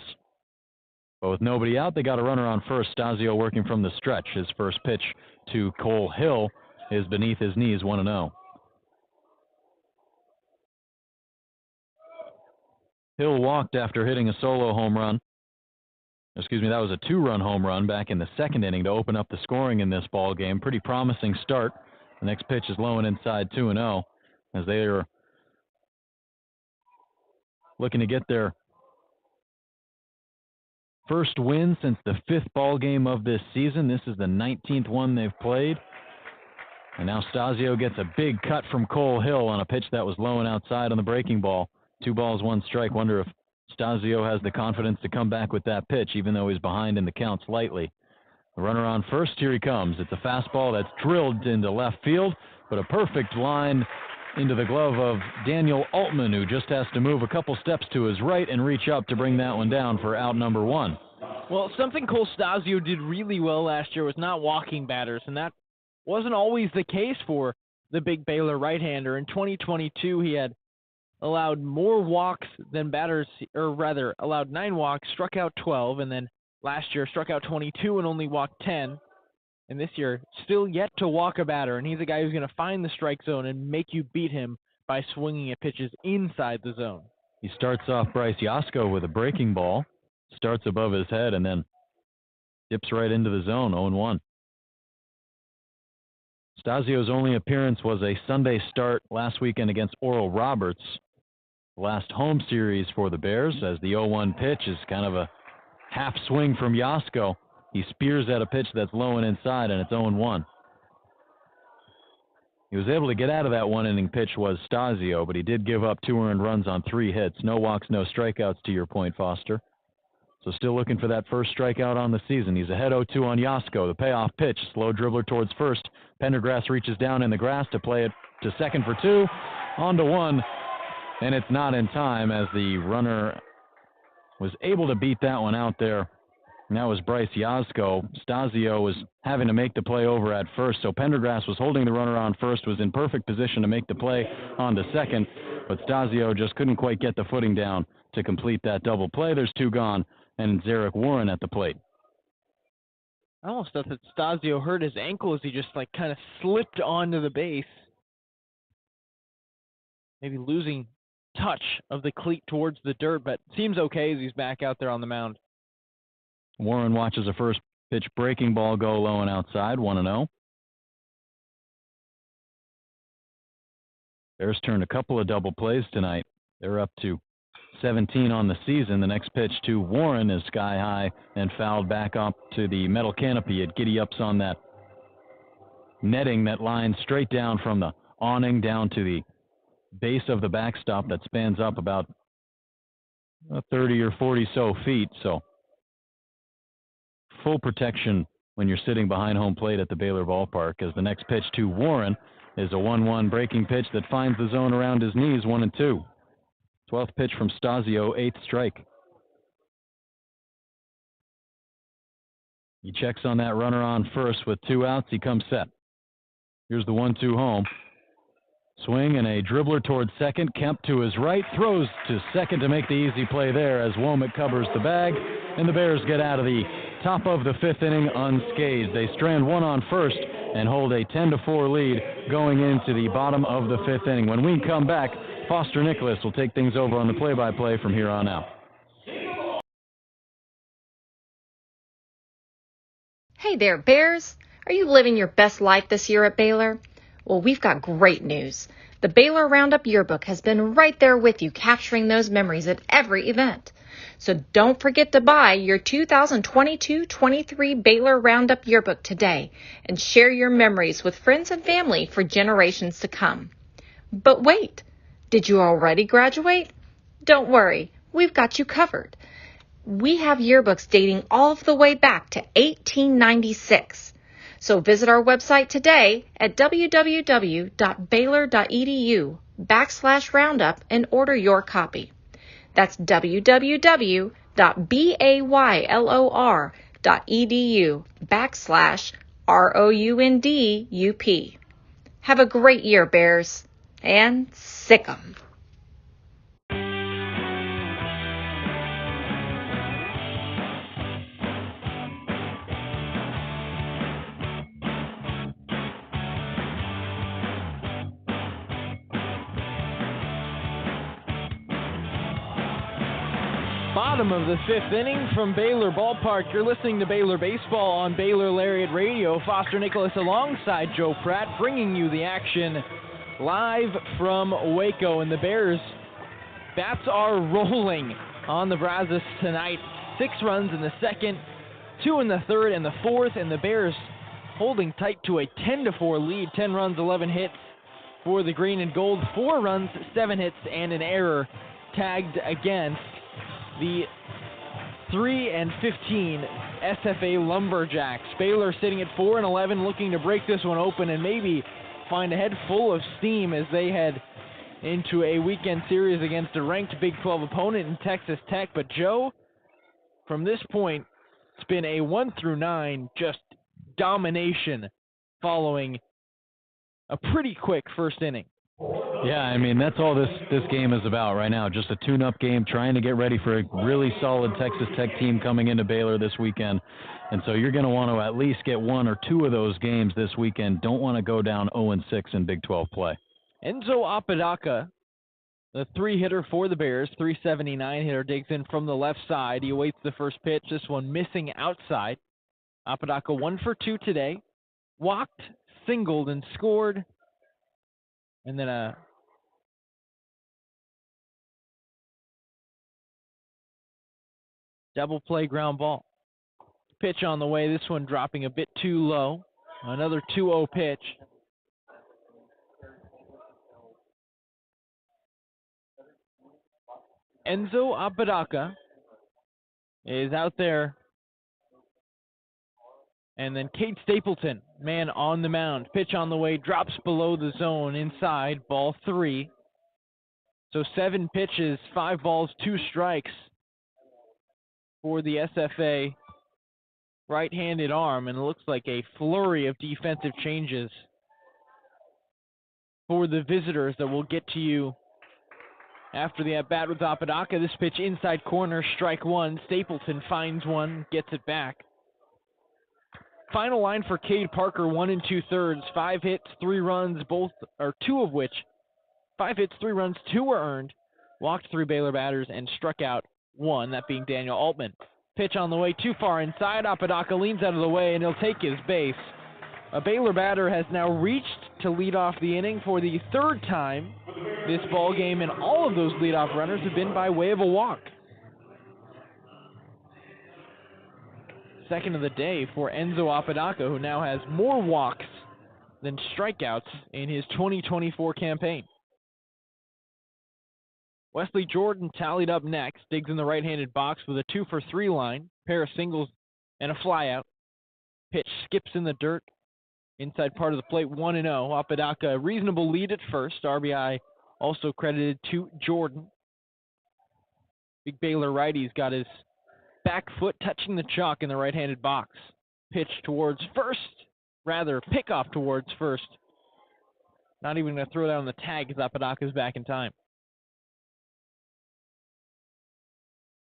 But with nobody out, they got a runner on first. Stasio working from the stretch. His first pitch to Cole Hill is beneath his knees, 1-0. Hill walked after hitting a solo home run. Excuse me, that was a 2-run home run back in the 2nd inning to open up the scoring in this ball game. Pretty promising start. The next pitch is low and inside, 2-0, as they are looking to get their first win since the 5th ball game of this season. This is the 19th one they've played. And now Stasio gets a big cut from Cole Hill on a pitch that was low and outside on the breaking ball. 2 balls, 1 strike. Wonder if Stasio has the confidence to come back with that pitch, even though he's behind in the count slightly. The runner on first, here he comes. It's a fastball that's drilled into left field, but a perfect line into the glove of Daniel Altman, who just has to move a couple steps to his right and reach up to bring that one down for out number 1. Well, something Cole Stasio did really well last year was not walking batters, and that wasn't always the case for the big Baylor right-hander. In 2022, he had allowed more walks than batters, or rather allowed 9 walks, struck out 12, and then last year struck out 22 and only walked 10. And this year, still yet to walk a batter, and he's a guy who's going to find the strike zone and make you beat him by swinging at pitches inside the zone. He starts off Bryce Yasko with a breaking ball, starts above his head, and then dips right into the zone, 0-1. Stasio's only appearance was a Sunday start last weekend against Oral Roberts. Last home series for the Bears, as the 0-1 pitch is kind of a half swing from Yasko. He spears at a pitch that's low and inside, and it's 0-1. He was able to get out of that one-inning pitch was Stasio, but he did give up 2 earned runs on 3 hits. No walks, no strikeouts, to your point, Foster. So still looking for that first strikeout on the season. He's ahead 0-2 on Yasko. The payoff pitch, slow dribbler towards first. Pendergrass reaches down in the grass to play it to second for 2. On to 1, and it's not in time as the runner was able to beat that one out there. And that was Bryce Yasko. Stasio was having to make the play over at first, so Pendergrass was holding the runner on first, was in perfect position to make the play on to second, but Stasio just couldn't quite get the footing down to complete that double play. There's 2 gone, and Zarek Warren at the plate. I almost thought that Stasio hurt his ankle as he just kind of slipped onto the base. Maybe losing touch of the cleat towards the dirt, but seems okay as he's back out there on the mound. Warren watches a first pitch breaking ball go low and outside, 1-0. Bears turned a couple of double plays tonight. They're up to 17 on the season. The next pitch to Warren is sky high and fouled back up to the metal canopy. It giddy-ups on that netting that lines straight down from the awning down to the base of the backstop that spans up about 30 or 40 so feet. So full protection when you're sitting behind home plate at the Baylor ballpark, as the next pitch to Warren is a 1-1 breaking pitch that finds the zone around his knees, 1-2. 12th pitch from Stasio, 8th strike. He checks on that runner on first with 2 outs. He comes set. Here's the 1-2 home. Swing and a dribbler towards second. Kemp to his right, throws to second to make the easy play there as Womack covers the bag, and the Bears get out of the top of the 5th inning unscathed. They strand 1 on first and hold a 10-4 lead going into the bottom of the 5th inning. When we come back, Foster Nicholas will take things over on the play-by-play from here on out. Hey there, Bears. Are you living your best life this year at Baylor? Well, we've got great news. The Baylor Roundup Yearbook has been right there with you, capturing those memories at every event. So don't forget to buy your 2022-23 Baylor Roundup Yearbook today and share your memories with friends and family for generations to come. But wait, did you already graduate? Don't worry, we've got you covered. We have yearbooks dating all the way back to 1896. So visit our website today at www.baylor.edu/roundup and order your copy. That's www.baylor.edu/ROUNDUP. Have a great year, Bears, and sick 'em. Bottom of the 5th inning from Baylor Ballpark. You're listening to Baylor Baseball on Baylor Lariat Radio. Foster Nicholas alongside Joe Pratt, bringing you the action live from Waco. And the Bears' bats are rolling on the Brazos tonight. 6 runs in the second, 2 in the third and the fourth, and the Bears holding tight to a 10-4 lead. 10 runs, 11 hits for the green and gold. 4 runs, 7 hits, and an error tagged against the 3-15 SFA Lumberjacks. Baylor sitting at 4-11, looking to break this one open and maybe find a head full of steam as they head into a weekend series against a ranked Big 12 opponent in Texas Tech. But Joe, from this point, it's been a 1-9 just domination following a pretty quick first inning. Yeah, I mean, that's all this game is about right now. Just a tune-up game, trying to get ready for a really solid Texas Tech team coming into Baylor this weekend. And so you're going to want to at least get 1 or 2 of those games this weekend. Don't want to go down 0-6 in Big 12 play. Enzo Apodaca, the 3-hitter for the Bears, 379 hitter, digs in from the left side. He awaits the first pitch, this one missing outside. Apodaca 1 for 2 today. Walked, singled, and scored. And then a double play ground ball. Pitch on the way, this one dropping a bit too low. Another 2-0 pitch. Enzo Apodaca is out there. And then Cade Stapleton, man on the mound. Pitch on the way, drops below the zone, inside, ball 3. So 7 pitches, 5 balls, 2 strikes for the SFA right-handed arm. And it looks like a flurry of defensive changes for the visitors that we'll get to you after the at-bat with Apodaca. This pitch inside corner, strike 1. Stapleton finds one, gets it back. Final line for Cade Parker, 1 2/3, 5 hits, 3 runs, 2 of which, 5 hits, 3 runs, 2 were earned, walked 3 Baylor batters, and struck out 1, that being Daniel Altman. Pitch on the way, too far inside. Apodaca leans out of the way, and he'll take his base. A Baylor batter has now reached to lead off the inning for the 3rd time this ball game, and all of those leadoff runners have been by way of a walk. Second of the day for Enzo Apodaca, who now has more walks than strikeouts in his 2024 campaign. Wesley Jordan tallied up next, digs in the right-handed box with a 2-for-3 line, pair of singles and a flyout. Pitch skips in the dirt, inside part of the plate, 1-0. Apodaca, a reasonable lead at first. RBI also credited to Jordan. Big Baylor righty's got his back foot touching the chalk in the right-handed box. Pitch towards first, pickoff towards first. Not even going to throw that on the tag as Apodaca's back in time.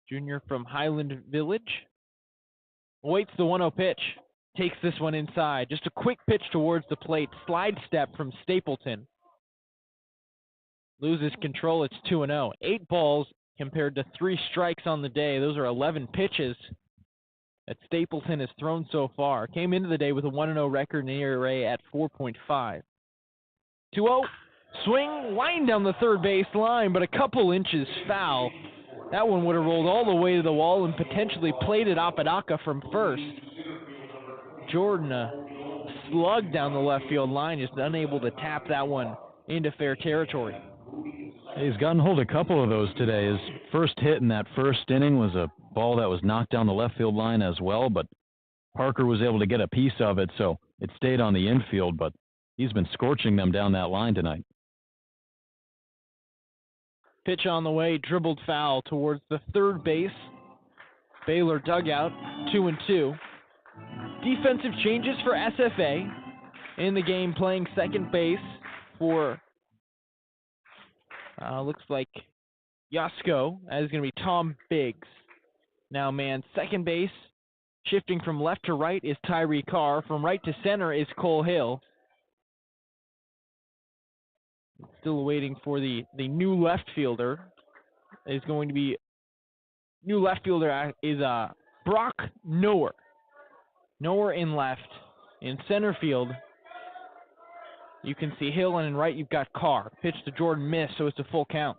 Junior from Highland Village awaits the 1-0 pitch. Takes this one inside. Just a quick pitch towards the plate. Slide step from Stapleton. Loses control. It's 2-0. 8 balls compared to 3 strikes on the day. Those are 11 pitches that Stapleton has thrown so far. Came into the day with a 1-0 record and ERA at 4.5. 2-0. Swing, line down the third base line, but a couple inches foul. That one would have rolled all the way to the wall and potentially plated Apodaca from first. Jordan slugged down the left field line, just unable to tap that one into fair territory. He's gotten hold of a couple of those today. His first hit in that first inning was a ball that was knocked down the left field line as well, but Parker was able to get a piece of it, so it stayed on the infield, but he's been scorching them down that line tonight. Pitch on the way, dribbled foul towards the third base. Baylor dugout, 2-2. Defensive changes for SFA in the game, playing second base for, looks like Yasko, as is going to be Tom Biggs. Now, man, second base, shifting from left to right is Tyree Carr. From right to center is Cole Hill. Still waiting for the new left fielder. Is going to be, new left fielder is Brock Noer. Noer in left. In center field, you can see Hill, and in right you've got Carr. Pitch to Jordan, miss, so it's a full count.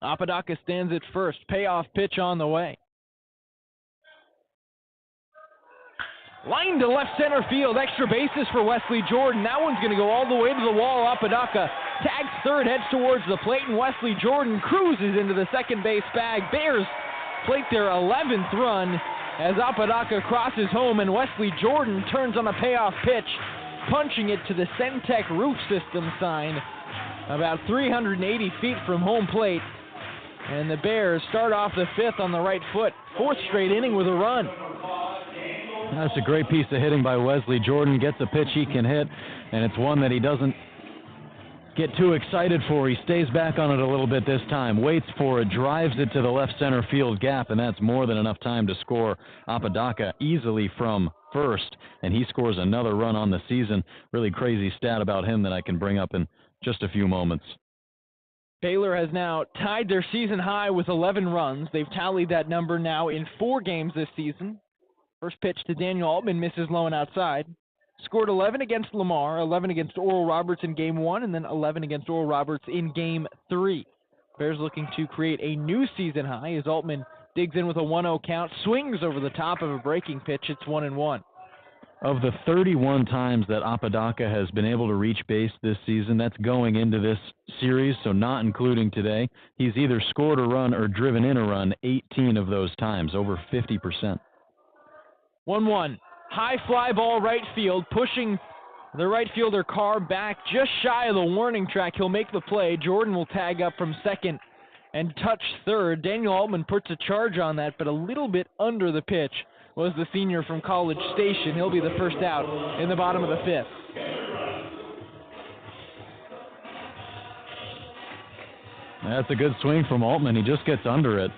Apodaca stands at first. Payoff pitch on the way. Line to left center field. Extra bases for Wesley Jordan. That one's going to go all the way to the wall. Apodaca tags third, heads towards the plate, and Wesley Jordan cruises into the second base bag. Bears plate their 11th run as Apodaca crosses home, and Wesley Jordan turns on a payoff pitch, punching it to the Centec roof system sign about 380 feet from home plate. And the Bears start off the 5th on the right foot. 4th straight inning with a run. That's a great piece of hitting by Wesley Jordan. Gets a pitch he can hit, and it's one that he doesn't get too excited for. He stays back on it a little bit this time, waits for it, drives it to the left center field gap, and that's more than enough time to score Apodaca easily from first, and he scores another run on the season. Really crazy stat about him that I can bring up in just a few moments. Baylor has now tied their season high with 11 runs. They've tallied that number now in 4 games this season. First pitch to Daniel Altman, misses low and outside. Scored 11 against Lamar, 11 against Oral Roberts in Game 1, and then 11 against Oral Roberts in Game 3. Bears looking to create a new season high as Altman digs in with a 1-0 count, swings over the top of a breaking pitch. It's 1-1. Of the 31 times that Apodaca has been able to reach base this season, that's going into this series, so not including today, he's either scored a run or driven in a run 18 of those times, over 50%. 1-1. High fly ball right field, pushing the right fielder Carr back just shy of the warning track. He'll make the play. Jordan will tag up from second and touch third. Daniel Altman puts a charge on that, but a little bit under the pitch was the senior from College Station. He'll be the first out in the bottom of the fifth. That's a good swing from Altman. He just gets under it.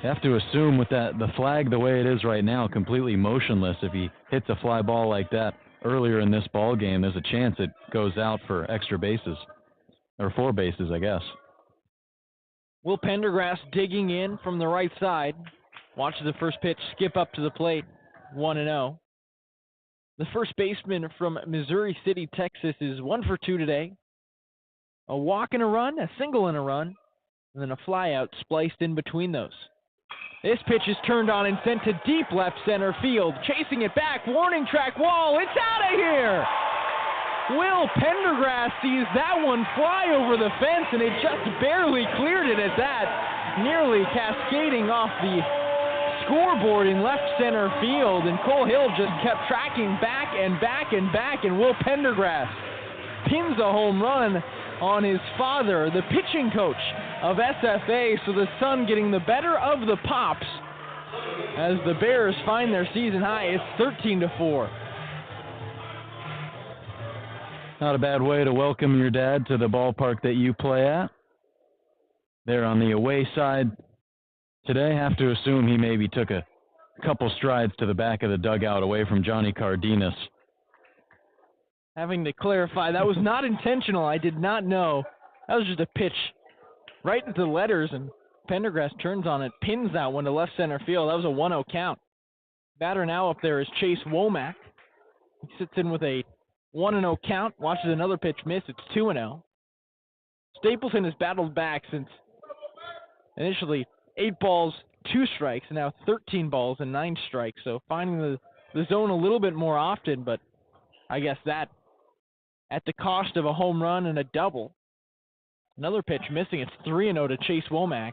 You have to assume with the flag the way it is right now, completely motionless. If he hits a fly ball like that earlier in this ball game, there's a chance it goes out for extra bases, or 4 bases, I guess. Will Pendergrass digging in from the right side. Watch the first pitch skip up to the plate, 1-0. The first baseman from Missouri City, Texas is 1 for 2 today. A walk and a run, a single and a run, and then a fly out spliced in between those. This pitch is turned on and sent to deep left center field. Chasing it back, warning track wall, it's out of here! Will Pendergrass sees that one fly over the fence, and it just barely cleared it at that, nearly cascading off the scoreboard in left center field, and Cole Hill just kept tracking back and back and back, and Will Pendergrass pins a home run on his father, the pitching coach of SFA, so the son getting the better of the Pops as the Bears find their season high. It's 13-4. Not a bad way to welcome your dad to the ballpark that you play at. There on the away side today, have to assume he maybe took a couple strides to the back of the dugout away from Johnny Cardenas. Having to clarify, that was not intentional. I did not know. That was just a pitch right into the letters, and Pendergrass turns on it, pins that one to left center field. That was a 1-0 count. Batter now up there is Chase Womack. He sits in with a 1-0 count, watches another pitch miss. It's 2-0. Stapleton has battled back since initially 8 balls, 2 strikes, and now 13 balls and 9 strikes. So finding the zone a little bit more often, but I guess that at the cost of a home run and a double. Another pitch missing. It's 3-0 to Chase Womack.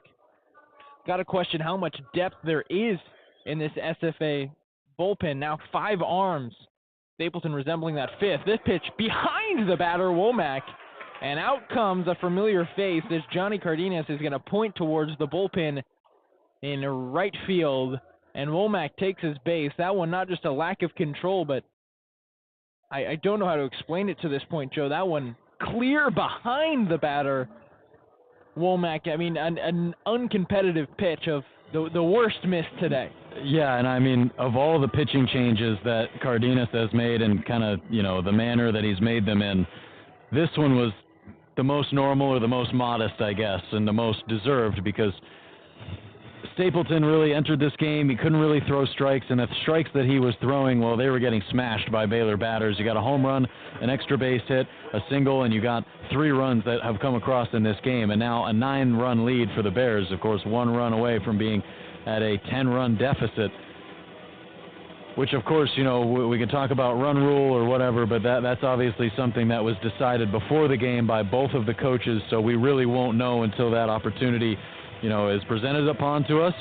Got to question how much depth there is in this SFA bullpen. Now 5 arms. Stapleton resembling that 5th. This pitch behind the batter, Womack. And out comes a familiar face as Johnny Cardenas is going to point towards the bullpen in right field. And Womack takes his base. That one not just a lack of control, but I don't know how to explain it to this point, Joe. That one clear behind the batter, Womack. I mean, an uncompetitive pitch of the worst miss today. Yeah, and I mean, of all the pitching changes that Cardenas has made and kind of, the manner that he's made them in, this one was the most normal or the most modest, I guess, and the most deserved because Stapleton really entered this game. He couldn't really throw strikes, and the strikes that he was throwing, well, they were getting smashed by Baylor batters. You got a home run, an extra base hit, a single, and you got 3 runs that have come across in this game, and now a 9-run lead for the Bears, of course, 1 run away from being at a 10-run deficit, which, of course, we can talk about run rule or whatever, but that's obviously something that was decided before the game by both of the coaches, so we really won't know until that opportunity is presented upon to us.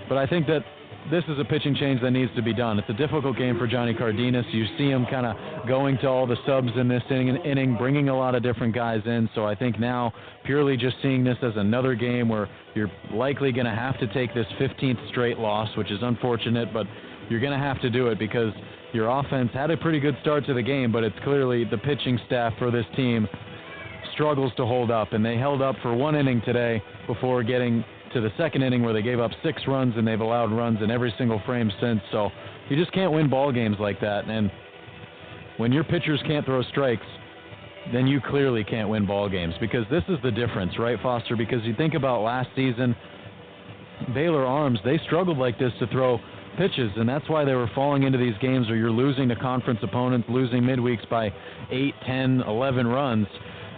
But I think that this is a pitching change that needs to be done. It's a difficult game for Johnny Cardenas. You see him kind of going to all the subs in this inning, bringing a lot of different guys in. So I think now purely just seeing this as another game where you're likely going to have to take this 15th straight loss, which is unfortunate, but you're going to have to do it because your offense had a pretty good start to the game, but it's clearly the pitching staff for this team struggles to hold up, and they held up for 1 inning today before getting to the second inning where they gave up 6 runs, and they've allowed runs in every single frame since. So you just can't win ball games like that, and when your pitchers can't throw strikes, then you clearly can't win ball games because this is the difference, right, Foster? Because you think about last season, Baylor Arms, they struggled like this to throw pitches, and that's why they were falling into these games where you're losing to conference opponents, losing midweeks by 8, 10, 11 runs.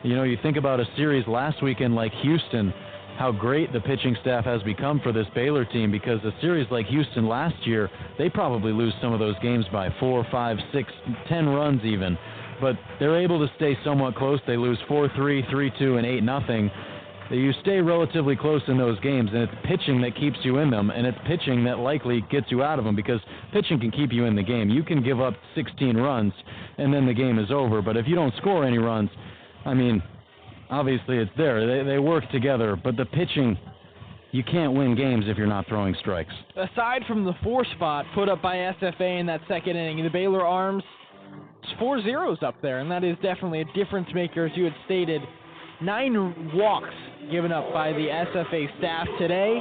You think about a series last weekend like Houston how great the pitching staff has become for this Baylor team, because a series like Houston last year, they probably lose some of those games by 4, 5, 6, 10 runs even. But they're able to stay somewhat close. They lose 4-3, 3-2, and 8-0. You stay relatively close in those games, and it's pitching that keeps you in them, and it's pitching that likely gets you out of them, because pitching can keep you in the game. You can give up 16 runs, and then the game is over. But if you don't score any runs, I mean, obviously it's there. They work together, but the pitching, you can't win games if you're not throwing strikes. Aside from the 4 spot put up by SFA in that second inning, the Baylor Arms, it's 4 zeros up there, and that is definitely a difference maker, as you had stated. 9 walks given up by the SFA staff today.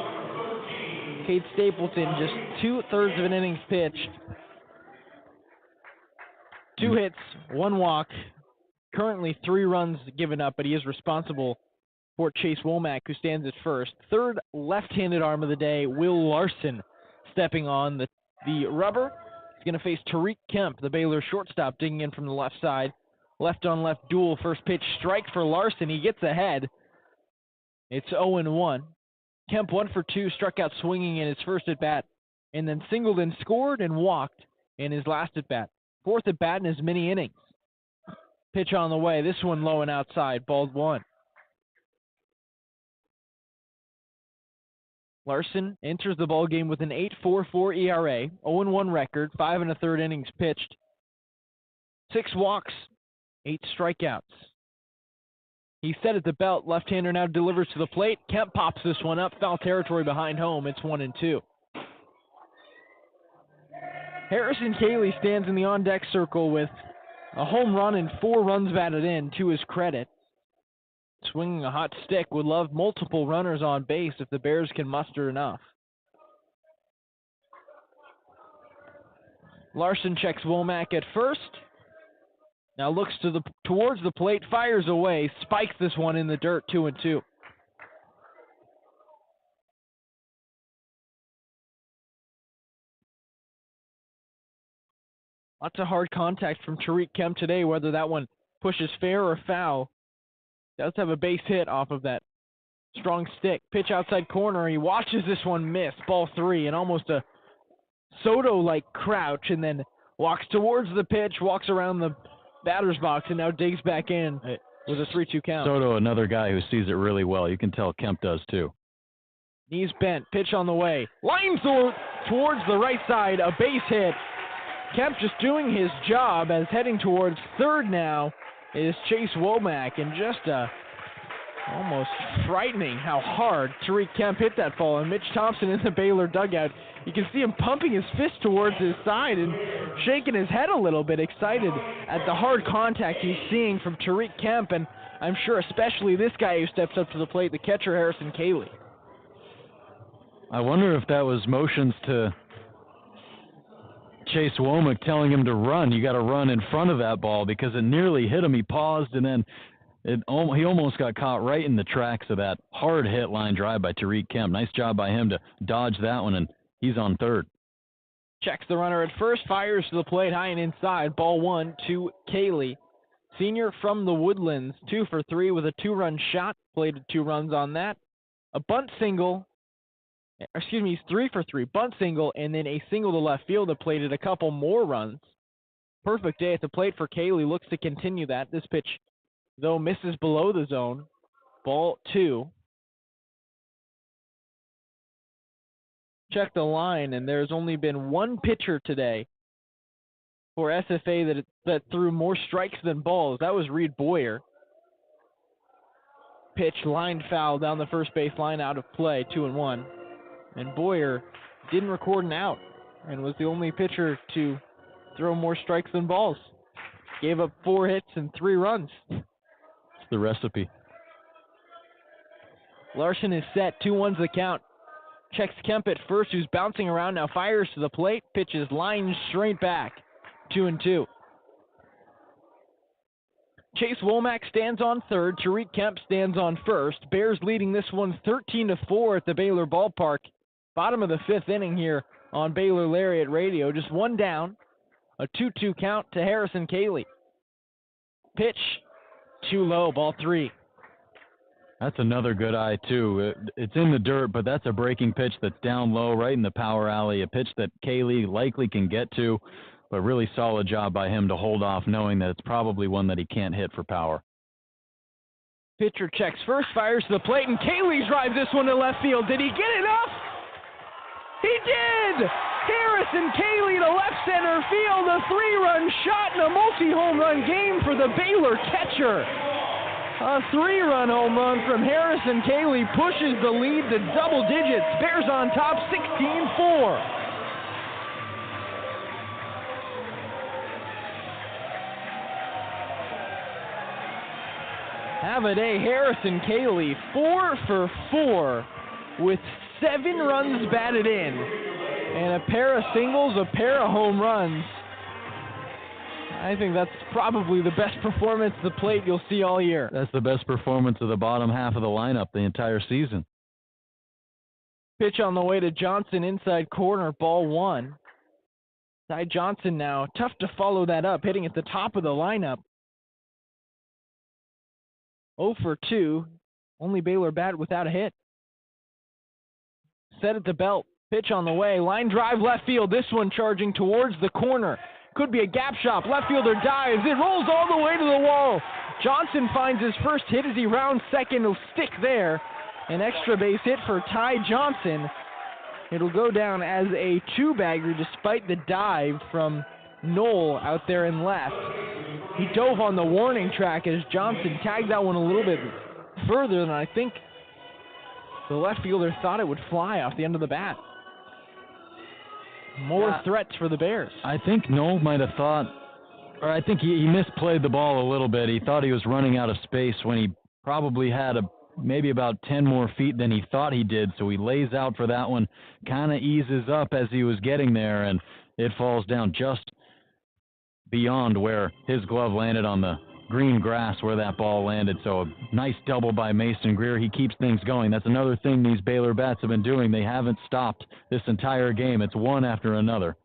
Cade Stapleton, just 2/3 of an innings pitched. 2 hits, 1 walk. Currently 3 runs given up, but he is responsible for Chase Womack, who stands at first. Third left-handed arm of the day, Will Larson, stepping on the rubber. He's going to face Tariq Kemp, the Baylor shortstop, digging in from the left side. Left-on-left duel, first pitch, strike for Larson. He gets ahead. It's 0-1. Kemp 1 for 2, struck out swinging in his first at-bat, and then singled and scored and walked in his last at-bat. 4th at-bat in as many innings. Pitch on the way. This one low and outside. Ball 1. Larson enters the ball game with an 8.44 ERA, 0-1 record, 5 1/3 innings pitched, 6 walks, 8 strikeouts. He's set at the belt. Left-hander now delivers to the plate. Kemp pops this one up. Foul territory behind home. It's 1-2. Harrison Cayley stands in the on-deck circle with a home run and 4 runs batted in to his credit. Swinging a hot stick, would love multiple runners on base if the Bears can muster enough. Larson checks Womack at first. Now looks towards the plate, fires away, spikes this one in the dirt, 2-2. Lots of hard contact from Tariq Kemp today, whether that one pushes fair or foul. Does have a base hit off of that strong stick. Pitch outside corner. He watches this one miss. Ball 3, and almost a Soto-like crouch, and then walks towards the pitch, walks around the batter's box, and now digs back in with a 3-2 count. Soto, another guy who sees it really well. You can tell Kemp does too. Knees bent. Pitch on the way. Line towards the right side. A base hit. Kemp just doing his job, as heading towards third now is Chase Womack, and just almost frightening how hard Tariq Kemp hit that ball. And Mitch Thompson in the Baylor dugout, you can see him pumping his fist towards his side and shaking his head a little bit, excited at the hard contact he's seeing from Tariq Kemp, and I'm sure especially this guy who steps up to the plate, the catcher Harrison Cayley. I wonder if that was motions to Chase Womack telling him to run. You got to run in front of that ball, because it nearly hit him. He paused, and then he almost got caught right in the tracks of that hard hit line drive by Tariq Kemp. Nice job by him to dodge that one, and he's on third. Checks the runner at first, fires to the plate high and inside. Ball 1 to Cayley. Senior from the Woodlands, 2 for 3 with a 2-run shot. Played 2 runs on that. A bunt single. He's 3 for 3. Bunt single, and then a single to left field that plated a couple more runs. Perfect day at the plate for Cayley. Looks to continue that. This pitch, though, misses below the zone. Ball 2. Check the line, and there's only been one pitcher today for SFA that threw more strikes than balls. That was Reed Boyer. Pitch lined foul down the first base line, out of play, 2-1. And Boyer didn't record an out and was the only pitcher to throw more strikes than balls. Gave up 4 hits and 3 runs. It's the recipe. Larson is set, 2-1's the count. Checks Kemp at first, who's bouncing around now, fires to the plate, pitches line straight back, 2-2. Chase Womack stands on third. Tariq Kemp stands on first. Bears leading this one 13-4 at the Baylor ballpark. Bottom of the 5th inning here on Baylor Lariat Radio. Just 1 down. A 2-2 count to Harrison Cayley. Pitch too low. Ball 3. That's another good eye, too. It's in the dirt, but that's a breaking pitch that's down low, right in the power alley, a pitch that Kaylee likely can get to, but really solid job by him to hold off, knowing that it's probably one that he can't hit for power. Pitcher checks first, fires to the plate, and Kaylee drives this one to left field. Did he get enough? He did! Harrison Kaylee to left center field, a 3-run shot and a multi-home run game for the Baylor catcher. A 3-run home run from Harrison Kaylee pushes the lead to double digits. Bears on top 16-4. Have a day, Harrison Kaylee, 4 for 4 with 7 runs batted in and a pair of singles, a pair of home runs. I think that's probably the best performance at the plate you'll see all year. That's the best performance of the bottom half of the lineup the entire season. Pitch on the way to Johnson, inside corner, ball 1. Ty Johnson now, tough to follow that up, hitting at the top of the lineup. 0 for 2, only Baylor bat without a hit. Set at the belt, pitch on the way, line drive left field, this one charging towards the corner. Could be a gap shot, left fielder dives, it rolls all the way to the wall. Johnson finds his first hit as he rounds second, he'll stick there. An extra base hit for Ty Johnson. It'll go down as a 2-bagger despite the dive from Knoll out there in left. He dove on the warning track as Johnson tagged that one a little bit further than I think the left fielder thought it would fly off the end of the bat. More threats for the Bears. I think Knoll might have thought, or I think he misplayed the ball a little bit. He thought he was running out of space when he probably had maybe about 10 more feet than he thought he did. So he lays out for that one, kind of eases up as he was getting there, and it falls down just beyond where his glove landed on the green grass where that ball landed. So a nice double by Mason Greer. He keeps things going. That's another thing these Baylor bats have been doing. They haven't stopped this entire game. It's one after another.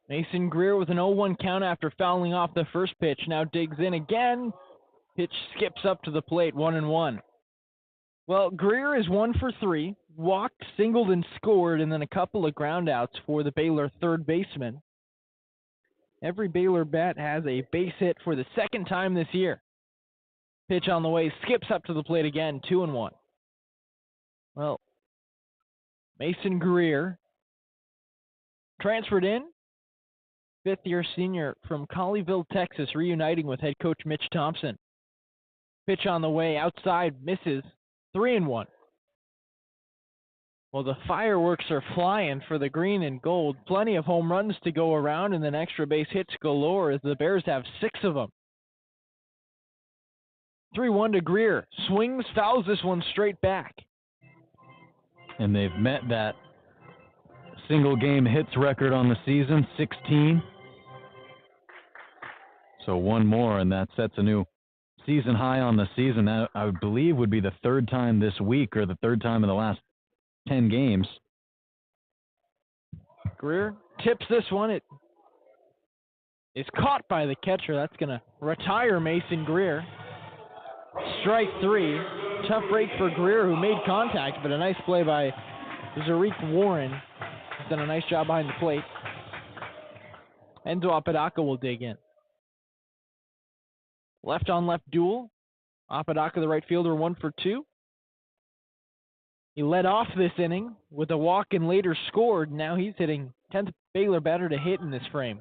Mason Greer with an 0-1 count after fouling off the first pitch. Now digs in again. Pitch skips up to the plate, 1-1. Well, Greer is 1 for 3. Walked, singled, and scored, and then a couple of groundouts for the Baylor third baseman. Every Baylor bat has a base hit for the second time this year. Pitch on the way, skips up to the plate again, 2-1. Well, Mason Greer transferred in, fifth-year senior from Colleyville, Texas, reuniting with head coach Mitch Thompson. Pitch on the way, outside, misses, 3-1. Well, the fireworks are flying for the green and gold. Plenty of home runs to go around and then extra base hits galore as the Bears have 6 of them. 3-1 to Greer. Swings, fouls this one straight back. And they've met that single game hits record on the season, 16. So one more, and that sets a new season high on the season. That, I believe, would be the third time this week or the third time in the last 10 games. Greer tips this one. It is caught by the catcher. That's going to retire Mason Greer. Strike 3. Tough break for Greer, who made contact, but a nice play by Zarik Warren. He's done a nice job behind the plate. Enzo Apodaca will dig in. Left on left duel. Apodaca, the right fielder, 1 for 2. He led off this inning with a walk and later scored. Now he's hitting 10th Baylor batter to hit in this frame.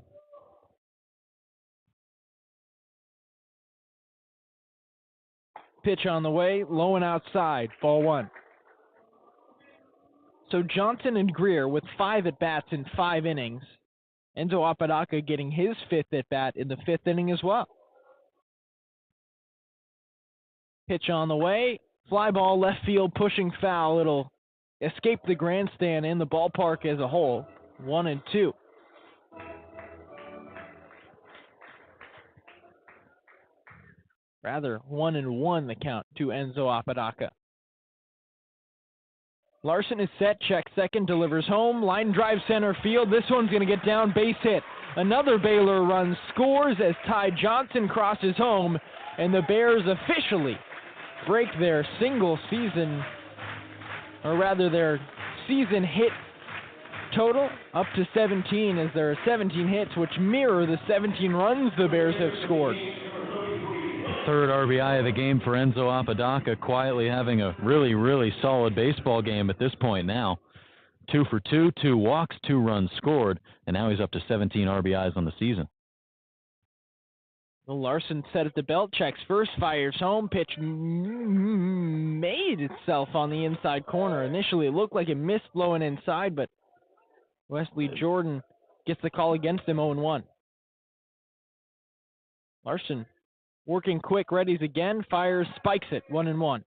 Pitch on the way, low and outside, ball 1. So Johnson and Greer with 5 at-bats in 5 innings. Enzo Apodaca getting his 5th at-bat in the 5th inning as well. Pitch on the way. Fly ball, left field, pushing foul. It'll escape the grandstand and the ballpark as a whole. 1-2. Rather, 1-1 the count to Enzo Apodaca. Larson is set, checks second, delivers home. Line drive center field. This one's going to get down, base hit. Another Baylor run scores as Ty Johnson crosses home, and the Bears officially break their their season hit total up to 17, as there are 17 hits, which mirror the 17 runs the Bears have scored. Third RBI of the game for Enzo Apodaca, quietly having a really, really solid baseball game at this point now. 2 for 2, 2 walks, 2 runs scored, and now he's up to 17 RBIs on the season. Well, Larson set at the belt, checks first, fires home, pitch made itself on the inside corner. Initially, it looked like it missed blowing inside, but Wesley Jordan gets the call against him, 0-1. Larson working quick, readies again, fires, spikes it, 1-1.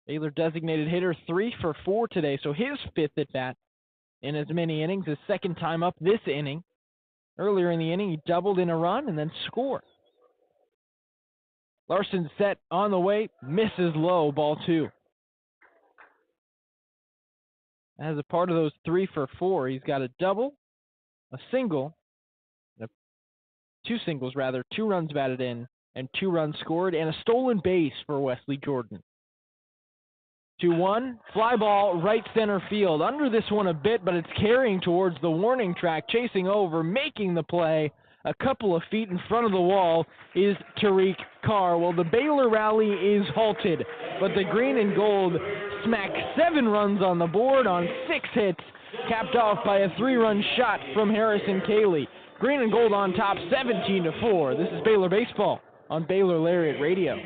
Baylor designated hitter 3 for 4 today, so his 5th at bat in as many innings, his 2nd time up this inning. Earlier in the inning, he doubled in a run and then scored. Larson set on the way, misses low, ball 2. As a part of those 3 for 4, he's got a double, a single, 2 singles rather, 2 runs batted in, and 2 runs scored, and a stolen base for Wesley Jordan. 2-1, fly ball, right center field. Under this one a bit, but it's carrying towards the warning track, chasing over, making the play. A couple of feet in front of the wall is Tariq Carr. Well, the Baylor rally is halted, but the green and gold smack 7 runs on the board on 6 hits, capped off by a 3-run shot from Harrison Cayley. Green and gold on top, 17-4. This is Baylor Baseball on Baylor Lariat Radio.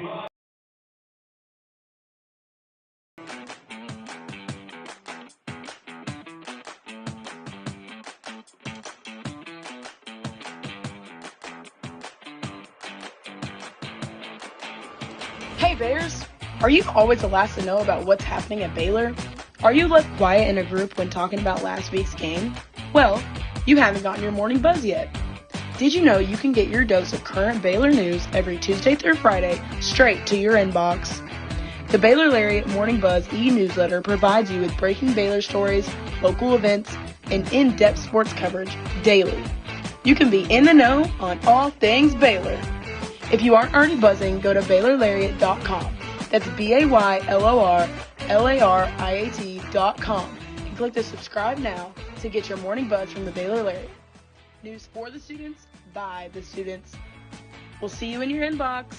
Hey Bears! Are you always the last to know about what's happening at Baylor? Are you left quiet in a group when talking about last week's game? Well, you haven't gotten your morning buzz yet. Did you know you can get your dose of current Baylor news every Tuesday through Friday straight to your inbox? The Baylor Lariat Morning Buzz e-newsletter provides you with breaking Baylor stories, local events, and in-depth sports coverage daily. You can be in the know on all things Baylor. If you aren't already buzzing, go to BaylorLariat.com. That's BaylorLariat.com and click the subscribe now to get your morning buzz from the Baylor Lariat. News for the students, by the students. We'll see you in your inbox.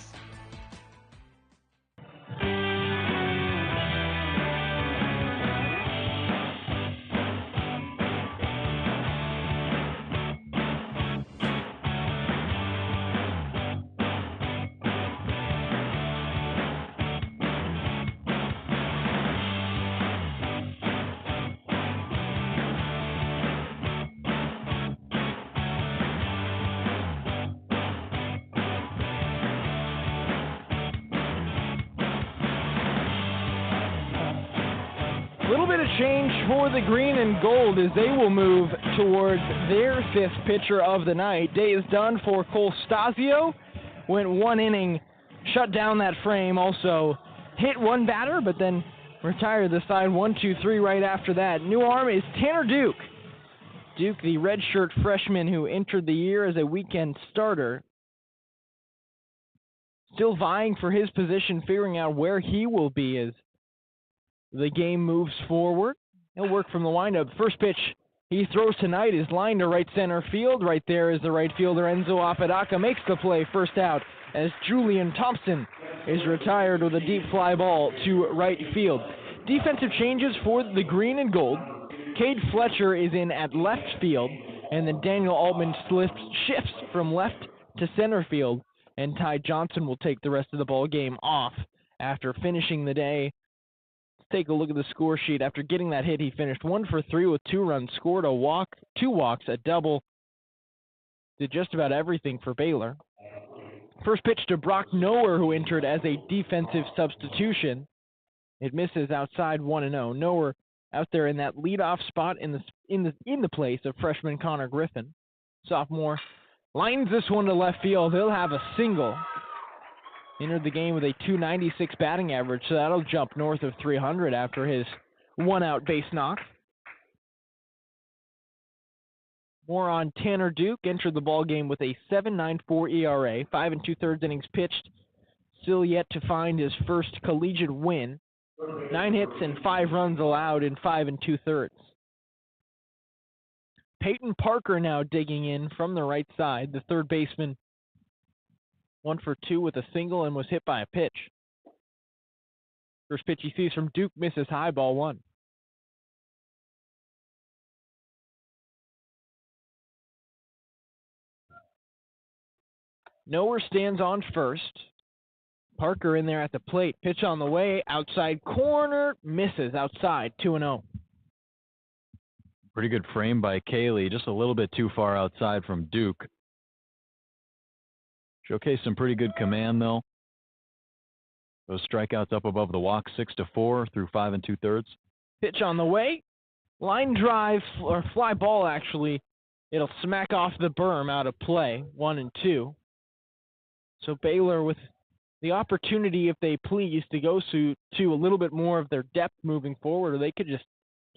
Little bit of change for the green and gold as they will move towards their 5th pitcher of the night. Day is done for Cole Stasio. Went 1 inning, shut down that frame, also hit 1 batter, but then retired the side 1-2-3 right after that. New arm is Tanner Duke. Duke, the redshirt freshman who entered the year as a weekend starter. Still vying for his position, figuring out where he will be as the game moves forward. He'll work from the windup. First pitch he throws tonight is lined to right center field. Right there is the right fielder Enzo Apodaca. Makes the play, first out, as Julian Thompson is retired with a deep fly ball to right field. Defensive changes for the green and gold. Cade Fletcher is in at left field, and then Daniel Altman shifts from left to center field, and Ty Johnson will take the rest of the ball game off after finishing the day. Take a look at the score sheet. After getting that hit, he finished 1 for 3 with 2 runs, scored a walk, 2 walks, a double. Did just about everything for Baylor. First pitch to Brock Noer, who entered as a defensive substitution. It misses outside 1-0. Noer out there in that leadoff spot in the place of freshman Connor Griffin. Sophomore lines this one to left field. He'll have a single. Entered the game with a .296 batting average, so that'll jump north of 300 after his 1-out base knock. More on Tanner Duke. Entered the ball game with a 7.94 ERA, 5 2/3 innings pitched, still yet to find his first collegiate win. 9 hits and 5 runs allowed in 5 2/3. Peyton Parker now digging in from the right side. The third baseman 1 for 2 with a single and was hit by a pitch. First pitch he sees from Duke misses high, ball 1. Nowhere stands on first. Parker in there at the plate. Pitch on the way. Outside corner. Misses outside. 2-0. Pretty good frame by Cayley. Just a little bit too far outside from Duke. Showcased some pretty good command, though. Those strikeouts up above the walk, 6-4 through 5 2/3. Pitch on the way. Line drive, or fly ball, actually. It'll smack off the berm out of play. 1-2. So Baylor with the opportunity, if they please, to go to a little bit more of their depth moving forward, or they could just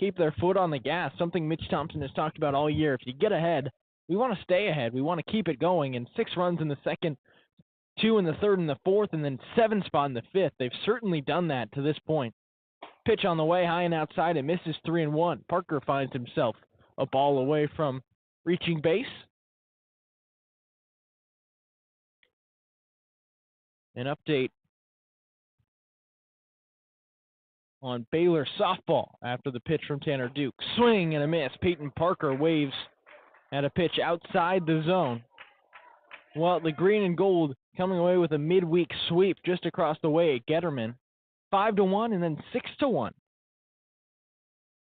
keep their foot on the gas, something Mitch Thompson has talked about all year. If you get ahead, we want to stay ahead. We want to keep it going. And 6 runs in the second, 2 in the third and the fourth, and then 7 spot in the fifth. They've certainly done that to this point. Pitch on the way, high and outside. It misses 3-1. Parker finds himself a ball away from reaching base. An update on Baylor softball after the pitch from Tanner Duke. Swing and a miss. Peyton Parker waves at a pitch outside the zone. Well, the green and gold coming away with a midweek sweep just across the way at Getterman. 5-1 and then 6-1.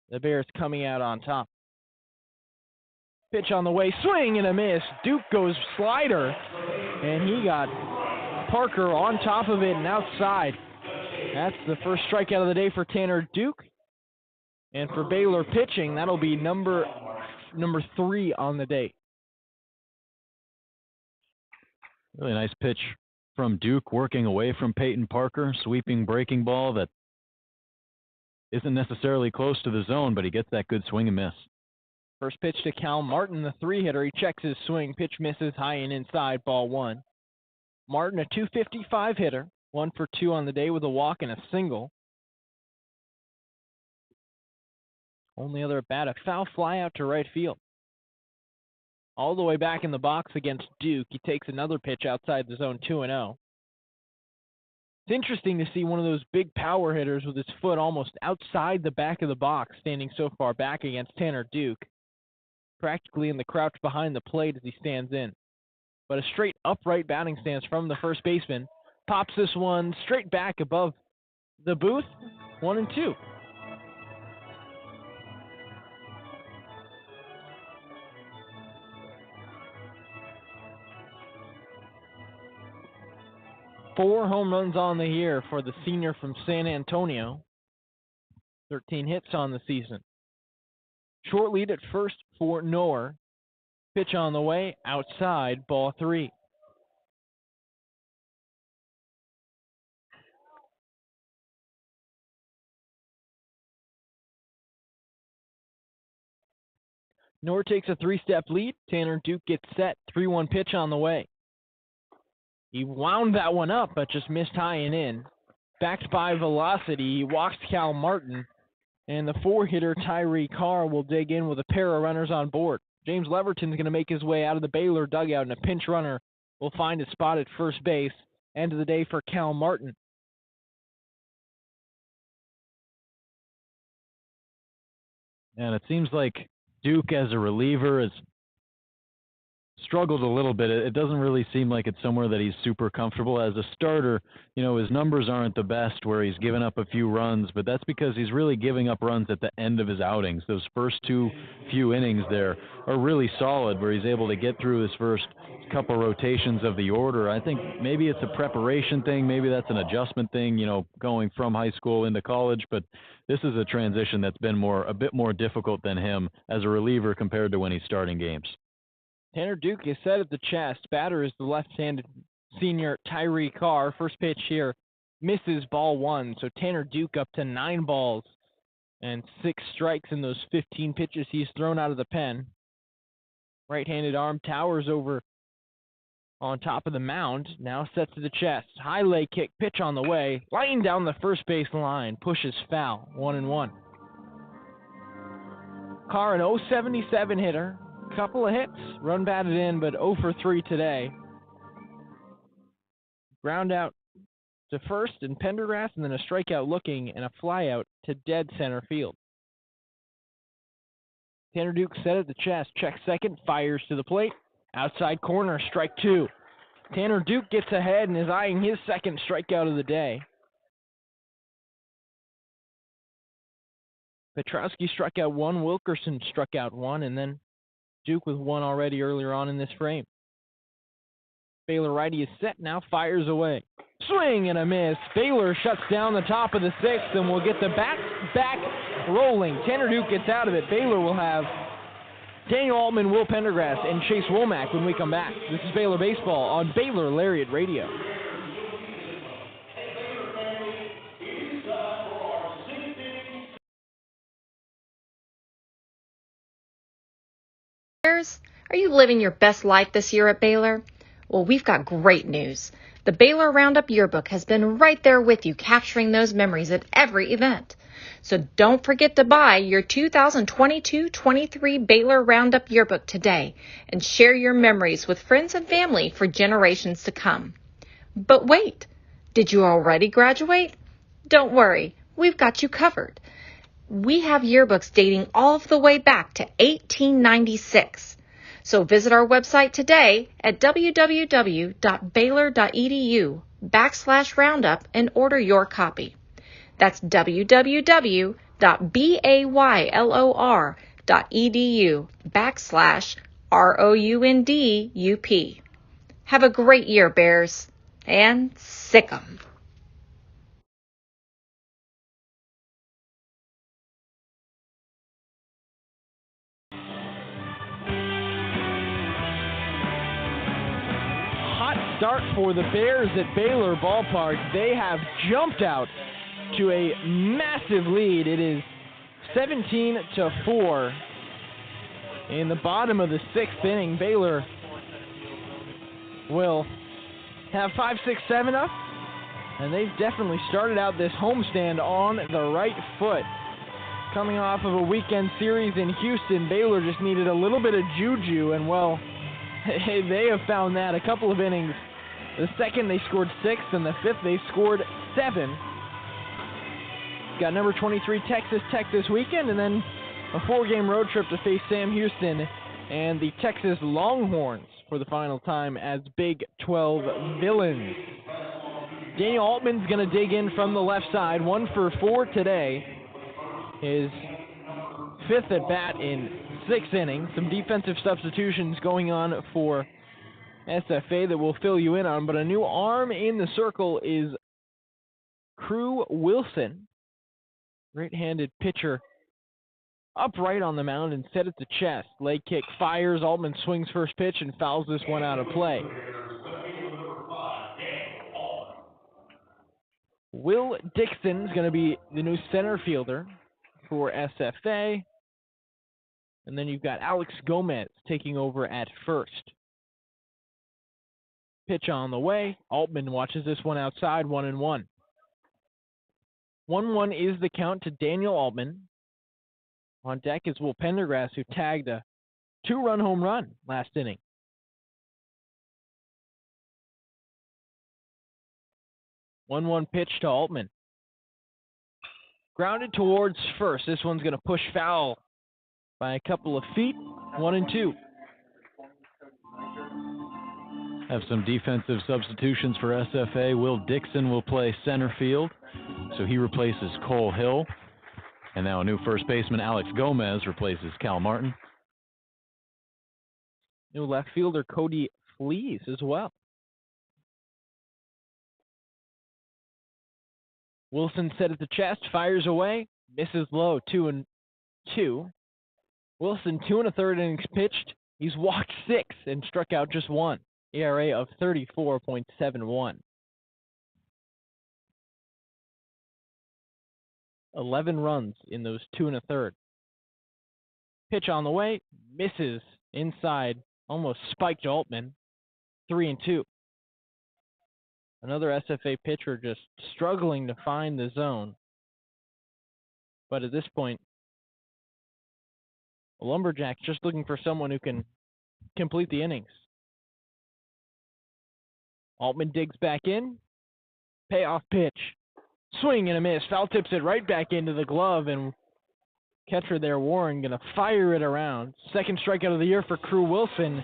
The Bears coming out on top. Pitch on the way. Swing and a miss. Duke goes slider, and he got Parker on top of it and outside. That's the first strikeout of the day for Tanner Duke. And for Baylor pitching, that'll be number 3 on the day. Really nice pitch from Duke, working away from Peyton Parker, sweeping breaking ball that isn't necessarily close to the zone, but he gets that good swing and miss. First pitch to Cal Martin, the 3-hitter. He checks his swing. Pitch misses high and inside, ball 1. Martin, a .255 hitter, 1 for 2 on the day with a walk and a single. Only other at bat, a foul fly out to right field. All the way back in the box against Duke, he takes another pitch outside the zone, 2-0. It's interesting to see one of those big power hitters with his foot almost outside the back of the box, standing so far back against Tanner Duke, practically in the crouch behind the plate as he stands in. But a straight upright batting stance from the first baseman. Pops this one straight back above the booth. 1-2. Four home runs on the year for the senior from San Antonio. 13 hits on the season. Short lead at first for Noer. Pitch on the way, outside, ball 3. Noer takes a 3-step lead. Tanner Duke gets set. 3-1 pitch on the way. He wound that one up, but just missed high and in. Backed by velocity, he walks Cal Martin, and the 4-hitter Tyree Carr will dig in with a pair of runners on board. James Leverton's going to make his way out of the Baylor dugout, and a pinch runner will find a spot at first base. End of the day for Cal Martin. And it seems like Duke as a reliever has struggled a little bit. It doesn't really seem like it's somewhere that he's super comfortable. As a starter, his numbers aren't the best where he's given up a few runs, but that's because he's really giving up runs at the end of his outings. Those first few innings there are really solid where he's able to get through his first couple rotations of the order. I think maybe it's a preparation thing. Maybe that's an adjustment thing, going from high school into college, but this is a transition that's been a bit more difficult than him as a reliever compared to when he's starting games. Tanner Duke is set at the chest. Batter is the left-handed senior Tyree Carr. First pitch here misses, ball 1. So Tanner Duke up to 9 balls and 6 strikes in those 15 pitches he's thrown out of the pen. Right-handed arm towers over on top of the mound, now set to the chest. High leg kick, pitch on the way. Line down the first base line, pushes foul, 1-1. Carr, an 077 hitter. Couple of hits, run batted in, but 0 for 3 today. Ground out to first and Pendergrass, and then a strikeout looking and a flyout to dead center field. Tanner Duke set at the chest, checks second, fires to the plate. Outside corner, strike 2. Tanner Duke gets ahead and is eyeing his second strikeout of the day. Petrowski struck out 1, Wilkerson struck out 1, and then Duke with 1 already earlier on in this frame. Baylor righty is set now, fires away. Swing and a miss. Baylor shuts down the top of the 6th and will get the back rolling. Tanner Duke gets out of it. Baylor will have Daniel Altman, Will Pendergrass, and Chase Womack when we come back. This is Baylor Baseball on Baylor Lariat Radio. Are you living your best life this year at Baylor? Well, we've got great news. The Baylor Roundup Yearbook has been right there with you, capturing those memories at every event. So don't forget to buy your 2022-23 Baylor Roundup Yearbook today and share your memories with friends and family for generations to come. But wait, did you already graduate? Don't worry, we've got you covered. We have yearbooks dating all the way back to 1896. So visit our website today at www.baylor.edu/roundup and order your copy. That's www.baylor.edu/ROUNDUP. Have a great year, Bears, and sick 'em. Start for the Bears at Baylor Ballpark. They have jumped out to a massive lead. It is 17-4 in the bottom of the 6th inning. Baylor will have 5, 6, 7 up, and they've definitely started out this homestand on the right foot. Coming off of a weekend series in Houston, Baylor just needed a little bit of juju, and well, they have found that. A couple of innings. The second they scored 6, and the 5th they scored 7. Got number 23 Texas Tech this weekend, and then a 4-game road trip to face Sam Houston and the Texas Longhorns for the final time as Big 12 villains. Daniel Altman's going to dig in from the left side, 1 for 4 today. His 5th at bat in 6 innings. Some defensive substitutions going on for SFA that we'll fill you in on, but a new arm in the circle is Crew Wilson, right-handed pitcher, upright on the mound and set at the chest. Leg kick fires. Altman swings first pitch and fouls this one out of play. Will Dixon is going to be the new center fielder for SFA. And then you've got Alex Gomez taking over at first. Pitch on the way. Altman watches this one outside, 1-1. 1-1 is the count to Daniel Altman. On deck is Will Pendergrass, who tagged a 2-run home run last inning. One pitch to Altman. Grounded towards first. This one's going to push foul by a couple of feet, 1-2. Have some defensive substitutions for SFA. Will Dixon will play center field, so he replaces Cole Hill. And now a new first baseman, Alex Gomez, replaces Cal Martin. New left fielder, Cody Flees, as well. Wilson set at the chest, fires away, misses low, 2-2. Wilson, 2 1/3 innings pitched. He's walked 6 and struck out just 1. ERA of 34.71. 11 runs in those 2 1/3. Pitch on the way, misses inside, almost spiked Altman. 3-2. Another SFA pitcher just struggling to find the zone. But at this point, the Lumberjacks just looking for someone who can complete the innings. Altman digs back in. Payoff pitch. Swing and a miss. Foul tips it right back into the glove, and catcher there, Warren, going to fire it around. Second strikeout of the year for Crew Wilson,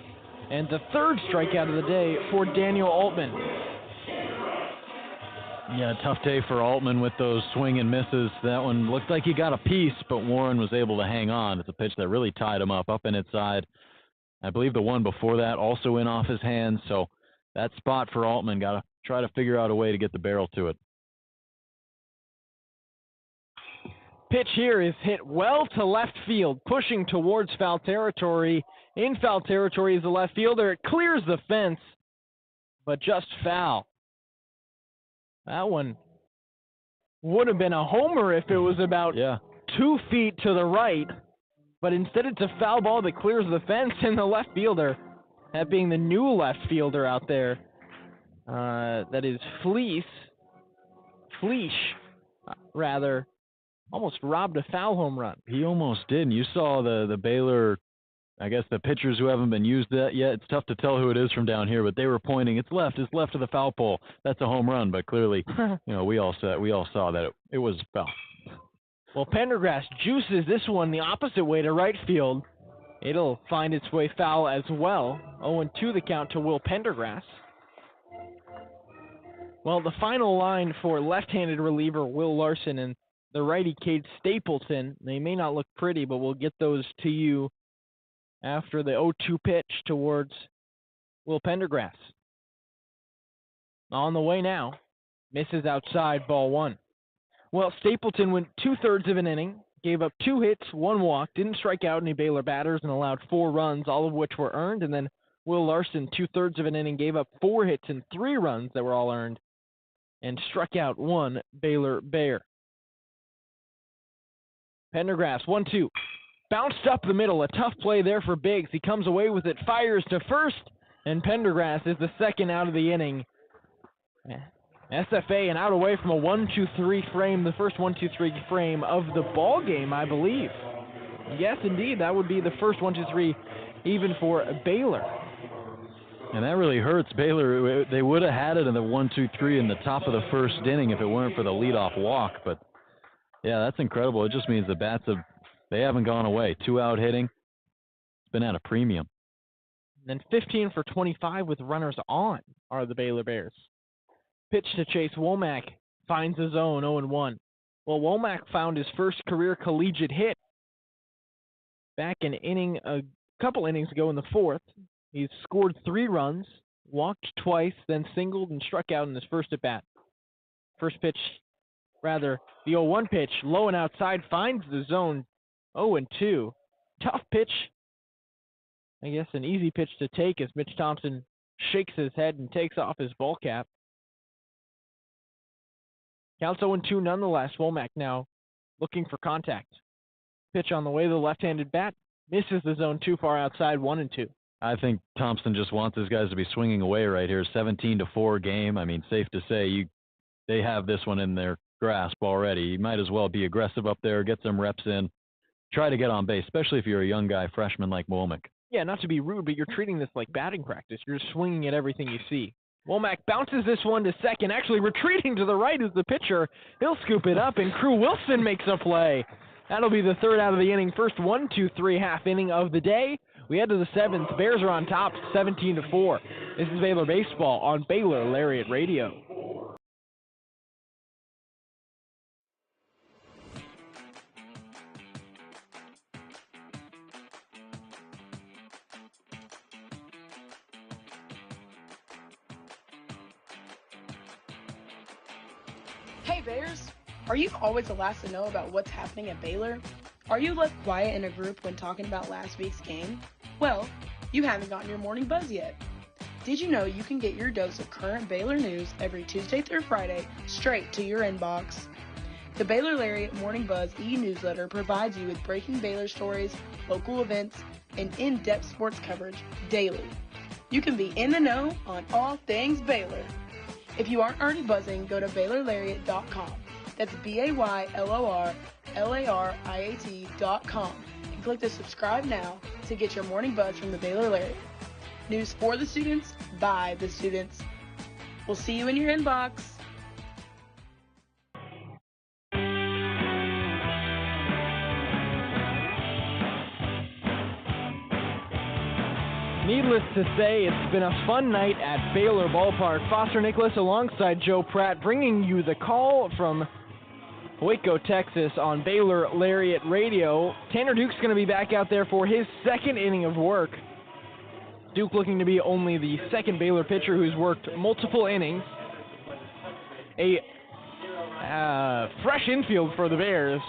and the third strikeout of the day for Daniel Altman. Yeah, tough day for Altman with those swing and misses. That one looked like he got a piece, but Warren was able to hang on. It's a pitch that really tied him up in its side. I believe the one before that also went off his hands, so that spot for Altman, got to try to figure out a way to get the barrel to it. Pitch here is hit well to left field, pushing towards foul territory. In foul territory is the left fielder. It clears the fence, but just foul. That one would have been a homer if it was about 2 feet to the right, but instead it's a foul ball that clears the fence, and the left fielder, that being the new left fielder out there, that is Fleisch, almost robbed a foul home run. He almost did. And you saw the Baylor, I guess the pitchers who haven't been used yet. It's tough to tell who it is from down here, but they were pointing, it's left of the foul pole. That's a home run, but clearly, we all saw that it was foul. Well, Pendergrass juices this one the opposite way to right field. It'll find its way foul as well. 0-2 the count to Will Pendergrass. Well, the final line for left-handed reliever Will Larson and the righty Cade Stapleton. They may not look pretty, but we'll get those to you after the 0-2 pitch towards Will Pendergrass. On the way now. Misses outside, ball one. Well, Stapleton went 2/3 of an inning, gave up 2 hits, 1 walk, didn't strike out any Baylor batters, and allowed 4 runs, all of which were earned. And then Will Larson, 2/3 of an inning, gave up 4 hits and 3 runs that were all earned, and struck out 1 Baylor Bear. Pendergrass, 1-2. Bounced up the middle. A tough play there for Biggs. He comes away with it, fires to first, and Pendergrass is the second out of the inning. SFA and out away from a 1-2-3 frame, the first 1-2-3 frame of the ball game, I believe. Yes, indeed, that would be the first 1-2-3 even for Baylor. And that really hurts Baylor. They would have had it in the 1-2-3 in the top of the first inning if it weren't for the leadoff walk, but yeah, that's incredible. It just means the bats they haven't gone away. 2-out hitting. It's been at a premium. And then 15 for 25 with runners on are the Baylor Bears. Pitch to Chase Womack. Finds the zone, 0-1. Well, Womack found his first career collegiate hit back a couple innings ago in the 4th. He's scored 3 runs, walked twice, then singled and struck out in his first at-bat. The 0-1 pitch, low and outside, finds the zone, 0-2. Tough pitch. I guess an easy pitch to take as Mitch Thompson shakes his head and takes off his ball cap. Counts 0-2 nonetheless. Womack now looking for contact. Pitch on the way to the left-handed bat. Misses the zone too far outside, 1-2. I think Thompson just wants his guys to be swinging away right here. 17-4 game. I mean, safe to say they have this one in their grasp already. You might as well be aggressive up there, get some reps in, try to get on base, especially if you're a young guy, freshman like Womack. Yeah, not to be rude, but you're treating this like batting practice. You're swinging at everything you see. Womack bounces this one to second, actually retreating to the right is the pitcher. He'll scoop it up, and Crew Wilson makes a play. That'll be the third out of the inning. First 1-2-3 half inning of the day. We head to the 7th. Bears are on top, 17-4. This is Baylor Baseball on Baylor Lariat Radio. Hey Bears! Are you always the last to know about what's happening at Baylor? Are you left quiet in a group when talking about last week's game? Well, you haven't gotten your morning buzz yet. Did you know you can get your dose of current Baylor news every Tuesday through Friday straight to your inbox? The Baylor Lariat Morning Buzz e-newsletter provides you with breaking Baylor stories, local events, and in-depth sports coverage daily. you can be in the know on all things Baylor. If you aren't already buzzing, go to BaylorLariat.com. That's BaylorLariat.com and click the subscribe now to get your morning buzz from the Baylor Lariat. News for the students, by the students. We'll see you in your inbox. Needless to say, it's been a fun night at Baylor Ballpark. Foster Nicholas alongside Joe Pratt bringing you the call from Waco, Texas on Baylor Lariat Radio. Tanner Duke's going to be back out there for his second inning of work. Duke looking to be only the second Baylor pitcher who's worked multiple innings. A fresh infield for the Bears.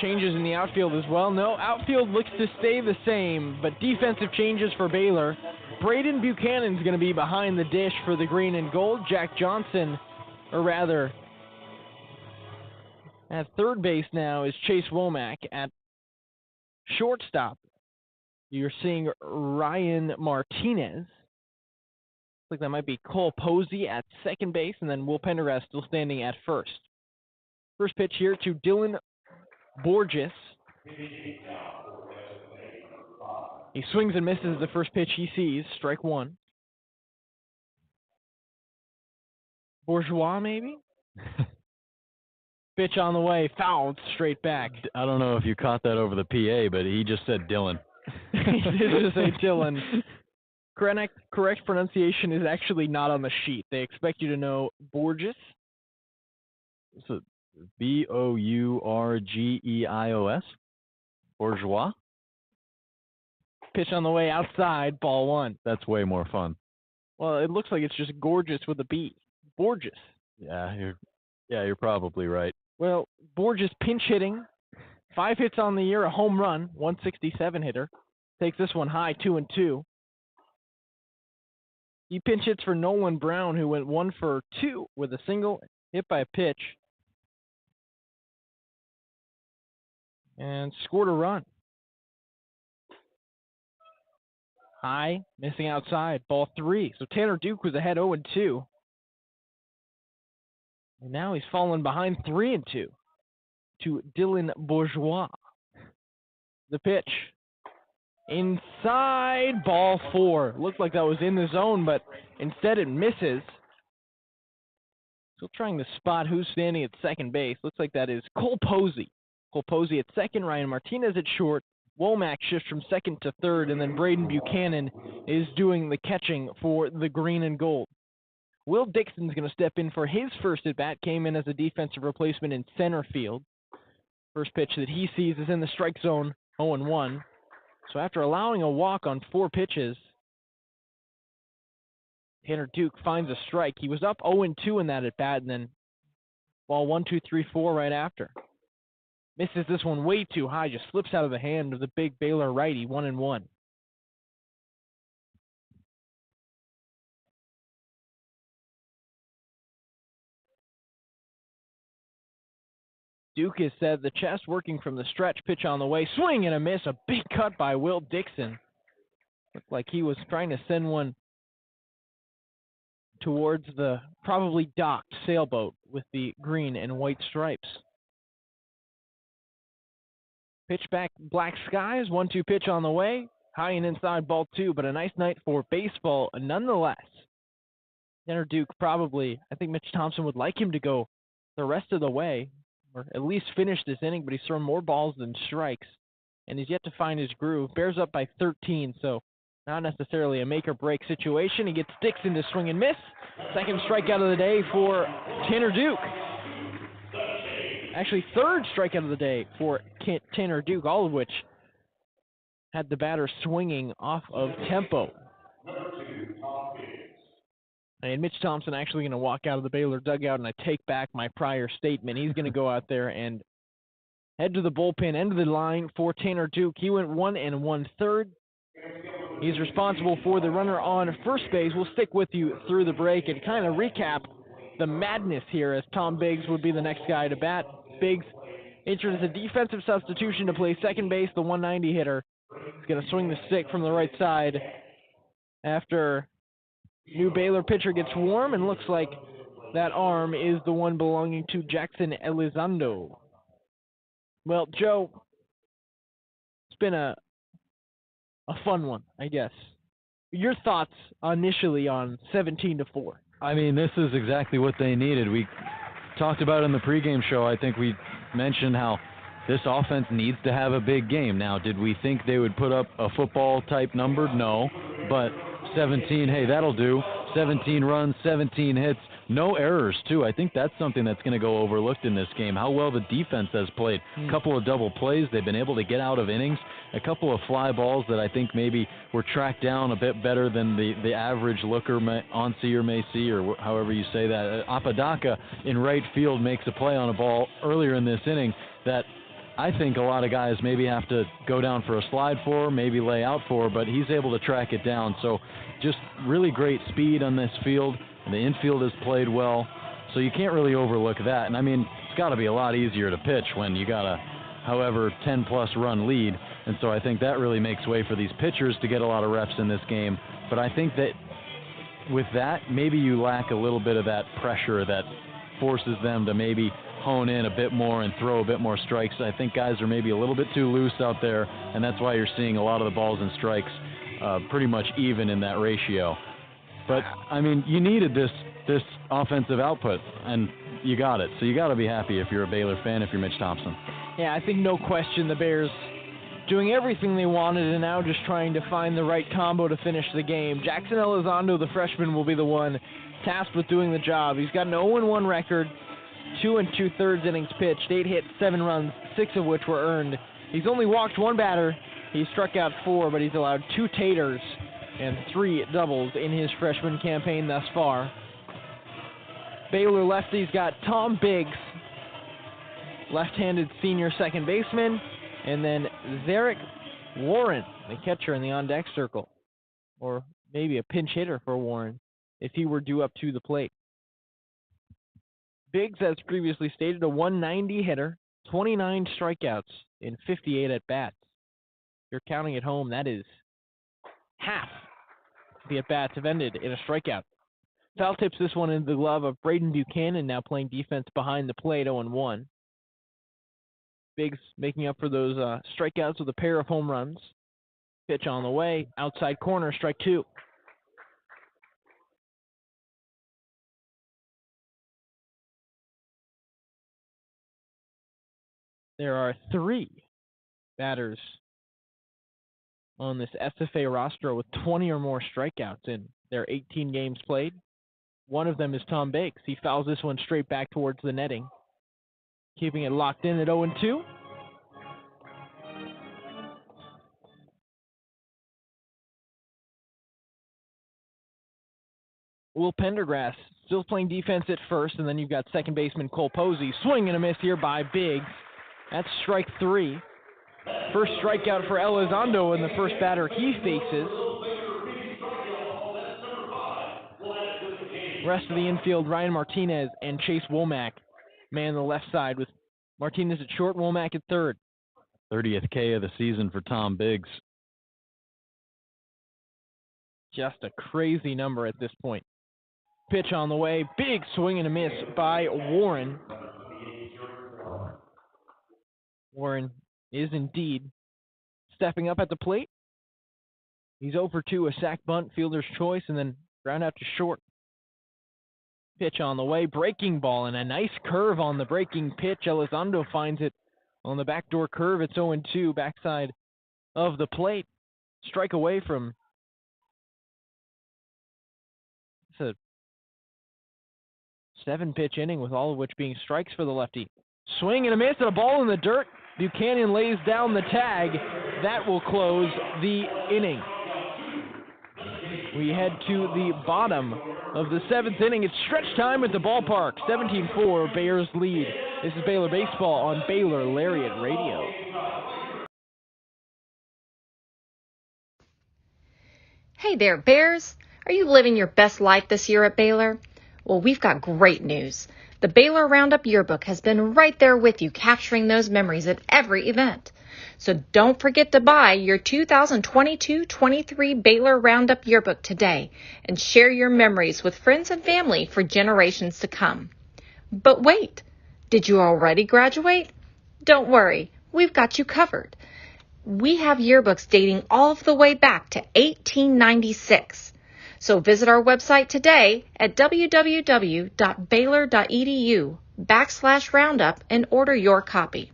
Changes in the outfield as well. No, outfield looks to stay the same, but defensive changes for Baylor. Braden Buchanan's going to be behind the dish for the green and gold. Jack Johnson, or rather, at third base now is Chase Womack. At shortstop, you're seeing Ryan Martinez. Looks like that might be Cole Posey at second base, and then Will Pendergast still standing at first. First pitch here to Dylan Borges. He swings and misses the first pitch he sees. Strike one. Bourgeois, maybe? Pitch on the way. Fouled straight back. I don't know if you caught that over the PA, but he just said Dylan. He did just say Dylan. Correct pronunciation is actually not on the sheet. They expect you to know Borges. So Bourgeeios? Bourgeois? Pitch on the way outside, ball one. That's way more fun. Well, it looks like it's just gorgeous with a B. Borges. Yeah, you're probably right. Well, Borges pinch hitting. 5 hits on the year, a home run, 167 hitter. Takes this one high, 2-2. He pinch hits for Nolan Brown, who went 1 for 2 with a single hit by a pitch. And scored a run. High, missing outside, ball 3. So Tanner Duke was ahead 0-2. And now he's fallen behind 3-2 to Dylan Bourgeois. The pitch. Inside, ball 4. Looked like that was in the zone, but instead it misses. Still trying to spot who's standing at second base. Looks like that is Cole Posey. Cole Posey at second, Ryan Martinez at short. Womack shifts from second to third, and then Braden Buchanan is doing the catching for the green and gold. Will Dixon's going to step in for his first at-bat, came in as a defensive replacement in center field. First pitch that he sees is in the strike zone, 0-1. So after allowing a walk on 4 pitches, Tanner Duke finds a strike. He was up 0-2 in that at-bat, and then ball 1, 2, 3, 4 right after. Misses this one way too high, just slips out of the hand of the big Baylor righty, 1-1. Duke has said the chest working from the stretch, pitch on the way, swing and a miss, a big cut by Will Dixon. Looked like he was trying to send one towards the probably docked sailboat with the green and white stripes. Pitch back, black skies, 1-2 pitch on the way, high and inside, ball 2, but a nice night for baseball nonetheless. Tanner Duke probably, I think Mitch Thompson would like him to go the rest of the way, or at least finish this inning, but he's thrown more balls than strikes, and he's yet to find his groove. Bears up by 13, so not necessarily a make-or-break situation. He gets Dixon to swing and miss. Second strikeout of the day for Tanner Duke. Actually, third strikeout of the day for Tanner Duke, all of which had the batter swinging off of tempo. And Mitch Thompson actually going to walk out of the Baylor dugout, and I take back my prior statement. He's going to go out there and head to the bullpen, end of the line for Tanner Duke. He went 1 1/3. He's responsible for the runner on first base. We'll stick with you through the break and kind of recap the madness here, as Tom Biggs would be the next guy to bat. Biggs entered as a defensive substitution to play second base. The 190 hitter is going to swing the stick from the right side after new Baylor pitcher gets warm, and looks like that arm is the one belonging to Jackson Elizondo. Well, Joe, it's been a fun one, I guess. Your thoughts initially on 17-4? I mean, this is exactly what they needed. We talked about it in the pregame show. I think we mentioned how this offense needs to have a big game. Now, did we think they would put up a football-type number? No. But 17, hey, that'll do. 17 runs, 17 hits, no errors, too. I think that's something that's going to go overlooked in this game, how well the defense has played. A couple of double plays. They've been able to get out of innings. A couple of fly balls that I think maybe were tracked down a bit better than the average looker on see or may see, or however you say that. Apodaca in right field makes a play on a ball earlier in this inning that I think a lot of guys maybe have to go down for a slide for, maybe lay out for, but he's able to track it down. So just really great speed on this field. The infield has played well, so you can't really overlook that. And, I mean, it's got to be a lot easier to pitch when you got a, however, 10-plus run lead. And so I think that really makes way for these pitchers to get a lot of reps in this game. But I think that with that, maybe you lack a little bit of that pressure that forces them to maybe hone in a bit more and throw a bit more strikes. I think guys are maybe a little bit too loose out there, and that's why you're seeing a lot of the balls and strikes pretty much even in that ratio. But, I mean, you needed this offensive output, and you got it. So you got to be happy if you're a Baylor fan, if you're Mitch Thompson. Yeah, I think no question the Bears doing everything they wanted and now just trying to find the right combo to finish the game. Jackson Elizondo, the freshman, will be the one tasked with doing the job. He's got an 0-1 record, 2 2/3 innings pitched, 8 hits, 7 runs, 6 of which were earned. He's only walked 1 batter. He struck out 4, but he's allowed 2 taters and 3 doubles in his freshman campaign thus far. Baylor lefty's got Tom Biggs, left-handed senior second baseman, and then Zarek Warren, the catcher in the on-deck circle, or maybe a pinch hitter for Warren if he were due up to the plate. Biggs, as previously stated, a 190 hitter, 29 strikeouts in 58 at-bats. If you're counting at home, that is half the at-bats have ended in a strikeout. Foul tips this one into the glove of Braden Buchanan, now playing defense behind the plate, 0-1. Biggs making up for those strikeouts with a pair of home runs. Pitch on the way, outside corner, strike 2. There are 3 batters on this SFA roster with 20 or more strikeouts in their 18 games played. One of them is Tom Biggs. He fouls this one straight back towards the netting, keeping it locked in at 0-2. Will Pendergrass still playing defense at first, and then you've got second baseman Cole Posey. Swing and a miss here by Biggs. That's strike 3. First strikeout for Elizondo and the first batter he faces. Rest of the infield, Ryan Martinez and Chase Womack man the left side with Martinez at short, Womack at third. 30th K of the season for Tom Biggs. Just a crazy number at this point. Pitch on the way, big swing and a miss by Warren. Warren is indeed stepping up at the plate. He's 0 for 2, a sac bunt, fielder's choice, and then ground out to short. Pitch on the way, breaking ball, and a nice curve on the breaking pitch. Elizondo finds it on the backdoor curve. It's 0-2, backside of the plate. Strike away from it's a 7-pitch inning with all of which being strikes for the lefty. Swing and a miss and a ball in the dirt. Buchanan lays down the tag. That will close the inning. We head to the bottom of the 7th inning. It's stretch time at the ballpark. 17-4, Bears lead. This is Baylor Baseball on Baylor Lariat Radio. Hey there, Bears. Are you living your best life this year at Baylor? Well, we've got great news. The Baylor Roundup Yearbook has been right there with you, capturing those memories at every event. So don't forget to buy your 2022-23 Baylor Roundup Yearbook today and share your memories with friends and family for generations to come. But wait, did you already graduate? Don't worry, we've got you covered. We have yearbooks dating all the way back to 1896. So visit our website today at www.baylor.edu/roundup and order your copy.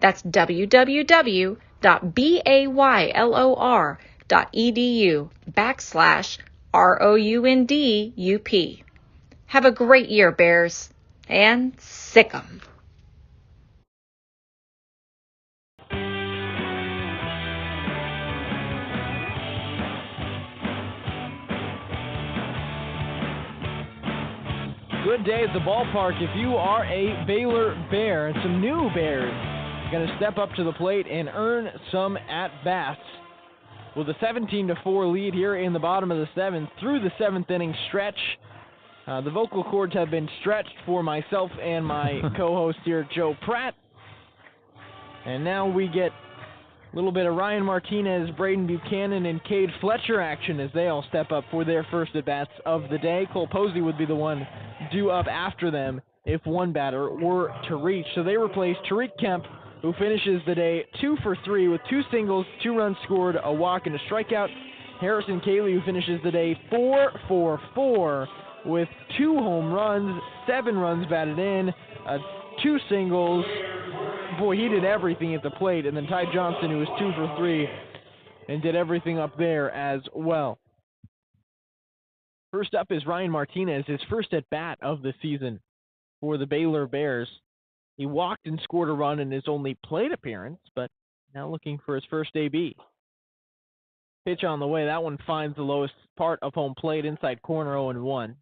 That's www.baylor.edu/ROUNDUP. Have a great year, Bears, and sick 'em. Good day at the ballpark if you are a Baylor Bear, and some new Bears are going to step up to the plate and earn some at-bats. With a 17-4 lead here in the bottom of the seventh, through the seventh inning stretch, the vocal cords have been stretched for myself and my co-host here, Joe Pratt. And now we get a little bit of Ryan Martinez, Braden Buchanan, and Cade Fletcher action as they all step up for their first at-bats of the day. Cole Posey would be the one due up after them if one batter were to reach. So they replace Tariq Kemp, who finishes the day 2 for 3 with 2 singles, 2 runs scored, a walk, and a strikeout. Harrison Cayley, who finishes the day 4 for 4 with 2 home runs, 7 runs batted in, 2 singles. Boy, he did everything at the plate. And then Ty Johnson, who was 2 for 3 and did everything up there as well. First up is Ryan Martinez, his first at-bat of the season for the Baylor Bears. He walked and scored a run in his only plate appearance, but now looking for his first AB. Pitch on the way. That one finds the lowest part of home plate, inside corner, 0-1.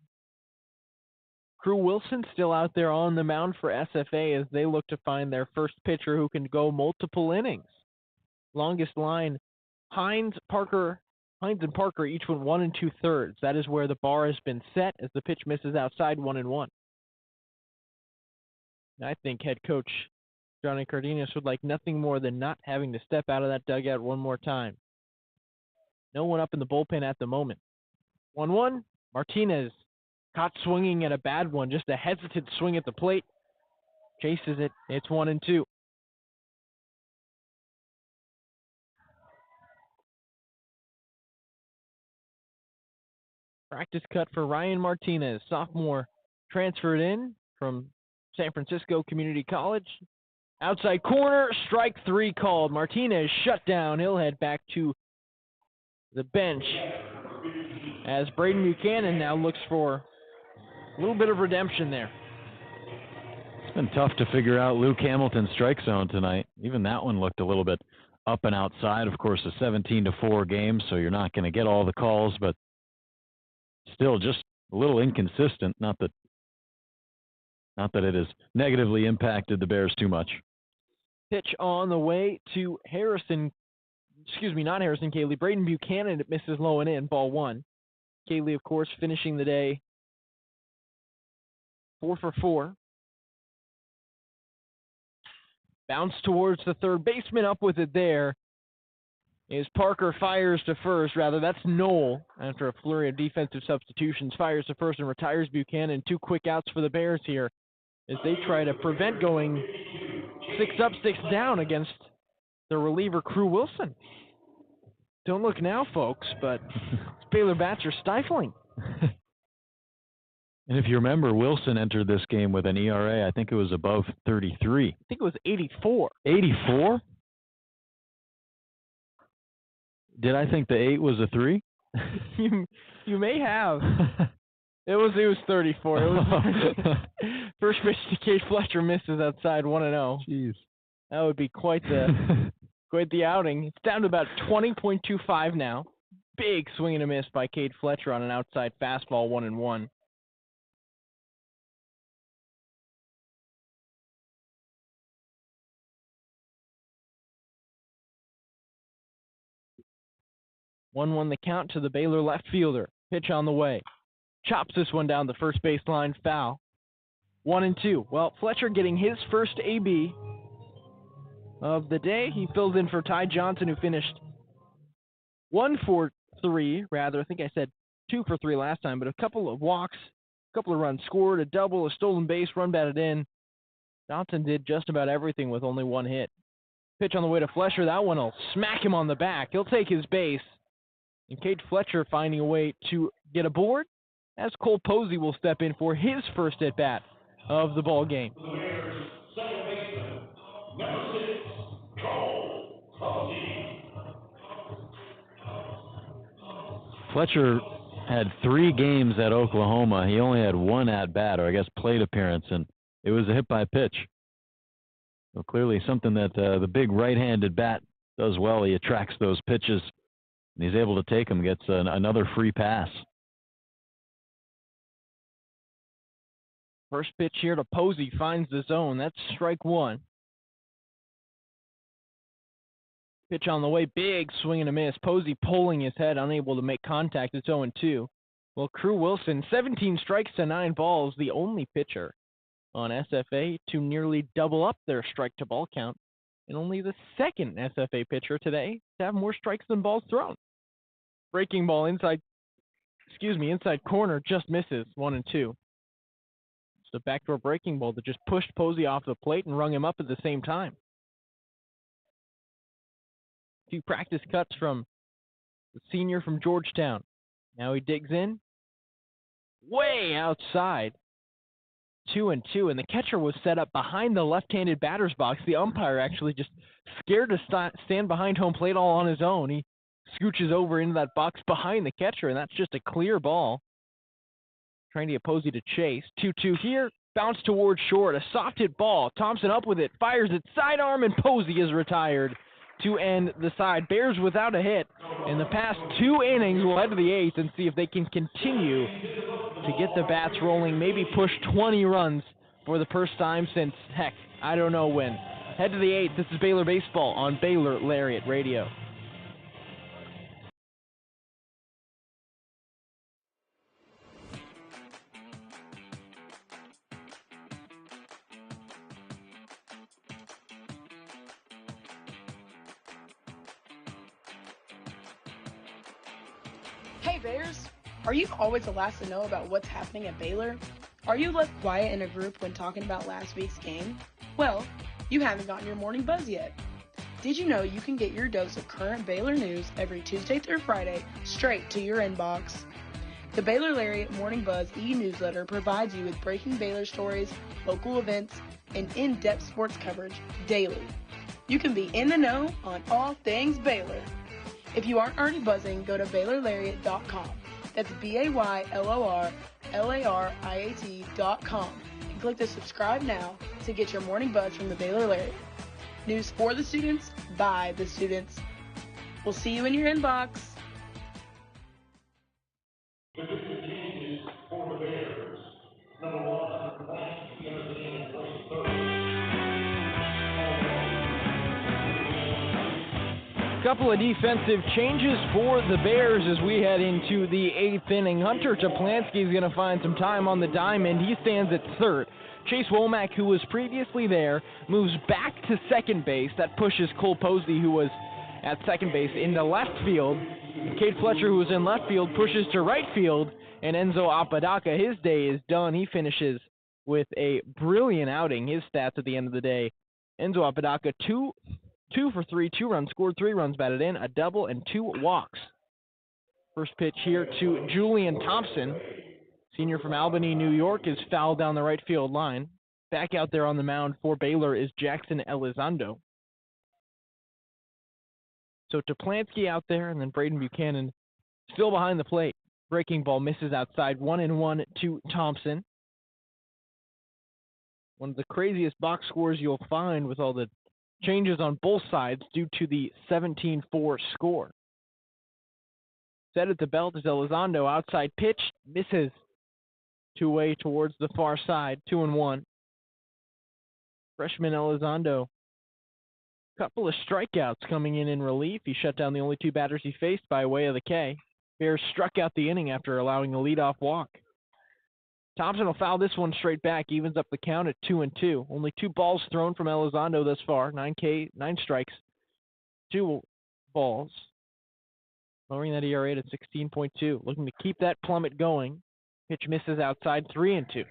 Crew Wilson still out there on the mound for SFA as they look to find their first pitcher who can go multiple innings. Longest line, Hines and Parker each went 1 2/3. That is where the bar has been set as the pitch misses outside, 1-1. I think head coach Johnny Cardenas would like nothing more than not having to step out of that dugout one more time. No one up in the bullpen at the moment. 1-1, Martinez caught swinging at a bad one, just a hesitant swing at the plate. Chases it, it's 1-2. Practice cut for Ryan Martinez, sophomore, transferred in from San Francisco Community College. Outside corner, strike 3 called. Martinez shut down. He'll head back to the bench as Braden Buchanan now looks for a little bit of redemption there. It's been tough to figure out Luke Hamilton's strike zone tonight. Even that one looked a little bit up and outside. Of course, a 17-4 game, so you're not going to get all the calls, but still just a little inconsistent. Not that it has negatively impacted the Bears too much. Pitch on the way to not Harrison Cayley. Braden Buchanan, it misses low and in, ball 1. Cayley, of course, finishing the day 4 for 4. Bounce towards the third baseman, up with it there is Parker, fires to first. Rather, that's Knoll, after a flurry of defensive substitutions, fires to first and retires Buchanan. 2 quick outs for the Bears here as they try to prevent going 6 up, 6 down against the reliever Crew Wilson. Don't look now, folks, but Baylor bats are stifling. And if you remember, Wilson entered this game with an ERA, I think it was above 33. I think it was 84. 84? Did I think the 8 was a 3? You may have. It was 34. It was first pitch to Cade Fletcher, misses outside, 1-0. Jeez. That would be quite the outing. It's down to about 20.25 now. Big swing and a miss by Cade Fletcher on an outside fastball, 1-1. One the count to the Baylor left fielder. Pitch on the way. Chops this one down the first baseline, foul. 1-2. Well, Fletcher getting his first AB of the day. He fills in for Ty Johnson, who finished 1 for 3, rather. I think I said 2 for 3 last time, but a couple of walks, a couple of runs scored, a double, a stolen base, run batted in. Johnson did just about everything with only 1 hit. Pitch on the way to Fletcher. That one will smack him on the back. He'll take his base. And Cade Fletcher finding a way to get aboard as Cole Posey will step in for his first at-bat of the ball game. Fletcher had 3 games at Oklahoma. He only had 1 at-bat, or I guess plate appearance, and it was a hit by pitch. So clearly something that the big right-handed bat does well. He attracts those pitches, and he's able to take them, gets another free pass. First pitch here to Posey, finds the zone. That's strike 1. Pitch on the way, big swing and a miss. Posey pulling his head, unable to make contact. It's 0-2. Well, Crew Wilson, 17 strikes to 9 balls, the only pitcher on SFA to nearly double up their strike-to-ball count, and only the second SFA pitcher today to have more strikes than balls thrown. Breaking ball inside corner, just misses, 1-2. It's a backdoor breaking ball that just pushed Posey off the plate and rung him up at the same time. A few practice cuts from the senior from Georgetown. Now he digs in, way outside. 2-2, and the catcher was set up behind the left-handed batter's box. The umpire actually just scared to stand behind home plate all on his own. He scooches over into that box behind the catcher, and that's just a clear ball. Trying to get Posey to chase. 2-2 here, bounce towards short, a soft hit ball. Thompson up with it, fires it sidearm, and Posey is retired to end the side. Bears without a hit in the past 2 innings. We'll head to the 8th and see if they can continue to get the bats rolling, maybe push 20 runs for the first time since, heck, I don't know when. Head to the 8th. This is Baylor Baseball on Baylor Lariat Radio. Hey Bears! Are you always the last to know about what's happening at Baylor? Are you left quiet in a group when talking about last week's game? Well, you haven't gotten your morning buzz yet. Did you know you can get your dose of current Baylor news every Tuesday through Friday straight to your inbox? The Baylor Lariat Morning Buzz e-newsletter provides you with breaking Baylor stories, local events, and in-depth sports coverage daily. You can be in the know on all things Baylor. If you aren't already buzzing, go to BaylorLariat.com. That's BaylorLariat.com and click the subscribe now to get your morning buzz from the Baylor Lariat. News for the students, by the students. We'll see you in your inbox. Couple of defensive changes for the Bears as we head into the 8th inning. Hunter Toplansky is going to find some time on the diamond. He stands at third. Chase Womack, who was previously there, moves back to second base. That pushes Cole Posey, who was at second base, into left field. Cade Fletcher, who was in left field, pushes to right field. And Enzo Apodaca, his day is done. He finishes with a brilliant outing. His stats at the end of the day. Enzo Apodaca, 2 for 3, 2 runs scored, 3 runs batted in, a double, and 2 walks. First pitch here to Julian Thompson, senior from Albany, New York, is fouled down the right field line. Back out there on the mound for Baylor is Jackson Elizondo. So Toplansky out there, and then Braden Buchanan still behind the plate. Breaking ball misses outside, 1-1 to Thompson. One of the craziest box scores you'll find with all the changes on both sides due to the 17-4 score. Set at the belt is Elizondo. Outside pitch, misses. Two-way towards the far side, 2-1. Freshman Elizondo. Couple of strikeouts coming in relief. He shut down the only 2 batters he faced by way of the K. Bears struck out the inning after allowing a leadoff walk. Thompson will foul this one straight back, evens up the count at 2-2. Only 2 balls thrown from Elizondo thus far, 9 strikes, 2 balls, lowering that ERA to 16.2. Looking to keep that plummet going. Pitch misses outside, 3-2.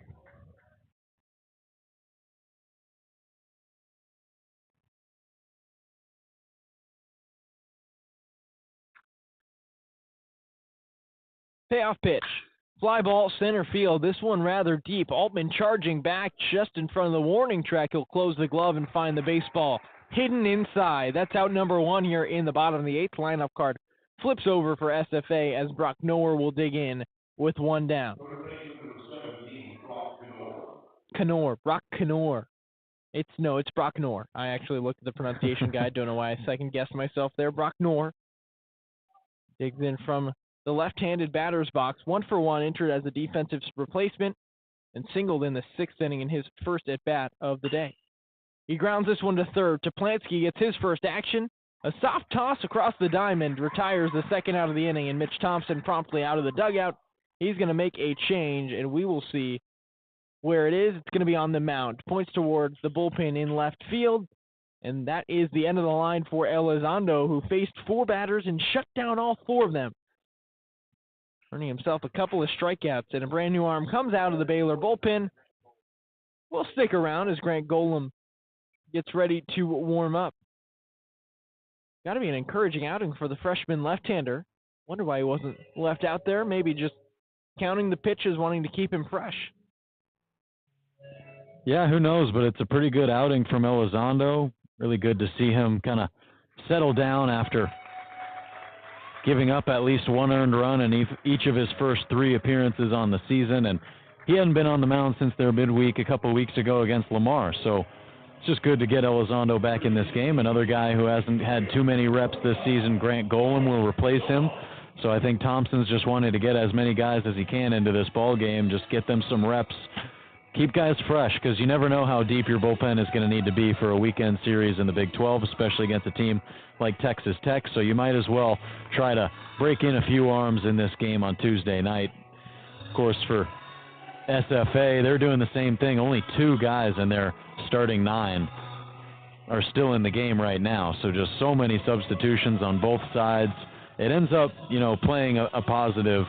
Payoff pitch. Fly ball center field. This one rather deep. Altman charging back just in front of the warning track. He'll close the glove and find the baseball hidden inside. That's out number 1 here in the bottom of the 8th. Lineup card flips over for SFA as Brock Knorr will dig in with 1 down. Brock Knorr. It's Brock Knorr. I actually looked at the pronunciation guide. Don't know why I second-guessed myself there. Brock Knorr digs in from the left-handed batter's box, 1-for-1, entered as a defensive replacement, and singled in the 6th inning in his first at-bat of the day. He grounds this one to third. Toplansky gets his first action. A soft toss across the diamond retires the second out of the inning, and Mitch Thompson promptly out of the dugout. He's going to make a change, and we will see where it is. It's going to be on the mound. Points towards the bullpen in left field, and that is the end of the line for Elizondo, who faced 4 batters and shut down all 4 of them, earning himself a couple of strikeouts, and a brand new arm comes out of the Baylor bullpen. We'll stick around as Grant Golem gets ready to warm up. Got to be an encouraging outing for the freshman left-hander. Wonder why he wasn't left out there. Maybe just counting the pitches, wanting to keep him fresh. Yeah, who knows, but it's a pretty good outing from Elizondo. Really good to see him kind of settle down after giving up at least 1 earned run in each of his first 3 appearances on the season, and he hadn't been on the mound since their midweek a couple of weeks ago against Lamar, so it's just good to get Elizondo back in this game. Another guy who hasn't had too many reps this season, Grant Golem, will replace him, so I think Thompson's just wanted to get as many guys as he can into this ball game, just get them some reps, keep guys fresh, because you never know how deep your bullpen is going to need to be for a weekend series in the Big 12, especially against a team like Texas Tech. So you might as well try to break in a few arms in this game on Tuesday night. Of course, for SFA, they're doing the same thing. Only 2 guys in their starting 9 are still in the game right now. So just so many substitutions on both sides. It ends up, playing a positive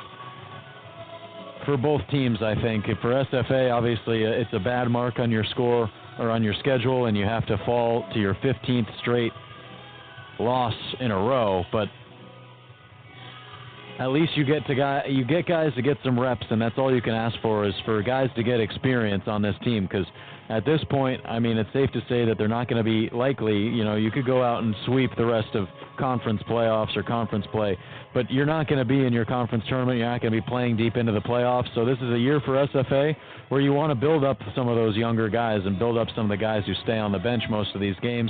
for both teams, I think. For SFA, obviously, it's a bad mark on your score or on your schedule, and you have to fall to your 15th straight loss in a row. But at least you get guys to get some reps, and that's all you can ask for, is for guys to get experience on this team. Because at this point, it's safe to say that they're not going to be likely. You could go out and sweep the rest of conference playoffs or conference play, but you're not going to be in your conference tournament. You're not going to be playing deep into the playoffs. So this is a year for SFA where you want to build up some of those younger guys and build up some of the guys who stay on the bench most of these games.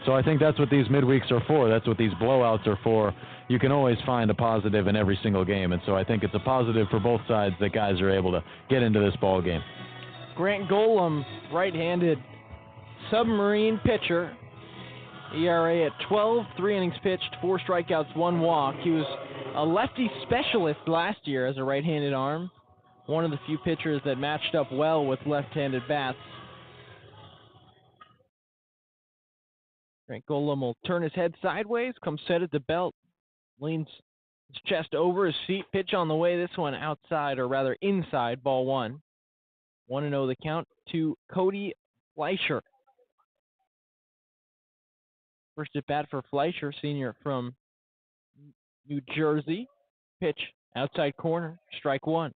So I think that's what these midweeks are for. That's what these blowouts are for. You can always find a positive in every single game, and so I think it's a positive for both sides that guys are able to get into this ball game. Grant Golem, right-handed submarine pitcher. ERA at 12, 3 innings pitched, 4 strikeouts, 1 walk. He was a lefty specialist last year as a right-handed arm. One of the few pitchers that matched up well with left-handed bats. Grant Golem will turn his head sideways, come set at the belt, leans his chest over his feet, pitch on the way. This one outside, or rather inside, ball 1. 1-0 the count to Cody Fleischer. First at bat for Fleischer, senior from New Jersey. Pitch outside corner, strike 1.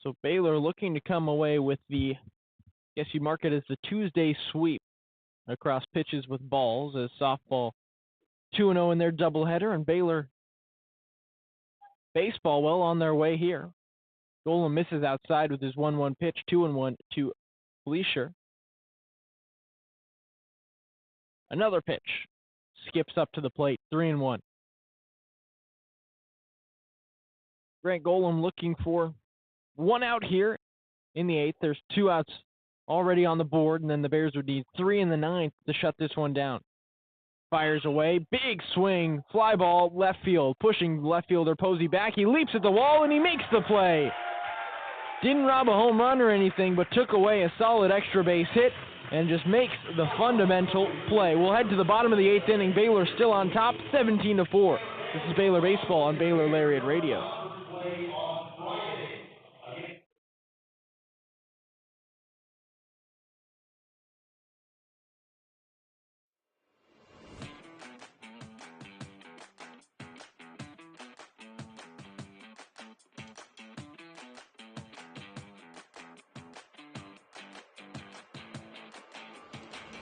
So Baylor looking to come away with the, I guess you mark it as the Tuesday sweep across pitches with balls, as softball 2-0 in their doubleheader, and Baylor baseball well on their way here. Golem misses outside with his 1-1 pitch, 2-1 to Fleischer. Another pitch. Skips up to the plate, 3-1. Grant Golem looking for 1 out here in the 8th. There's 2 outs already on the board, and then the Bears would need 3 in the 9th to shut this one down. Fires away, big swing, fly ball, left field, pushing left fielder Posey back. He leaps at the wall and he makes the play. Didn't rob a home run or anything, but took away a solid extra base hit and just makes the fundamental play. We'll head to the bottom of the 8th inning. Baylor still on top, 17-4. This is Baylor Baseball on Baylor Lariat Radio.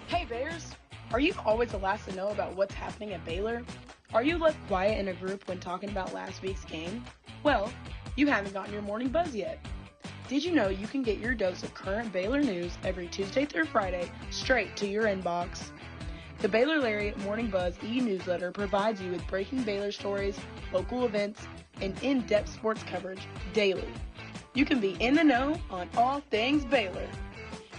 Hey Bears! Are you always the last to know about what's happening at Baylor? Are you left quiet in a group when talking about last week's game? Well, you haven't gotten your morning buzz yet. Did you know you can get your dose of current Baylor news every Tuesday through Friday straight to your inbox? The Baylor Lariat Morning Buzz e-newsletter provides you with breaking Baylor stories, local events, and in-depth sports coverage daily. You can be in the know on all things Baylor.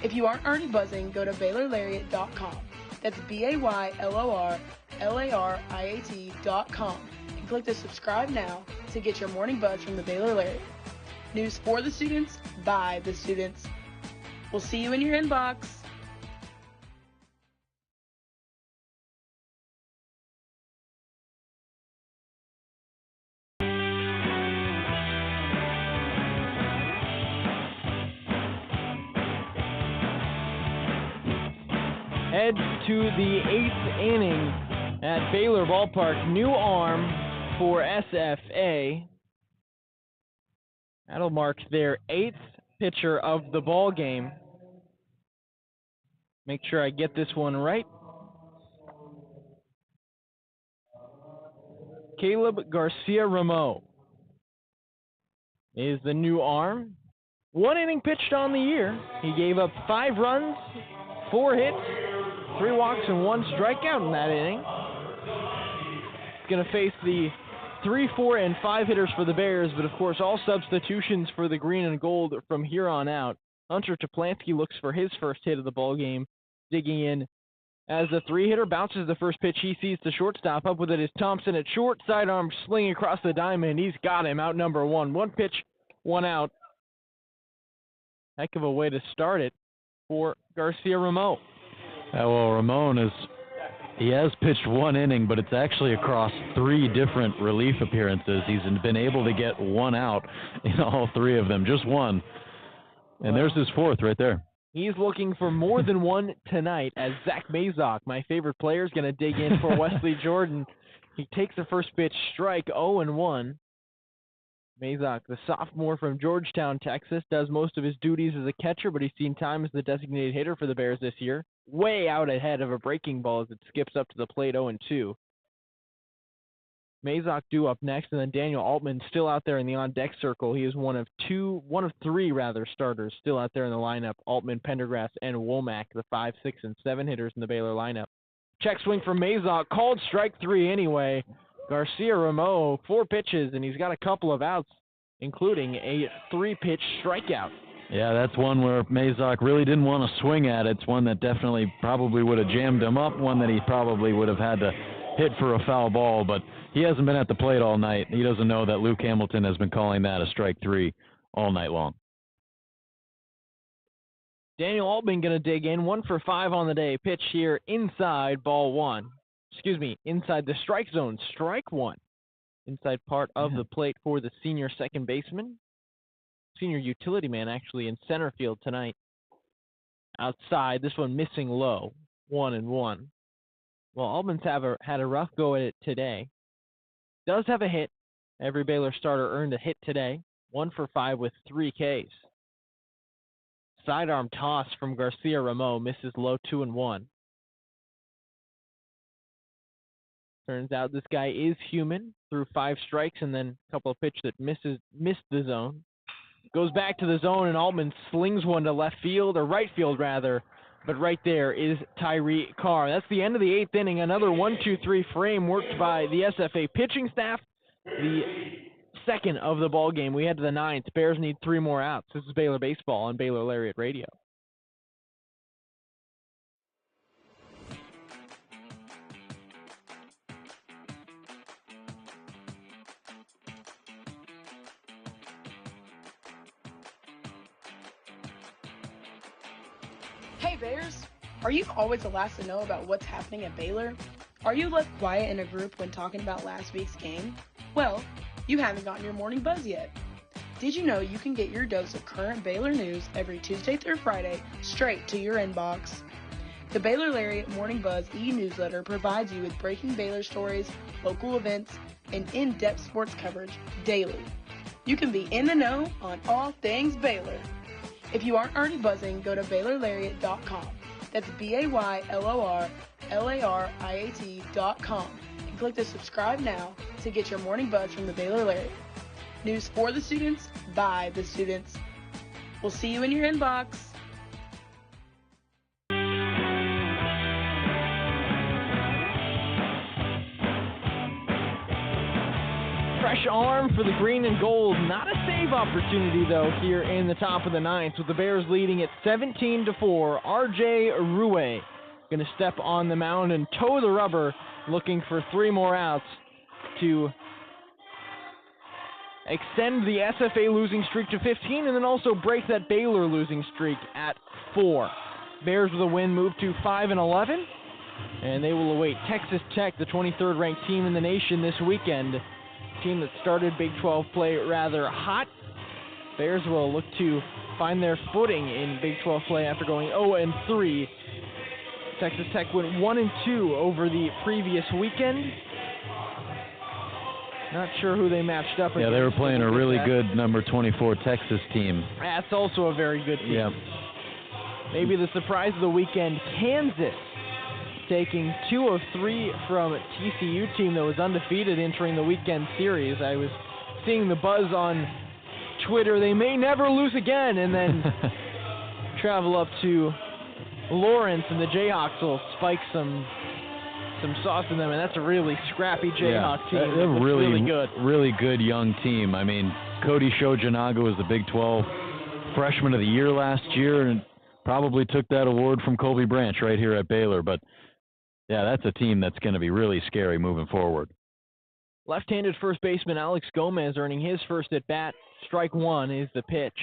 If you aren't already buzzing, go to BaylorLariat.com. That's BaylorLariat.com and click the subscribe now to get your morning buzz from the Baylor Lariat. News for the students, by the students. We'll see you in your inbox. Head to the 8th inning at Baylor Ballpark. New arm for SFA. That'll mark their 8th pitcher of the ball game. Make sure I get this one right. Caleb Garcia-Ramo is the new arm. 1 inning pitched on the year. He gave up 5 runs, 4 hits, 3 walks, and 1 strikeout in that inning. He's going to face the 3, 4, and 5 hitters for the Bears, but of course all substitutions for the green and gold from here on out. Hunter Toplansky looks for his first hit of the ball game, digging in as the 3-hitter bounces the first pitch. He sees the shortstop. Up with it is Thompson at short, sidearm sling across the diamond. He's got him, out number 1. 1 pitch, 1 out. Heck of a way to start it for Garcia-Ramo. Well, Ramon he has pitched 1 inning, but it's actually across 3 different relief appearances. He's been able to get 1 out in all 3 of them, just 1. And there's his 4th right there. He's looking for more than 1 tonight as Zach Mazok, my favorite player, is going to dig in for Wesley Jordan. He takes the first pitch, strike 0-1. Mazok, the sophomore from Georgetown, Texas, does most of his duties as a catcher, but he's seen time as the designated hitter for the Bears this year. Way out ahead of a breaking ball as it skips up to the plate 0-2. Mazok due up next, and then Daniel Altman still out there in the on-deck circle. He is one of 3 starters still out there in the lineup. Altman, Pendergrass, and Womack, the 5, 6, and 7 hitters in the Baylor lineup. Check swing from Mazok, called strike 3 anyway. Garcia-Ramo, 4 pitches, and he's got a couple of outs, including a 3-pitch strikeout. Yeah, that's one where Mazok really didn't want to swing at it. It's one that definitely probably would have jammed him up, one that he probably would have had to hit for a foul ball, but he hasn't been at the plate all night. He doesn't know that Luke Hamilton has been calling that a strike 3 all night long. Daniel Altman going to dig in, 1 for 5 on the day. Pitch here inside ball 1. Inside the strike zone, strike 1. Inside part of the plate for the senior second baseman. Senior utility man, actually, in center field tonight. Outside, this one missing low, 1-1. Well, Altman's had a rough go at it today. Does have a hit. Every Baylor starter earned a hit today. 1 for 5 with 3 Ks. Sidearm toss from Garcia-Ramo, misses low, 2-1. Turns out this guy is human. Threw 5 strikes and then a couple of pitches that missed the zone. Goes back to the zone, and Altman slings one to left field, or right field rather. But right there is Tyree Carr. That's the end of the 8th inning. Another 1-2-3 frame worked by the SFA pitching staff. The second of the ball game. We head to the 9th. Bears need 3 more outs. This is Baylor Baseball on Baylor Lariat Radio. Hey Bears, are you always the last to know about what's happening at Baylor? Are you left quiet in a group when talking about last week's game? Well, you haven't gotten your morning buzz yet. Did you know you can get your dose of current Baylor news every Tuesday through Friday straight to your inbox? The Baylor Lariat Morning Buzz e-newsletter provides you with breaking Baylor stories, local events, and in-depth sports coverage daily. You can be in the know on all things Baylor. If you aren't already buzzing, go to BaylorLariat.com. That's BaylorLariat.com and click the subscribe now to get your morning buzz from the Baylor Lariat. News for the students, by the students. We'll see you in your inbox. Fresh arm for the green and gold. Not a save opportunity, though, here in the top of the ninth, with the Bears leading at 17-4. R.J. Ruwe going to step on the mound and toe the rubber, looking for 3 more outs to extend the SFA losing streak to 15 and then also break that Baylor losing streak at 4. Bears with a win move to 5-11, and they will await Texas Tech, the 23rd ranked team in the nation this weekend. Team that started Big 12 play rather hot. Bears will look to find their footing in Big 12 play after going 0-3. Texas Tech went 1-2 over the previous weekend. Not sure who they matched up against. Yeah, they were playing a really good number 24 Texas team. That's also a very good team. Yeah. Maybe the surprise of the weekend, Kansas, taking 2 of 3 from TCU team that was undefeated entering the weekend series. I was seeing the buzz on Twitter, they may never lose again, and then travel up to Lawrence, and the Jayhawks will spike some sauce in them, and that's a really scrappy Jayhawk team. They're really good. Really good young team. I mean, Cody Shojanaga was the Big 12 Freshman of the Year last year, and probably took that award from Colby Branch right here at Baylor, but yeah, that's a team that's going to be really scary moving forward. Left-handed first baseman Alex Gomez earning his first at-bat. Strike 1 is the pitch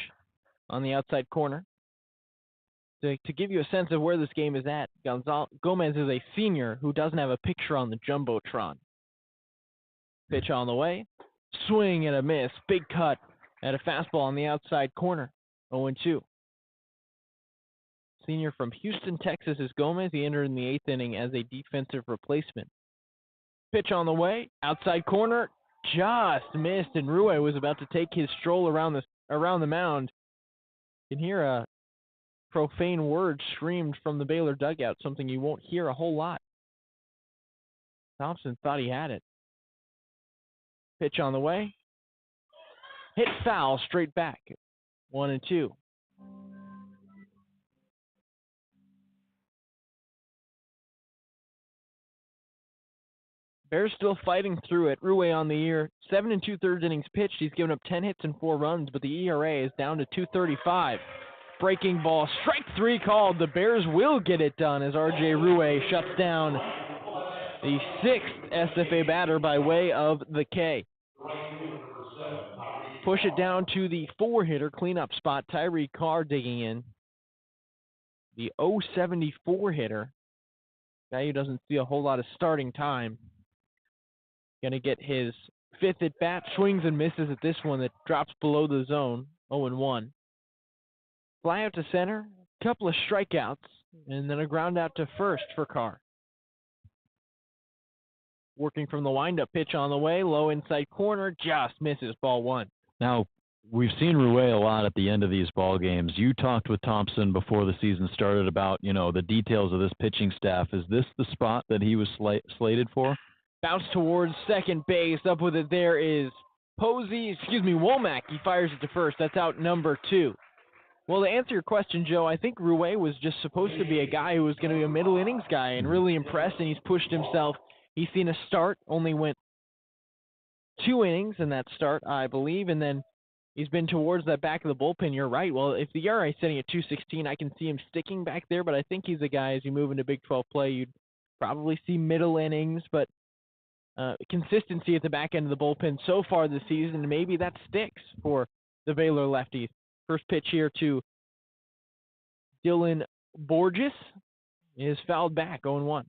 on the outside corner. To give you a sense of where this game is at, Gomez is a senior who doesn't have a picture on the Jumbotron. Pitch on the way. Swing and a miss. Big cut at a fastball on the outside corner. 0-2. Senior from Houston, Texas is Gomez. He entered in the 8th inning as a defensive replacement. Pitch on the way, outside corner, just missed, and Ruwe was about to take his stroll around the mound. You can hear a profane word screamed from the Baylor dugout, something you won't hear a whole lot. Thompson thought he had it. Pitch on the way, hit foul straight back. 1-2. Bears still fighting through it. Ruwe on the year, 7 2/3 innings pitched. He's given up 10 hits and 4 runs, but the ERA is down to 2.35. Breaking ball, strike 3 called. The Bears will get it done as R.J. Ruwe shuts down the 6th SFA batter by way of the K. Push it down to the 4-hitter cleanup spot. Tyree Carr digging in. The 074 hitter. Guy who doesn't see a whole lot of starting time. Going to get his 5th at bat, swings and misses at this one that drops below the zone, 0-1. Fly out to center, couple of strikeouts, and then a ground out to first for Carr. Working from the windup, pitch on the way, low inside corner, just misses, ball 1. Now, we've seen Ruwe a lot at the end of these ball games. You talked with Thompson before the season started about, the details of this pitching staff. Is this the spot that he was slated for? Bounce towards second base. Up with it there is Womack. He fires it to first. That's out number 2. Well, to answer your question, Joe, I think Ruwe was just supposed to be a guy who was going to be a middle innings guy and really impressed, and he's pushed himself. He's seen a start, only went 2 innings in that start, I believe, and then he's been towards that back of the bullpen. You're right. Well, if the ERA is sitting at 2.16, I can see him sticking back there, but I think he's a guy, as you move into Big 12 play, you'd probably see middle innings, but consistency at the back end of the bullpen so far this season, and maybe that sticks for the Baylor lefties. First pitch here to Dylan Borges is fouled back, 0-1.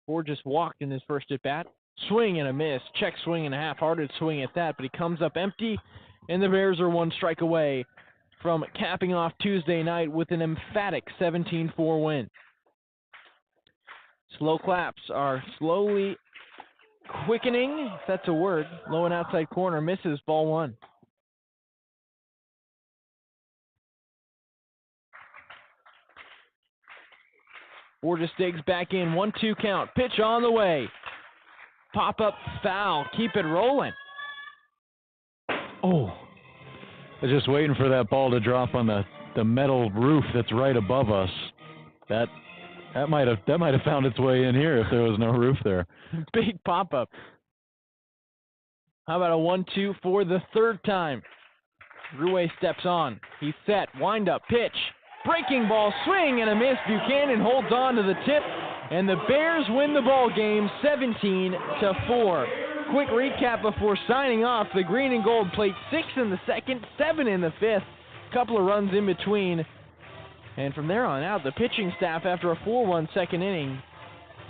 Borges walked in his first at-bat. Swing and a miss. Check swing and a half-hearted swing at that, but he comes up empty, and the Bears are one strike away from capping off Tuesday night with an emphatic 17-4 win. Slow claps are slowly quickening, if that's a word. Low and outside corner, misses, ball one. Borges digs back in, 1-2 count. Pitch on the way. Pop-up foul. Keep it rolling. Oh. I was just waiting for that ball to drop on the metal roof that's right above us. That might have found its way in here if there was no roof there. Big pop-up. How about a 1-2 for the third time? Ruwe steps on. He's set. Wind up. Pitch. Breaking ball, swing and a miss. Buchanan holds on to the tip, and the Bears win the ball game 17-4. Quick recap before signing off. The green and gold played 6 in the second, 7 in the fifth. Couple of runs in between. And from there on out, the pitching staff, after a 4-1 second inning,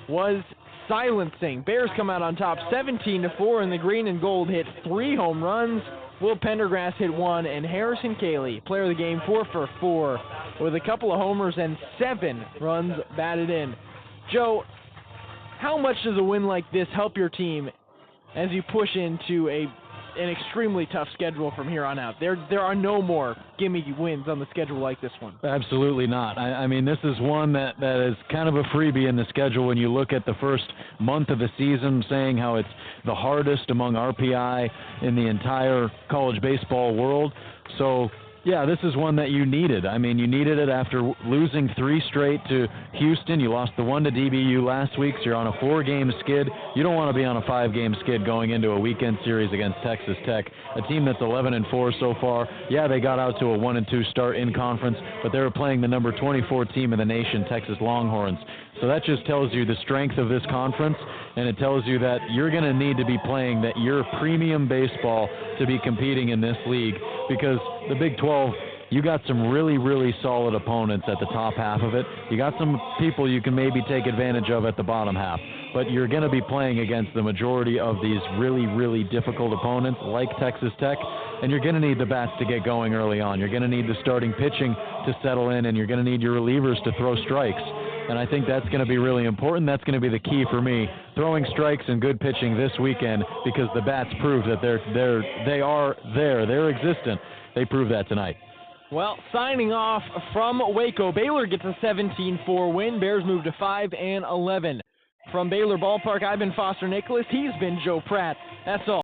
was silencing. Bears come out on top 17-4, and the green and gold hit 3 home runs. Will Pendergrass hit 1, and Harrison Cayley, player of the game, 4 for 4, with a couple of homers and 7 runs batted in. Joe, how much does a win like this help your team as you push into an extremely tough schedule from here on out? There are no more gimme wins on the schedule like this one. Absolutely not. I mean, this is one that is kind of a freebie in the schedule when you look at the first month of the season, saying how it's the hardest among RPI in the entire college baseball world. So, yeah, this is one that you needed. I mean, you needed it after losing 3 straight to Houston. You lost the 1 to DBU last week, so you're on a 4-game skid. You don't want to be on a 5-game skid going into a weekend series against Texas Tech, a team that's 11-4 so far. Yeah, they got out to a 1-2 start in conference, but they were playing the number 24 team in the nation, Texas Longhorns. So that just tells you the strength of this conference, and it tells you that you're going to need to be playing that your premium baseball to be competing in this league, because the Big 12, you got some really, really solid opponents at the top half of it. You got some people you can maybe take advantage of at the bottom half, but you're going to be playing against the majority of these really, really difficult opponents like Texas Tech, and you're going to need the bats to get going early on. You're going to need the starting pitching to settle in, and you're going to need your relievers to throw strikes. And I think that's going to be really important. That's going to be the key for me, throwing strikes and good pitching this weekend, because the bats prove that they're existent. They prove that tonight. Well, signing off from Waco, Baylor gets a 17-4 win. Bears move to 5-11. From Baylor Ballpark, I've been Foster Nicholas. He's been Joe Pratt. That's all.